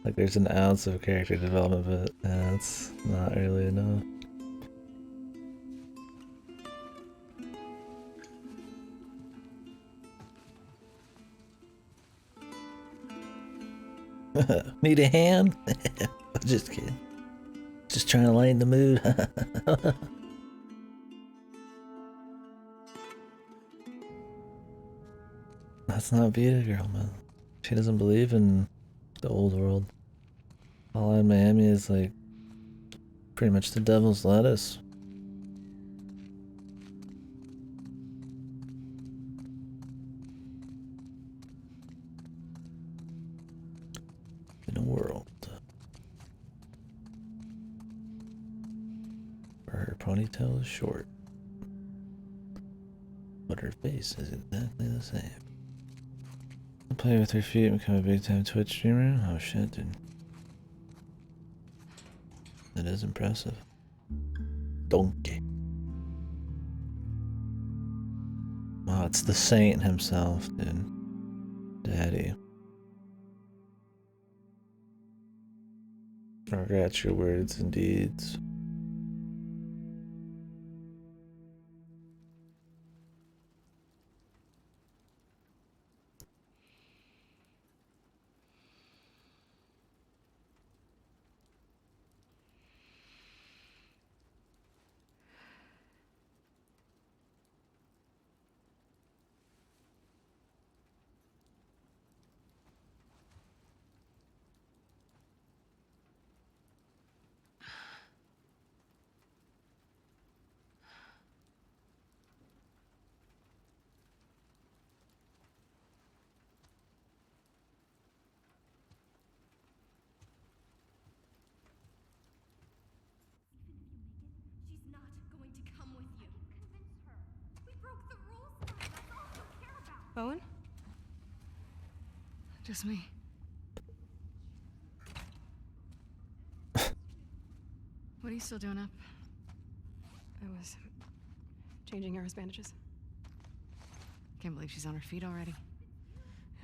Like there's an ounce of character development, but it's not really enough. Need a hand? Just kidding. Just trying to lighten the mood. That's not Vita Girl, man. She doesn't believe in the old world. All in Miami is like pretty much the devil's lettuce. In a world where her ponytail is short, but her face is exactly the same. Play with her feet and become a big time Twitch streamer? Oh shit, dude. That is impressive. Donkey. Oh, it's the saint himself, dude. Daddy. I regret your words and deeds. Owen? Just me. What are you still doing up? I was changing Yara's bandages. Can't believe she's on her feet already.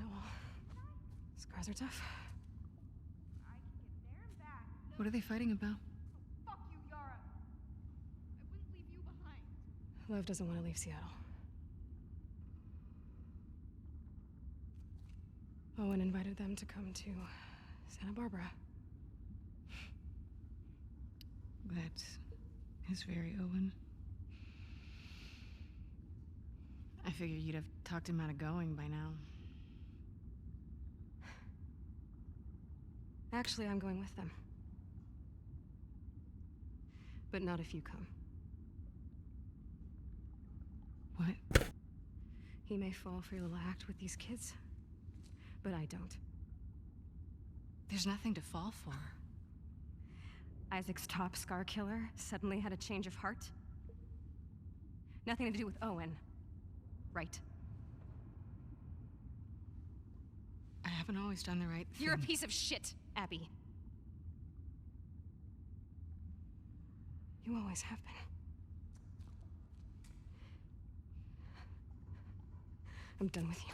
Yeah, well, scars are tough. What are they fighting about? Fuck you, Yara. I wouldn't leave you behind. Lev doesn't want to leave Seattle. Owen invited them to come to Santa Barbara. That is very Owen. I figured you'd have talked him out of going by now. Actually, I'm going with them. But not if you come. What? He may fall for your little act with these kids, but I don't. There's nothing to fall for. Isaac's top scar killer suddenly had a change of heart? Nothing to do with Owen, right? I haven't always done the right thing. You're a piece of shit, Abby. You always have been. I'm done with you.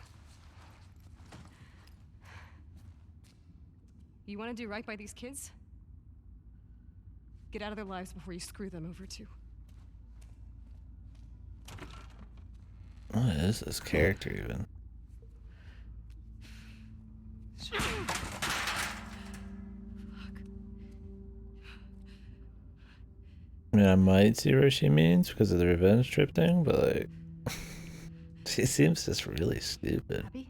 You want to do right by these kids? Get out of their lives before you screw them over too. What is this character even? I mean, I might see where she means because of the revenge trip thing, but like, she seems just really stupid. Abby?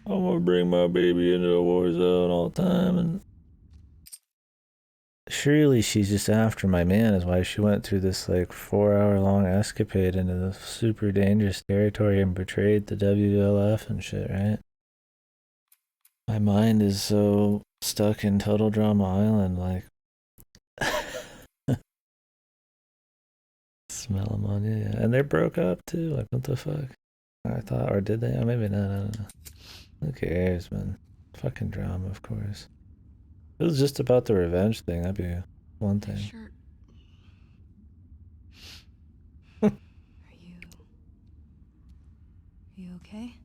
I'm gonna bring my baby into the war zone all the time, and surely she's just after my man is why she went through this like 4 hour long escapade into the super dangerous territory and betrayed the WLF and shit, right? My mind is so stuck in Total Drama Island, like smell ammonia, yeah. And they're broke up too. Like what the fuck? I thought, or did they? Oh, maybe not. I don't know. Who cares, man? Fucking drama, of course. If it was just about the revenge thing, that'd be one thing. Shirt. Are you okay?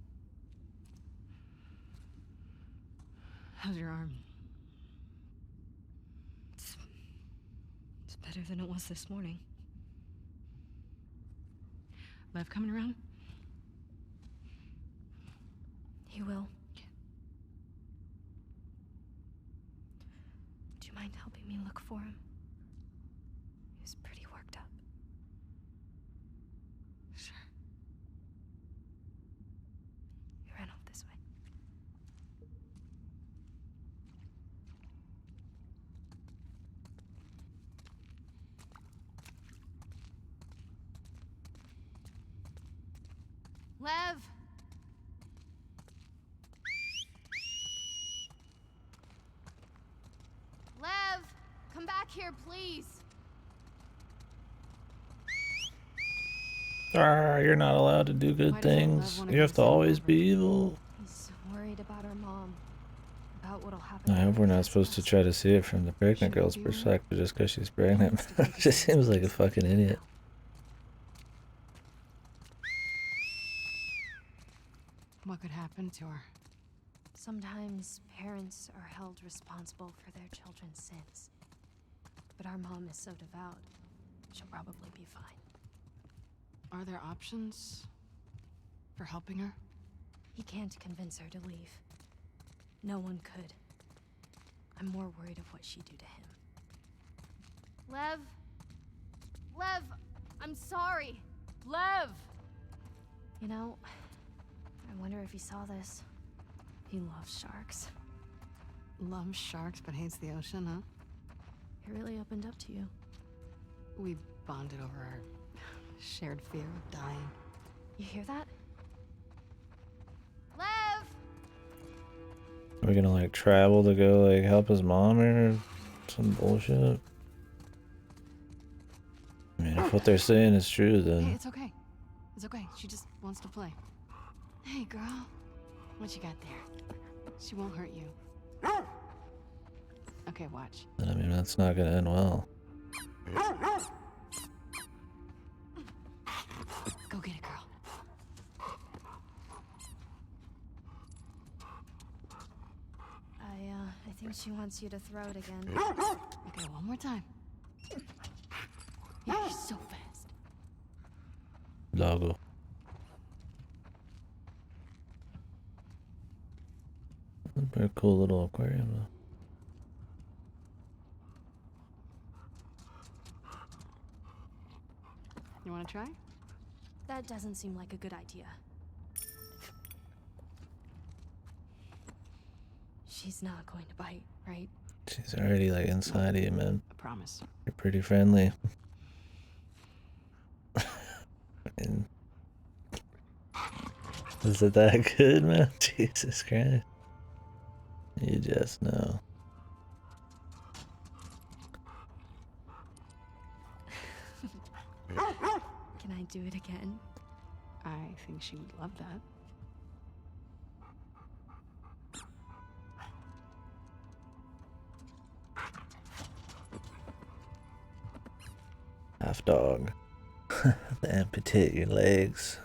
How's your arm? It's better than it was this morning. Lev coming around? He will. Do you mind helping me look for him? He was pretty worked up. Sure. He ran off this way. Lev! Lev! Come back here, please! You're not allowed to do good things. You have to always be evil. He's worried about our mom. About what'll happen. I hope we're not supposed to try to see it from the pregnant girl's perspective just because she's pregnant. She seems like a fucking idiot. What could happen to her? Sometimes parents are held responsible for their children's sins. But our mom is so devout, she'll probably be fine. Are there options for helping her? He can't convince her to leave. No one could. I'm more worried of what she'd do to him. Lev! Lev! I'm sorry! Lev! You know, I wonder if he saw this. He loves sharks. Loves sharks but hates the ocean, huh? He really opened up to you. We bonded over our shared fear of dying. You hear that? Lev! Are we gonna like travel to go like help his mom or some bullshit? I mean, if what they're saying is true, Hey, then it's okay. It's okay. She just wants to play. Hey, girl. What you got there? She won't hurt you. Okay, watch. I mean that's not gonna end well. Go get it, girl. I think she wants you to throw it again. Okay, one more time. Yeah, you're so fast. Doggo. Very cool little aquarium though. You wanna try? That doesn't seem like a good idea. She's not going to bite, right? She's already like inside of you, man. I promise. You're pretty friendly. And is it that good, man? Jesus Christ. You just know. Can I do it again? I think she would love that. Half dog. They amputate your legs.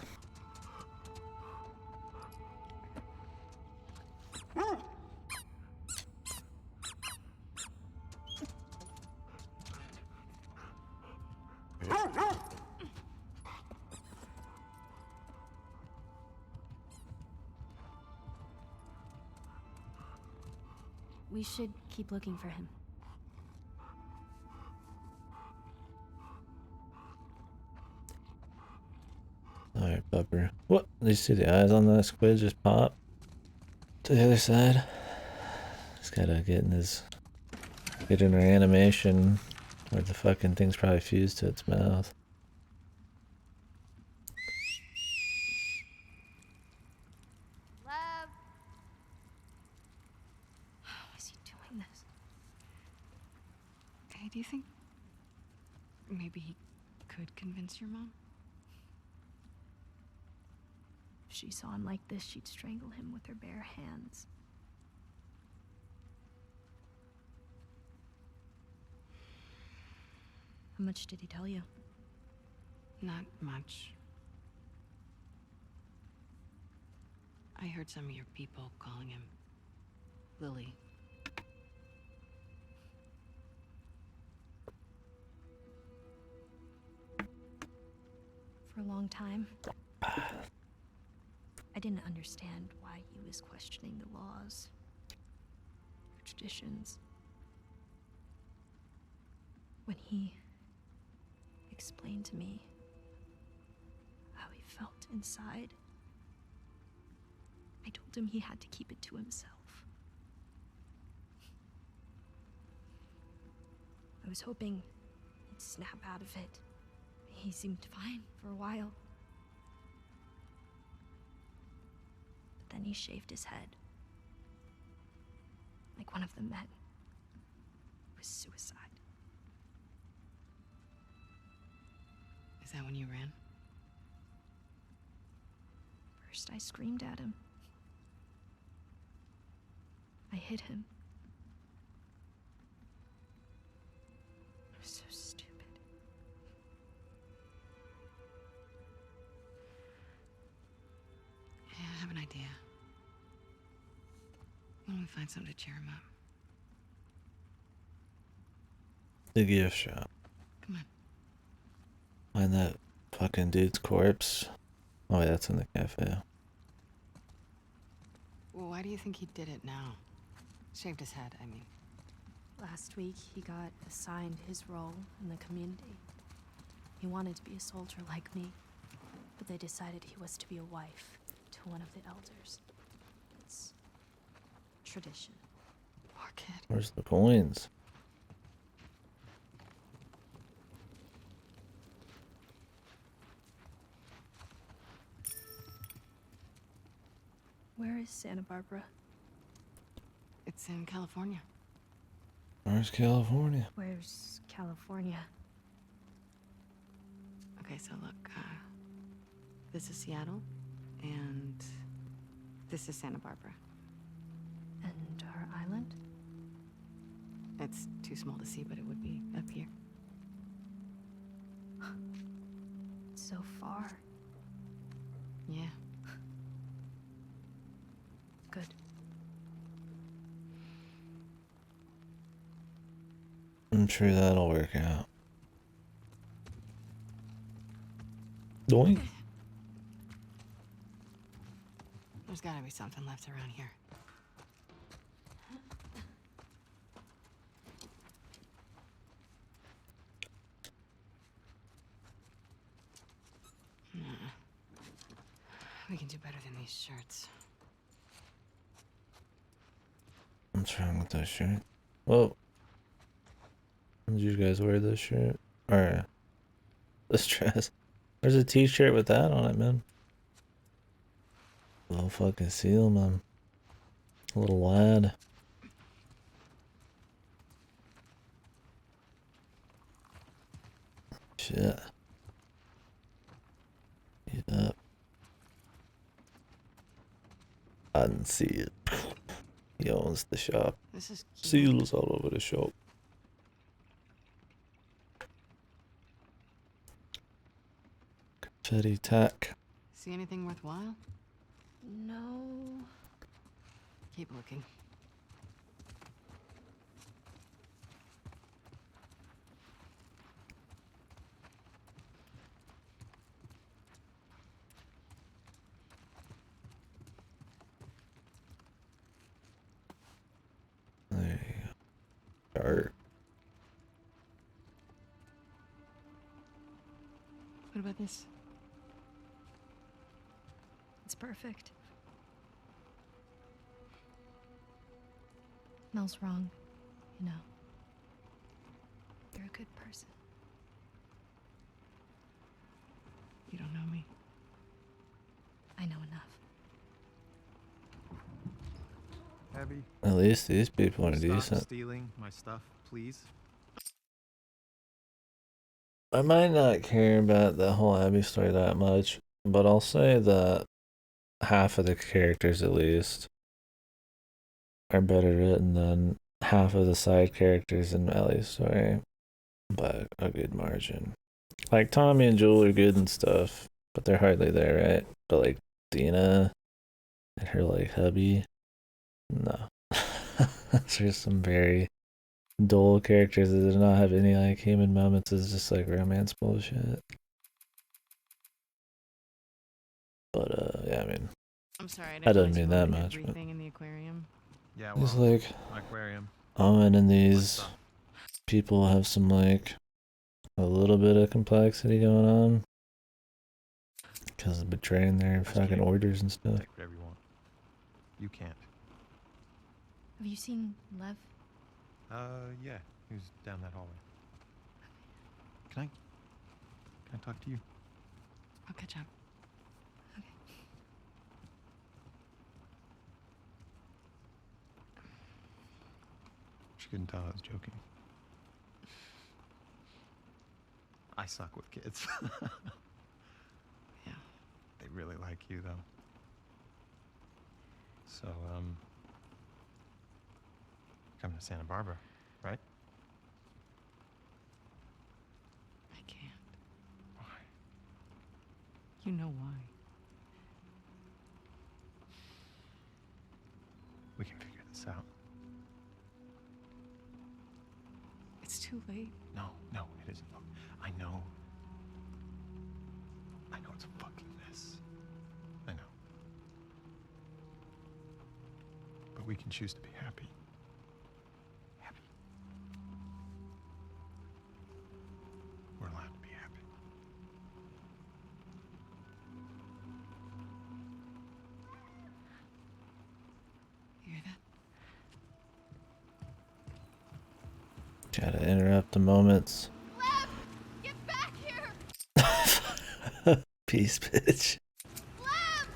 We should keep looking for him. Alright, pupper. What? Did you see the eyes on that squid just pop? to the other side. Just gotta get in her animation where the fucking thing's probably fused to its mouth. Love. How is he doing this? Hey, do you think maybe he could convince your mom? If she saw him like this, she'd strangle him with her bare hands. How much did he tell you? Not much. I heard some of your people calling him Lily. For a long time, I didn't understand why he was questioning the laws, the traditions. When he explained to me how he felt inside, I told him he had to keep it to himself. I was hoping he'd snap out of it. He seemed fine for a while. But then he shaved his head. Like one of the men. It was suicide. Is that when you ran? First, I screamed at him. I hit him. I was so stupid. Yeah, I have an idea. Why don't we find something to cheer him up? The gift shop. Come on. Find that fucking dude's corpse. Oh, wait, that's in the cafe. Well, why do you think he did it now? Shaved his head, I mean. Last week, he got assigned his role in the community. He wanted to be a soldier like me, but they decided he was to be a wife to one of the elders. It's tradition. Poor kid. Where's the coins? Where is Santa Barbara? It's in California. Where's California? Where's California? Okay, so look, this is Seattle, and this is Santa Barbara. And our island? It's too small to see, but it would be up here. It's so far. Yeah. Good. I'm sure that'll work out. Doink. There's gotta be something left around here. Nah. We can do better than these shirts. What's wrong with this shirt? Whoa. Did you guys wear this shirt? Or this dress? There's a t-shirt with that on it, man. Little fucking seal, man. Little lad. Shit. Get up. I didn't see it. He owns the shop. This is cute. Seals all over the shop. Confetti tack. See anything worthwhile? No. Keep looking. There you go. Chart. What about this? It's perfect. Mel's wrong, you know. You're a good person. You don't know me. I know enough. Abby, At least these people are stop decent. stealing my stuff, please. I might not care about the whole Abby story that much, but I'll say that half of the characters, at least, are better written than half of the side characters in Ellie's story by a good margin. Like, Tommy and Joel are good and stuff, but they're hardly there, right? But, like, Dina and her, like, hubby, no. There's some very dull characters that do not have any, like, human moments. It's just, like, romance bullshit. But, yeah, I mean, I'm sorry, I I didn't don't realize you mean that owned much, but everything in the aquarium. Yeah, it's well, like, aquarium. Owen and What's these up? people have some, like, a little bit of complexity going on because of betraying their Just fucking kidding. orders and stuff. Take whatever you want. You can't. Have you seen Lev? Yeah. He was down that hallway. Can I talk to you? I'll catch up. She couldn't tell I was joking. I suck with kids. Yeah. They really like you, though. So, come to Santa Barbara, right? I can't. Why? You know why. We can figure this out. It's too late. No, it isn't. Look, I know. I know it's a fucking mess. I know. But we can choose to be happy. Happy. We're allowed to be happy. You hear that? Gotta interrupt the moments. Lev! Get back here! Peace, bitch. Lev!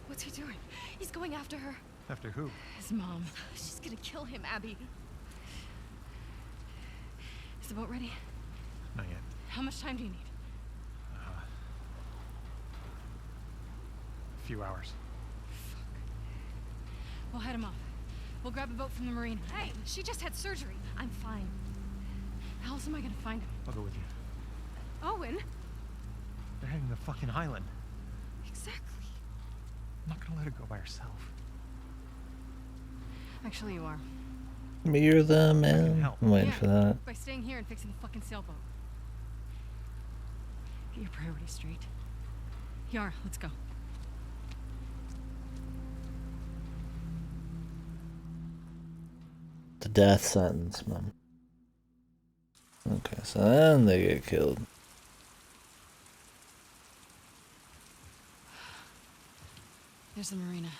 What's he doing? He's going after her. After who? His mom. She's gonna kill him, Abby. Is the boat ready? Not yet. How much time do you need? A few hours. We'll head him off. We'll grab a boat from the marina. Hey, she just had surgery. I'm fine. How else am I gonna find him? I'll go with you. Owen? They're heading to the fucking island. Exactly. I'm not gonna let her go by herself. Actually, you are. You're the man. help. I'm waiting Yeah. for that. By staying here and fixing the fucking sailboat. Get your priorities straight. Yara, let's go. The death sentence, man. Okay, so then they get killed. There's the marina.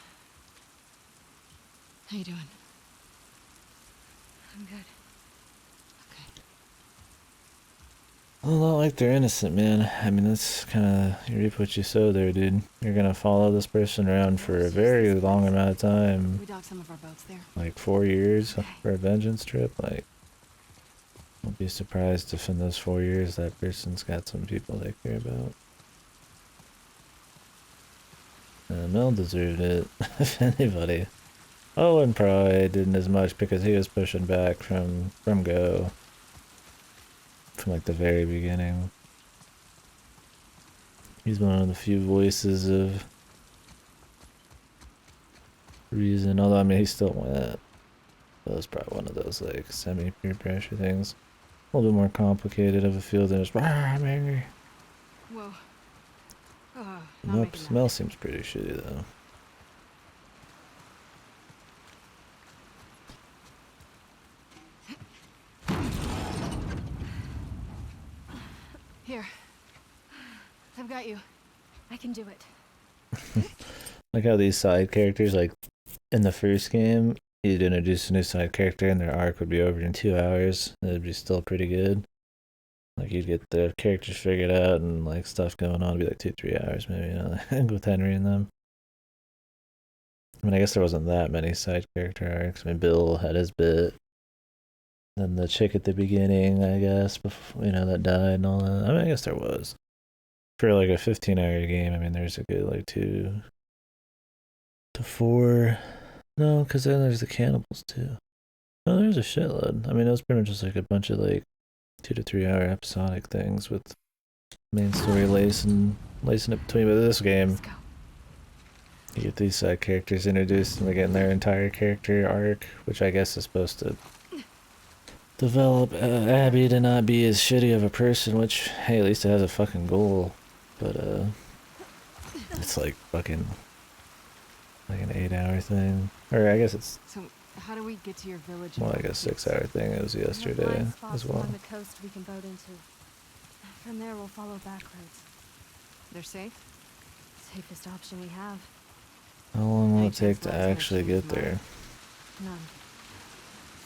How you doing? I'm good. Okay. Well, not like they're innocent, man. I mean, that's kind of, you reap what you sow there, dude. You're gonna follow this person around for a very long amount of time. We docked some of our boats there. Like 4 years for a vengeance trip. Like, don't be surprised if in those 4 years that person's got some people they care about. Mel deserved it, if anybody. Owen probably didn't as much because he was pushing back from go. From like the very beginning. He's one of the few voices of reason, although I mean he still went. That was probably one of those like semi-peer pressure things. A little bit more complicated of a feel than just I'm angry. Whoa. Not making that. Mel seems pretty shitty though. Here. I've got you. I can do it. Like how these side characters, like in the first game, you'd introduce a new side character and their arc would be over in 2 hours. It'd be still pretty good. Like you'd get the characters figured out and like stuff going on. It'd be like 2-3 hours maybe, you know, like, with Henry and them. I mean, I guess there wasn't that many side character arcs. I mean, Bill had his bit. Then the chick at the beginning, I guess, before, you know, that died and all that. I mean, I guess there was. For like a 15-hour game, I mean, there's a good like 2 to 4. No, because then there's the cannibals too. No, there's a shitload. I mean, it was pretty much just like a bunch of like 2 to 3 hour episodic things with main story lacing it between. But this game, you get these side characters introduced and they're getting their entire character arc, which I guess is supposed to develop Abby to not be as shitty of a person, which, hey, at least it has a fucking goal. But it's like fucking like an 8-hour thing. Or I guess it's, So, how do we get to your village? well, I guess 6-hour thing. It was yesterday as well. On the coast we can boat into. From there, we'll follow back roads. They're safe? Safest option we have. How long will Any it take chance to Vlad's gonna actually change his get there? None.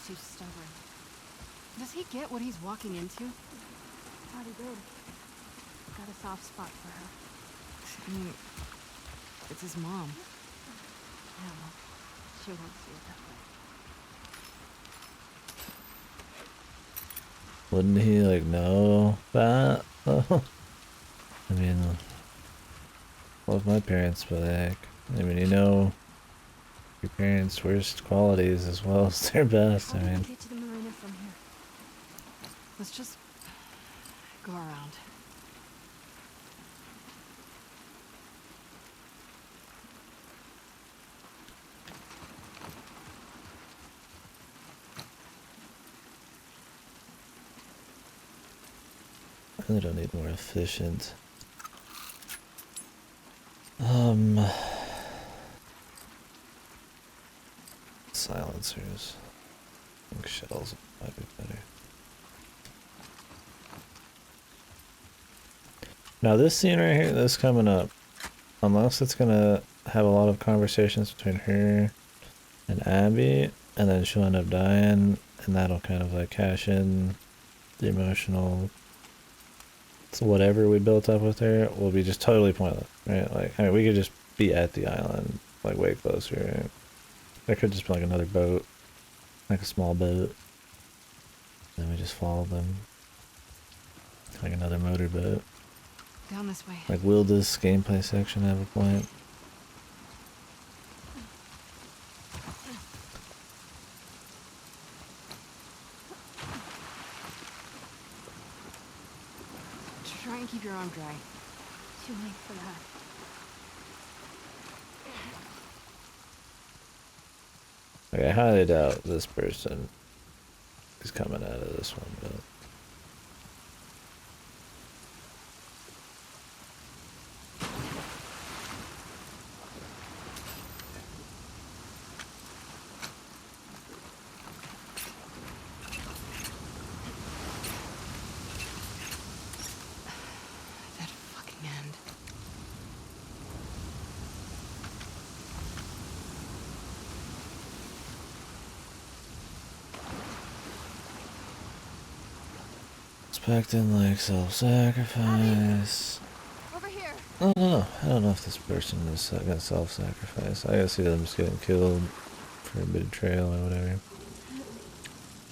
Too stubborn. Does he get what he's walking into? Thought he did. Got a soft spot for her. I mean, it's his mom. Yeah, well, she won't see it that way. Wouldn't he like know that? I mean, love my parents, but like, I mean, you know your parents' worst qualities as well as their best. How I do we mean, get to the marina from here? Let's just go around. I really don't need more efficient. Silencers. I think shells might be better. Now this scene right here, this coming up, unless it's gonna have a lot of conversations between her and Abby, and then she'll end up dying, and that'll kind of like cash in the emotional, so whatever we built up with her will be just totally pointless, right? Like, I mean, we could just be at the island, like way closer, right? There could just be like another boat, like a small boat. Then we just follow them, like another motorboat. Down this way. Like, will this gameplay section have a point? Try and keep your arm dry. Too late for that. Like, I highly doubt this person is coming out of this one, but... That fucking end. Expecting, like, self-sacrifice. Over here. No. I don't know if this person is gonna self-sacrifice. I gotta see them just getting killed for a betrayal or whatever.